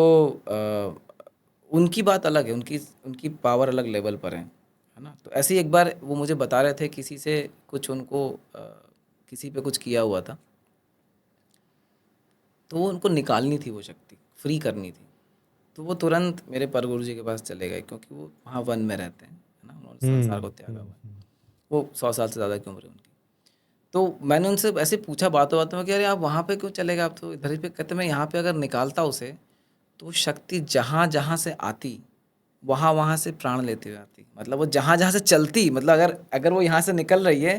उनकी बात अलग है, उनकी उनकी पावर अलग लेवल पर है ना। तो ऐसे ही एक बार वो मुझे बता रहे थे किसी से कुछ उनको किसी पे कुछ किया हुआ था, तो वो उनको निकालनी थी, वो शक्ति फ्री करनी थी। तो वो तुरंत मेरे पर गुरु जी के पास चले गए, क्योंकि वो वहाँ वन में रहते हैं, है ना, उन्होंने संसार को त्यागा हुआ है। वो 100 साल से ज़्यादा की उम्र है उनकी। तो मैंने उनसे ऐसे पूछा बातों बातों में कि अरे आप वहाँ पे क्यों चले गए, आप तो इधर ही पे। कहते मैं यहाँ पे अगर निकालता उसे तो वो शक्ति जहाँ जहाँ से आती वहाँ वहाँ से प्राण लेते हुए आती। मतलब वो जहाँ जहाँ से चलती, मतलब अगर अगर वो यहाँ से निकल रही है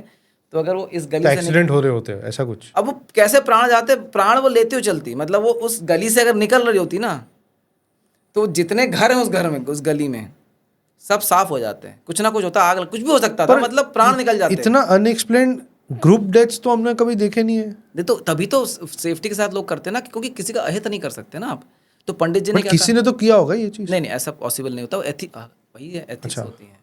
तो अगर वो इस तो गली से एक्सीडेंट हो रहे होते हैं ऐसा कुछ। अब वो कैसे प्राण जाते, प्राण वो लेते हुए चलती। मतलब वो उस गली से अगर निकल रही होती ना, तो जितने घर हैं उस घर में, उस गली में, सब साफ हो जाते हैं। कुछ ना कुछ होता, आग कुछ भी हो सकता था, पर मतलब प्राण निकल जाते। इतना अनएक्सप्लेन्ड ग्रुप डेथ्स तो हमने कभी देखे नहीं है। नहीं तो तभी तो सेफ्टी के साथ लोग करते हैं ना, क्योंकि किसी का अहित नहीं कर सकते ना आप। तो पंडित जी ने बट क्या किसी कहा, ने तो किया होगा ये चीज़। नहीं नहीं ऐसा पॉसिबल नहीं होता, वो वही है, एथिक्स अच्छा, होती है।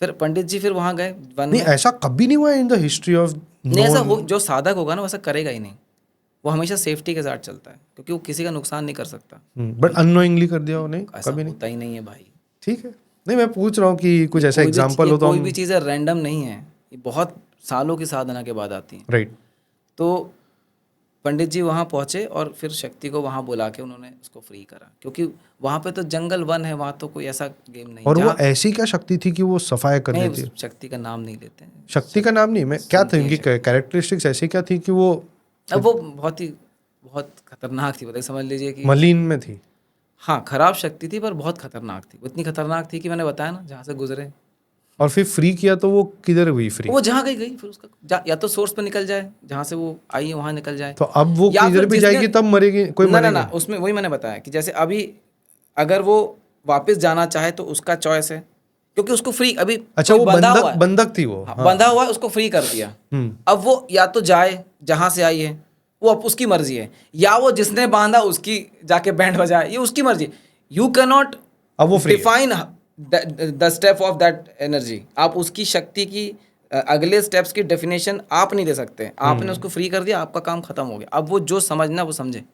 फिर पंडित जी फिर वहाँ गए वन नहीं में। ऐसा कभी नहीं हुआ इन द हिस्ट्री ऑफ नहीं, ऐसा नोन। हो, जो साधक होगा ना वैसा करेगा ही नहीं। वो हमेशा सेफ्टी के साथ चलता है, क्योंकि वो किसी का नुकसान नहीं कर सकता। बट अननोइंगली कर दिया हो, नहीं ऐसा कभी नहीं। होता ही नहीं है भाई। ठीक है, नहीं मैं पूछ रहा हूँ कि कुछ ऐसा ये एग्जांपल हो तो कोई भी हम। चीज़ें रैंडम नहीं है, ये बहुत सालों की साधना के बाद आती हैं। राइट। तो पंडित जी वहाँ पहुँचे और फिर शक्ति को वहाँ बुला के उन्होंने उसको फ्री करा, क्योंकि वहाँ पे तो जंगल वन है, वहाँ तो कोई ऐसा गेम नहीं और वो जहाँ। ऐसी क्या शक्ति थी कि वो सफाया कर नहीं, देती है। उस शक्ति का नाम नहीं लेते हैं। शक्ति का नाम नहीं, मैं क्या था सुनती है उनकी शक्ति। कैरेक्टरिस्टिक्स ऐसी क्या थी कि वो अब वो बहुत खतरनाक थी, बताइए, समझ लीजिए कि मलीन में थी। हाँ, खराब शक्ति थी पर बहुत खतरनाक थी। वो इतनी खतरनाक थी कि मैंने बताया ना, जहाँ से गुजरे और फिर फ्री किया तो वो किधर हुई फ्री। वो जहाँ गई गई, फिर उसका या तो सोर्स पे निकल जाए, जहाँ से वो आई है वहाँ निकल जाए, तो अब वो या किधर फिर भी जिस जाएगी दिन। तब मरेगी, कोई ना ना मरेगा। ना, उसमें वही मैंने बताया कि जैसे अभी अगर वो वापस जाना चाहे तो उसका चॉइस है, क्योंकि उसको फ्री अभी अच्छा, कोई वो बंधा हुआ बंधक है। बंधक थी वो। हाँ, हाँ। बंधा हुआ है, उसको फ्री कर दिया। अब वो या तो जाए जहाँ से आई है, वो अब उसकी मर्जी है, या वो जिसने बांधा उसकी जाके बैंड बजाए, ये उसकी मर्जी। यू कैन नॉट अब वो फ्री है। Define the step of that energy. आप उसकी शक्ति की अगले स्टेप्स की डेफिनेशन आप नहीं दे सकते। आपने उसको फ्री कर दिया, आपका काम खत्म हो गया। अब वो जो समझना वो समझे,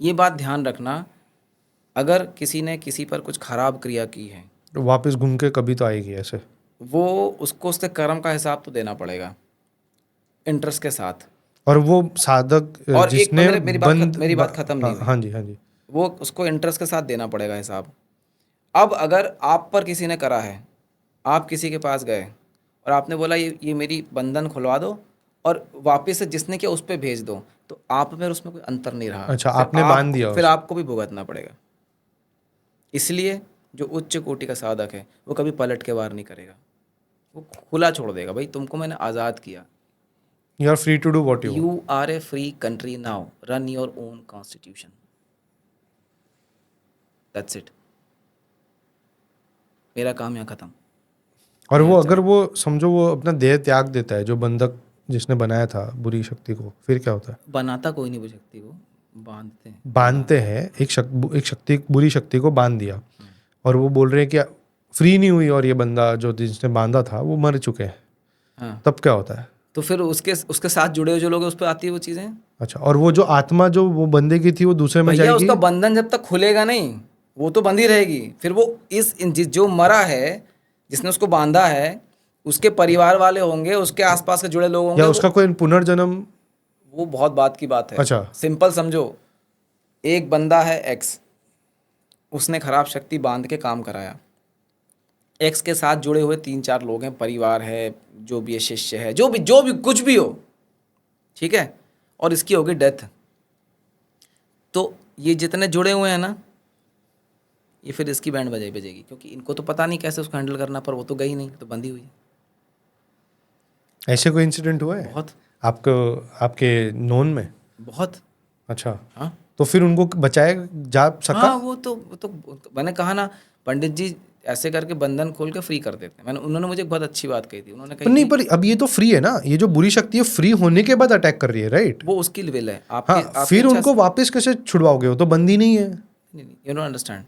ये बात ध्यान रखना। अगर किसी ने किसी पर कुछ खराब क्रिया की है, वापस घूम के कभी तो आएगी ऐसे। वो उसको उसके कर्म का हिसाब तो देना पड़ेगा, इंटरेस्ट के साथ। और वो साधक और एक जिसने मेरी बात खत्म नहीं हाँ, हुई। हाँ जी, हाँ जी। वो उसको इंटरेस्ट के साथ देना पड़ेगा हिसाब। अब अगर आप पर किसी ने करा है, आप किसी के पास गए और आपने बोला ये मेरी बंधन खुलवा दो, और वापस से जिसने किया उस पर भेज दो, तो आप में उसमें कोई अंतर नहीं रहा। अच्छा, आपने बांध दिया फिर उसे। आपको भी भुगतना पड़ेगा। इसलिए जो उच्च कोटि का साधक है वो कभी पलट के वार नहीं करेगा, वो खुला छोड़ देगा। भाई तुमको मैंने आज़ाद किया, you are free to do what you want. You are a free country now, run your own constitution, that's it. मेरा काम यहाँ खत्म। और वो अगर वो समझो वो अपना देह त्याग देता है, जो बंधक जिसने बनाया था बुरी शक्ति को, फिर क्या होता है? बनाता कोई नहीं वो शक्ति को, बांधते हैं। बांधते हैं, एक शक्ति, बुरी शक्ति को बांध दिया, और वो बोल रहे हैं कि फ्री नहीं हुई, और ये बंदा जो जिसने बांधा था वो मर चुके हैं, हाँ, तब क्या होता है? तो फिर उसके साथ जुड़े हुए जो लोग हैं उस पर आती है वो चीज़ें। अच्छा, और वो जो आत्मा जो वो बंदे की थी वो दूसरे में भैया जाएगी? उसका बंधन जब तक खुलेगा नहीं वो तो बंधी रहेगी। फिर वो जो मरा है, जिसने उसको बांधा है, उसके परिवार वाले होंगे, उसके आसपास के जुड़े लोग होंगे। या उसका कोई पुनर्जन्म? वो बहुत बात की बात है। अच्छा। सिंपल समझो, एक बंदा है एक्स, उसने खराब शक्ति बांध के काम कराया। एक्स के साथ जुड़े हुए 3-4 लोग हैं, परिवार है, जो भी है, शिष्य है, जो भी कुछ भी हो, ठीक है, और इसकी होगी डेथ। तो ये जितने जुड़े हुए हैं ना, ये फिर इसकी बैंड बजेगी, क्योंकि इनको तो पता नहीं कैसे उसको हैंडल करना, पर वो तो गई नहीं, तो बंधी हुई है। ऐसे कोई इंसिडेंट हुआ है बहुत आपको, आपके नोन में? बहुत। अच्छा, हाँ तो फिर उनको बचाया जा सका? हाँ, वो तो मैंने कहा ना, पंडित जी ऐसे करके बंधन खोल के फ्री कर देते हैं। उन्होंने मुझे एक बहुत अच्छी बात कही थी। उन्होंने पर कही नहीं, थी, पर अब ये तो फ्री है ना, ये जो बुरी शक्ति है फ्री होने के बाद अटैक कर रही है, राइट? वो उसकी विल है हाँ, आपके फिर इच्छा उनको वापस कैसे छुड़वाओगे? वो तो बंदी नहीं है। नहीं, यू डोंट अंडरस्टैंड।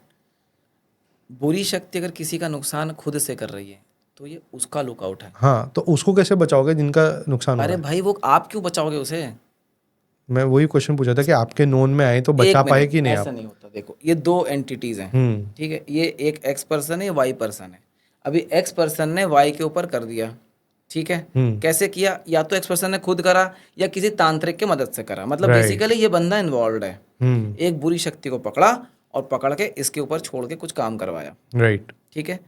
बुरी शक्ति अगर किसी का नुकसान खुद से कर रही है तो ये उसका लुकआउट है। हाँ, तो उसको कैसे बचाओगे जिनका नुकसान हुआ अरे है? भाई, वो आप क्यों बचाओगे उसे? मैं वही क्वेश्चन पूछा था कि आपके नोन में आए तो एक बचा पाए मिनट, कि नहीं ऐसा आप? नहीं होता। देखो, ये 2 एंटिटीज हैं, ठीक है। ये एक एक्स पर्सन है, ये वाई पर्सन है। अभी एक्स पर्सन ने वाई के ऊपर कर दिया, ठीक है। कैसे किया? या तो एक्स पर्सन ने खुद करा या किसी तांत्रिक की मदद से करा। मतलब Right. बेसिकली ये बंदा इन्वॉल्व है। एक बुरी शक्ति को पकड़ा और पकड़ के इसके ऊपर छोड़ के कुछ काम करवाया, राइट। ठीक है।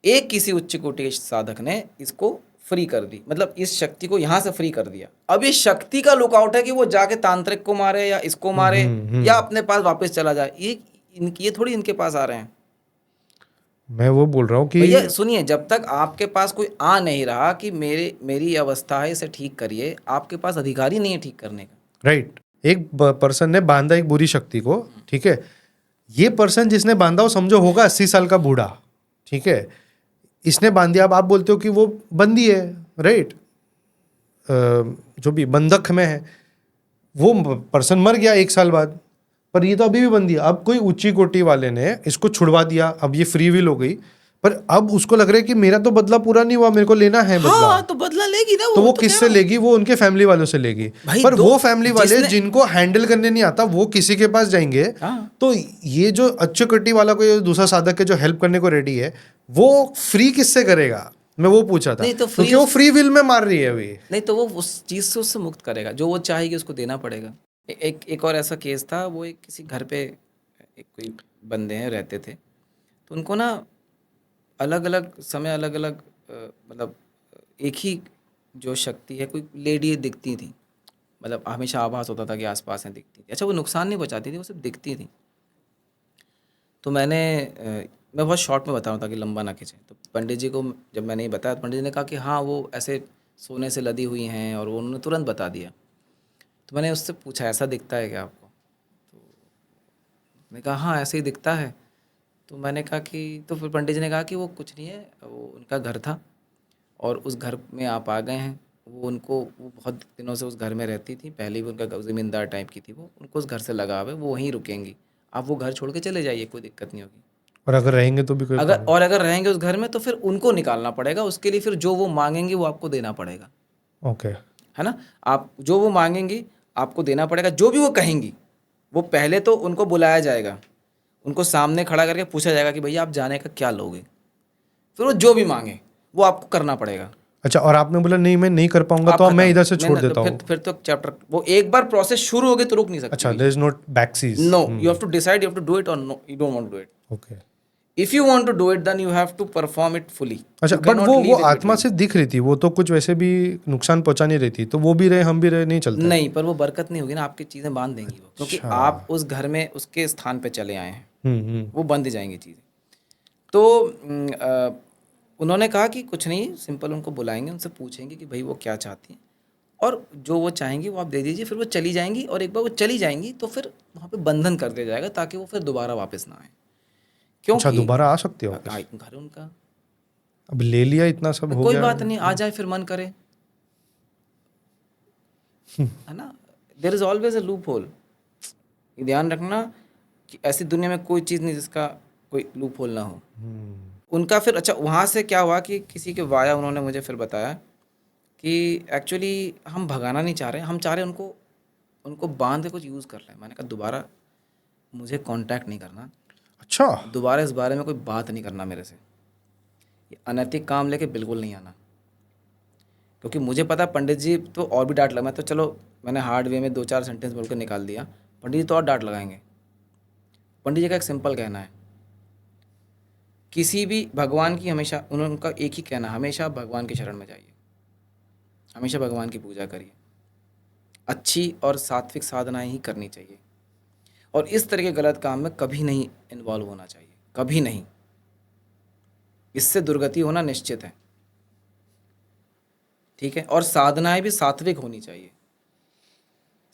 एक किसी उच्च कोटि के साधक ने इसको फ्री कर दी, मतलब इस शक्ति को यहाँ से फ्री कर दिया। अब इस शक्ति का लुकआउट है कि वो जाके तांत्रिक को मारे या इसको मारे या अपने पास वापस चला जाए। ये थोड़ी इनके पास आ रहे हैं। मैं वो बोल रहा हूँ कि भैया सुनिए, जब तक आपके पास कोई आ नहीं रहा कि मेरी अवस्था है, इसे ठीक करिए, आपके पास अधिकार ही नहीं है ठीक करने का। राइट। एक पर्सन ने बांधा एक बुरी शक्ति को, ठीक है। ये पर्सन जिसने बांधा वो समझो होगा 80 साल का बूढ़ा, ठीक है। इसने बांध दिया, अब आप बोलते हो कि वो बंदी है, राइट, जो भी बंधक में है। वो पर्सन मर गया 1 साल बाद, पर ये तो अभी भी बंदी है। अब कोई ऊंची कोटि वाले ने इसको छुड़वा दिया, अब ये फ्री विल हो गई, पर अब उसको लग रहा है कि मेरा तो बदला पूरा नहीं हुआ, मेरे को लेना है बदला। हाँ, तो बदला लेगी ना तो वो किससे लेगी? वो उनके फैमिली वालों से लेगी। पर वो फैमिली वाले जिनको हैंडल करने नहीं आता वो किसी के पास जाएंगे। तो ये जो अच्छे कोटि वाला कोई दूसरा साधक है जो हेल्प करने को रेडी है, वो फ्री किससे करेगा? मैं वो पूछा था, तो क्योंकि वो फ्री विल में मार रही है अभी। नहीं, तो वो उस चीज से उससे मुक्त करेगा, जो वो चाहेगी उसको देना पड़ेगा। एक और ऐसा केस था, वो एक किसी घर पे एक कोई बंदे हैं रहते थे, तो उनको ना अलग अलग समय अलग अलग मतलब एक ही जो शक्ति है, कोई लेडी दिखती थी, मतलब हमेशा आभास होता था कि आसपास हैं, दिखती थी। अच्छा, वो नुकसान नहीं पहुंचाती थी, वो सिर्फ दिखती थी। तो मैं बहुत शॉर्ट में बता रहा हूँ ताकि लंबा ना खींचे। तो पंडित जी को जब मैंने ये बताया तो पंडित जी ने कहा कि हाँ, वो ऐसे सोने से लदी हुई हैं, और वो उन्होंने तुरंत बता दिया। तो मैंने उससे पूछा, ऐसा दिखता है क्या आपको? तो मैंने कहा हाँ, ऐसे ही दिखता है। तो मैंने कहा कि, तो फिर पंडित जी ने कहा कि वो कुछ नहीं है, वो उनका घर था और उस घर में आप आ गए हैं। वो बहुत दिनों से उस घर में रहती थी, पहले भी उनका ज़मींदार टाइप की थी वो, उनको उस घर से लगाव है, वो वहीं रुकेंगी। आप वो घर छोड़ के चले जाइए, कोई दिक्कत नहीं होगी। और अगर रहेंगे तो भी कोई अगर रहेंगे उस घर में तो फिर उनको निकालना पड़ेगा, उसके लिए फिर जो वो मांगेंगे वो आपको देना पड़ेगा। ओके, है ना? आप जो वो मांगेंगी आपको देना पड़ेगा, जो भी वो कहेंगी। वो पहले तो उनको बुलाया जाएगा, उनको सामने खड़ा करके पूछा जाएगा कि भैया आप जाने का क्या लोगे, फिर वो जो भी मांगे वो आपको करना पड़ेगा। अच्छा, और आपने बोला नहीं मैं नहीं कर पाऊंगा तो मैं इधर से छोड़ देता हूँ? फिर तो चैप्टर, वो एक बार प्रोसेस शुरू हो गई तो रुक नहीं सकती। अच्छा, there is no backsies. No, you have to decide, you have to do it और no, you don't want to do it. Okay, if you want to do it then you have to perform it fully. अच्छा, but वो आत्मा से दिख रही थी, वो तो कुछ वैसे भी नुकसान पहुंचा नहीं रही थी, तो वो भी रहे हम भी रहे, नहीं चलता? नहीं, पर वो बरकत नहीं होगी ना, आपकी चीज़ें बांध देंगी वो, क्योंकि आप उस घर में उसके स्थान पे चले आए हैं। वो बंध जाएंगी चीज़ें। तो उन्होंने कहा कि कुछ नहीं, सिंपल उनको बुलाएंगे, उनसे पूछेंगे कि भाई वो क्या चाहती हैं, और जो वो चाहेंगी वो आप दे दीजिए। फिर वो चली जाएंगी, और एक बार वो चली जाएंगी तो फिर वहाँ पे बंधन कर दिया जाएगा ताकि वो फिर दोबारा वापस ना आए। क्यों अच्छा, दोबारा आ सकते हो वापस? घर उनका, अब ले लिया, इतना सब हो कोई गया। बात नहीं, आ जाए फिर मन करे, है ना। There is always a loophole. ये ध्यान रखना कि ऐसी दुनिया में कोई चीज़ नहीं जिसका कोई लूप होल ना हो। उनका फिर अच्छा वहाँ से क्या हुआ कि किसी के वाया उन्होंने मुझे फिर बताया कि एक्चुअली हम भगाना नहीं चाह रहे, हम चाह रहे उनको उनको बांध के कुछ यूज़ कर रहे हैं। मैंने कहा दोबारा मुझे कांटेक्ट नहीं करना, अच्छा, दोबारा इस बारे में कोई बात नहीं करना मेरे से, ये अनैतिक काम लेके बिल्कुल नहीं आना। क्योंकि मुझे पता पंडित जी तो और भी डांट लगा, मैं तो चलो मैंने हार्ड वे में 2-4 सेंटेंस बोल के निकाल दिया, पंडित जी तो और डांट लगाएंगे। पंडित जी का एक सिंपल कहना है, किसी भी भगवान की हमेशा उनका एक ही कहना, हमेशा भगवान के शरण में जाइए, हमेशा भगवान की पूजा करिए, अच्छी और सात्विक साधनाएं ही करनी चाहिए, और इस तरह के गलत काम में कभी नहीं इन्वॉल्व होना चाहिए, कभी नहीं। इससे दुर्गति होना निश्चित है, ठीक है। और साधनाएं भी सात्विक होनी चाहिए।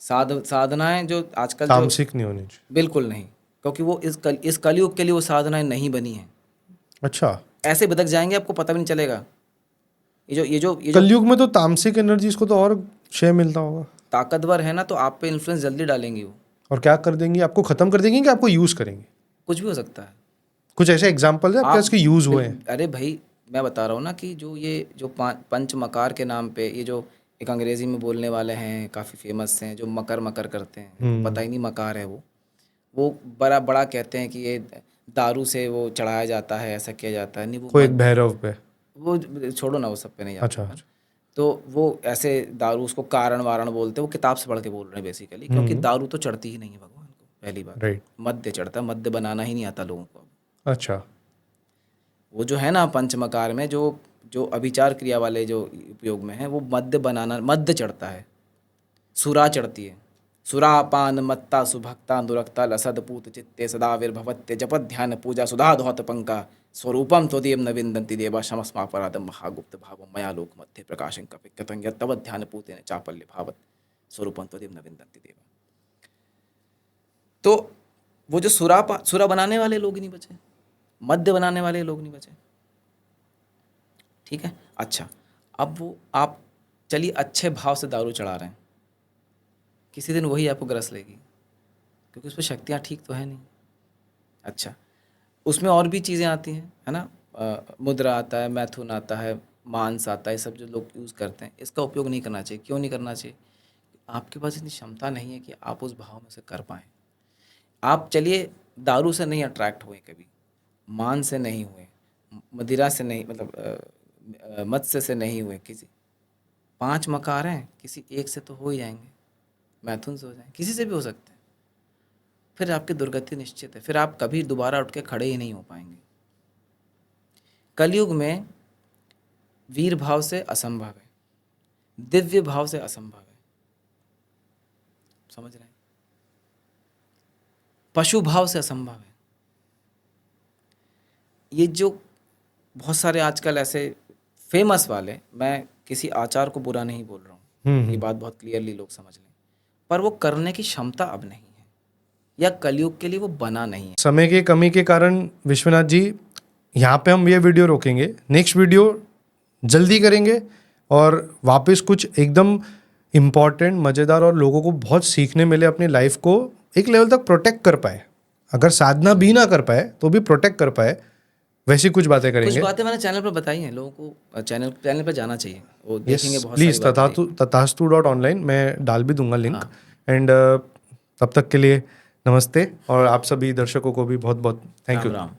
साधनाएं जो आजकल जो तामसिक नहीं होनी चाहिए। बिल्कुल नहीं, क्योंकि वो इस कलयुग के लिए वो साधनाएं नहीं बनी हैं। अच्छा, ऐसे भटक जाएंगे आपको पता भी नहीं चलेगा। ये जो कलयुग में तो तामसिक एनर्जीज को तो और शेयर मिलता होगा। ताकतवर है ना, तो आप पे इन्फ्लुएंस जल्दी डालेंगी वो। और क्या कर देंगी, आपको खत्म कर देंगी कि आपको यूज करेंगे? कुछ भी हो सकता है। कुछ ऐसे एग्जांपल है आपके इसके यूज हुए हैं? अरे भाई मैं बता रहा हूँ ना कि जो पंच मकार के नाम पे ये जो एक अंग्रेजी में बोलने वाले हैं काफ़ी फेमस हैं, जो मकर मकर करते हैं, पता ही नहीं मकार है वो बड़ा बड़ा कहते हैं कि ये दारू से वो चढ़ाया जाता है, ऐसा किया जाता है। नहीं, कोई एक भैरव पे, वो छोड़ो ना, वो सब पे नहीं जाता। अच्छा। तो वो ऐसे दारू, उसको कारण वारण बोलते हैं, वो किताब से पढ़ के बोल रहे हैं बेसिकली, क्योंकि दारू तो चढ़ती ही नहीं है भगवान को, पहली बात। राइट। मद्य चढ़ता है, मद्य बनाना ही नहीं आता लोगों को। अच्छा, वो जो है ना पंचमकार में जो अभिचार क्रिया वाले जो उपयोग में है, वो मद्य बनाना, मद्य चढ़ता है, सुरा चढ़ती है। सुरापान मत्ता सुभक्ता दुरक्ता लसद पूत चित्ते सदा विर्भवत्य जपत ध्यान पूजा सुधा दोहत पंका स्वरूपम त्वदीयं न विन्दन्ति देवा शमस्मापराधं महागुप्त भावं मया लोक मध्ये प्रकाशं कपिकतं यत्तव ध्यान पूतेन चापल्य भावत स्वरूपम त्वदीयं न विन्दन्ति देवा। तो वो जो सुरा बनाने वाले लोग नहीं बचे, मद्य बनाने वाले लोग नहीं बचे, ठीक है। अच्छा, अब वो आप चलिए अच्छे भाव से दारू चढ़ा रहे हैं, किसी दिन वही आपको ग्रस लेगी, क्योंकि उस पर शक्तियाँ ठीक तो है नहीं। अच्छा, उसमें और भी चीज़ें आती हैं, है ना, मुद्रा आता है, मैथुन आता है, मांस आता है, ये सब जो लोग यूज़ करते हैं, इसका उपयोग नहीं करना चाहिए। क्यों नहीं करना चाहिए? आपके पास इतनी क्षमता नहीं है कि आप उस भाव में से कर पाएँ। आप चलिए दारू से नहीं अट्रैक्ट हुए कभी, मांस से नहीं हुए, मदिरा से नहीं, मतलब मत्स्य से नहीं हुए, किसी 5 मकार हैं, किसी एक से तो हो ही जाएंगे, मैथुन से हो जाएंगे, किसी से भी हो सकते हैं। फिर आपकी दुर्गति निश्चित है, फिर आप कभी दोबारा उठ के खड़े ही नहीं हो पाएंगे। कलयुग में वीर भाव से असंभव है, दिव्य भाव से असंभव है, समझ रहे हैं? पशु भाव से असंभव है। ये जो बहुत सारे आजकल ऐसे फेमस वाले, मैं किसी आचार को बुरा नहीं बोल रहा हूँ, ये बात बहुत क्लियरली लोग समझ लें, पर वो करने की क्षमता अब नहीं है, या कलयुग के लिए वो बना नहीं है। समय की कमी के कारण विश्वनाथ जी यहाँ पे हम ये वीडियो रोकेंगे, नेक्स्ट वीडियो जल्दी करेंगे और वापस कुछ एकदम इम्पॉर्टेंट, मज़ेदार और लोगों को बहुत सीखने मिले, अपनी लाइफ को एक लेवल तक प्रोटेक्ट कर पाए। अगर साधना भी ना कर पाए तो भी प्रोटेक्ट कर पाए, वैसी कुछ बातें करेंगे। कुछ बातें मैंने चैनल पर बताई हैं, लोगों को चैनल पर जाना चाहिए, वो देखेंगे बहुत प्लीज़ सारी बातें। तथास्तु.online मैं डाल भी दूंगा लिंक। एंड तब तक के लिए नमस्ते, और आप सभी दर्शकों को भी बहुत बहुत थैंक यू। राम राम।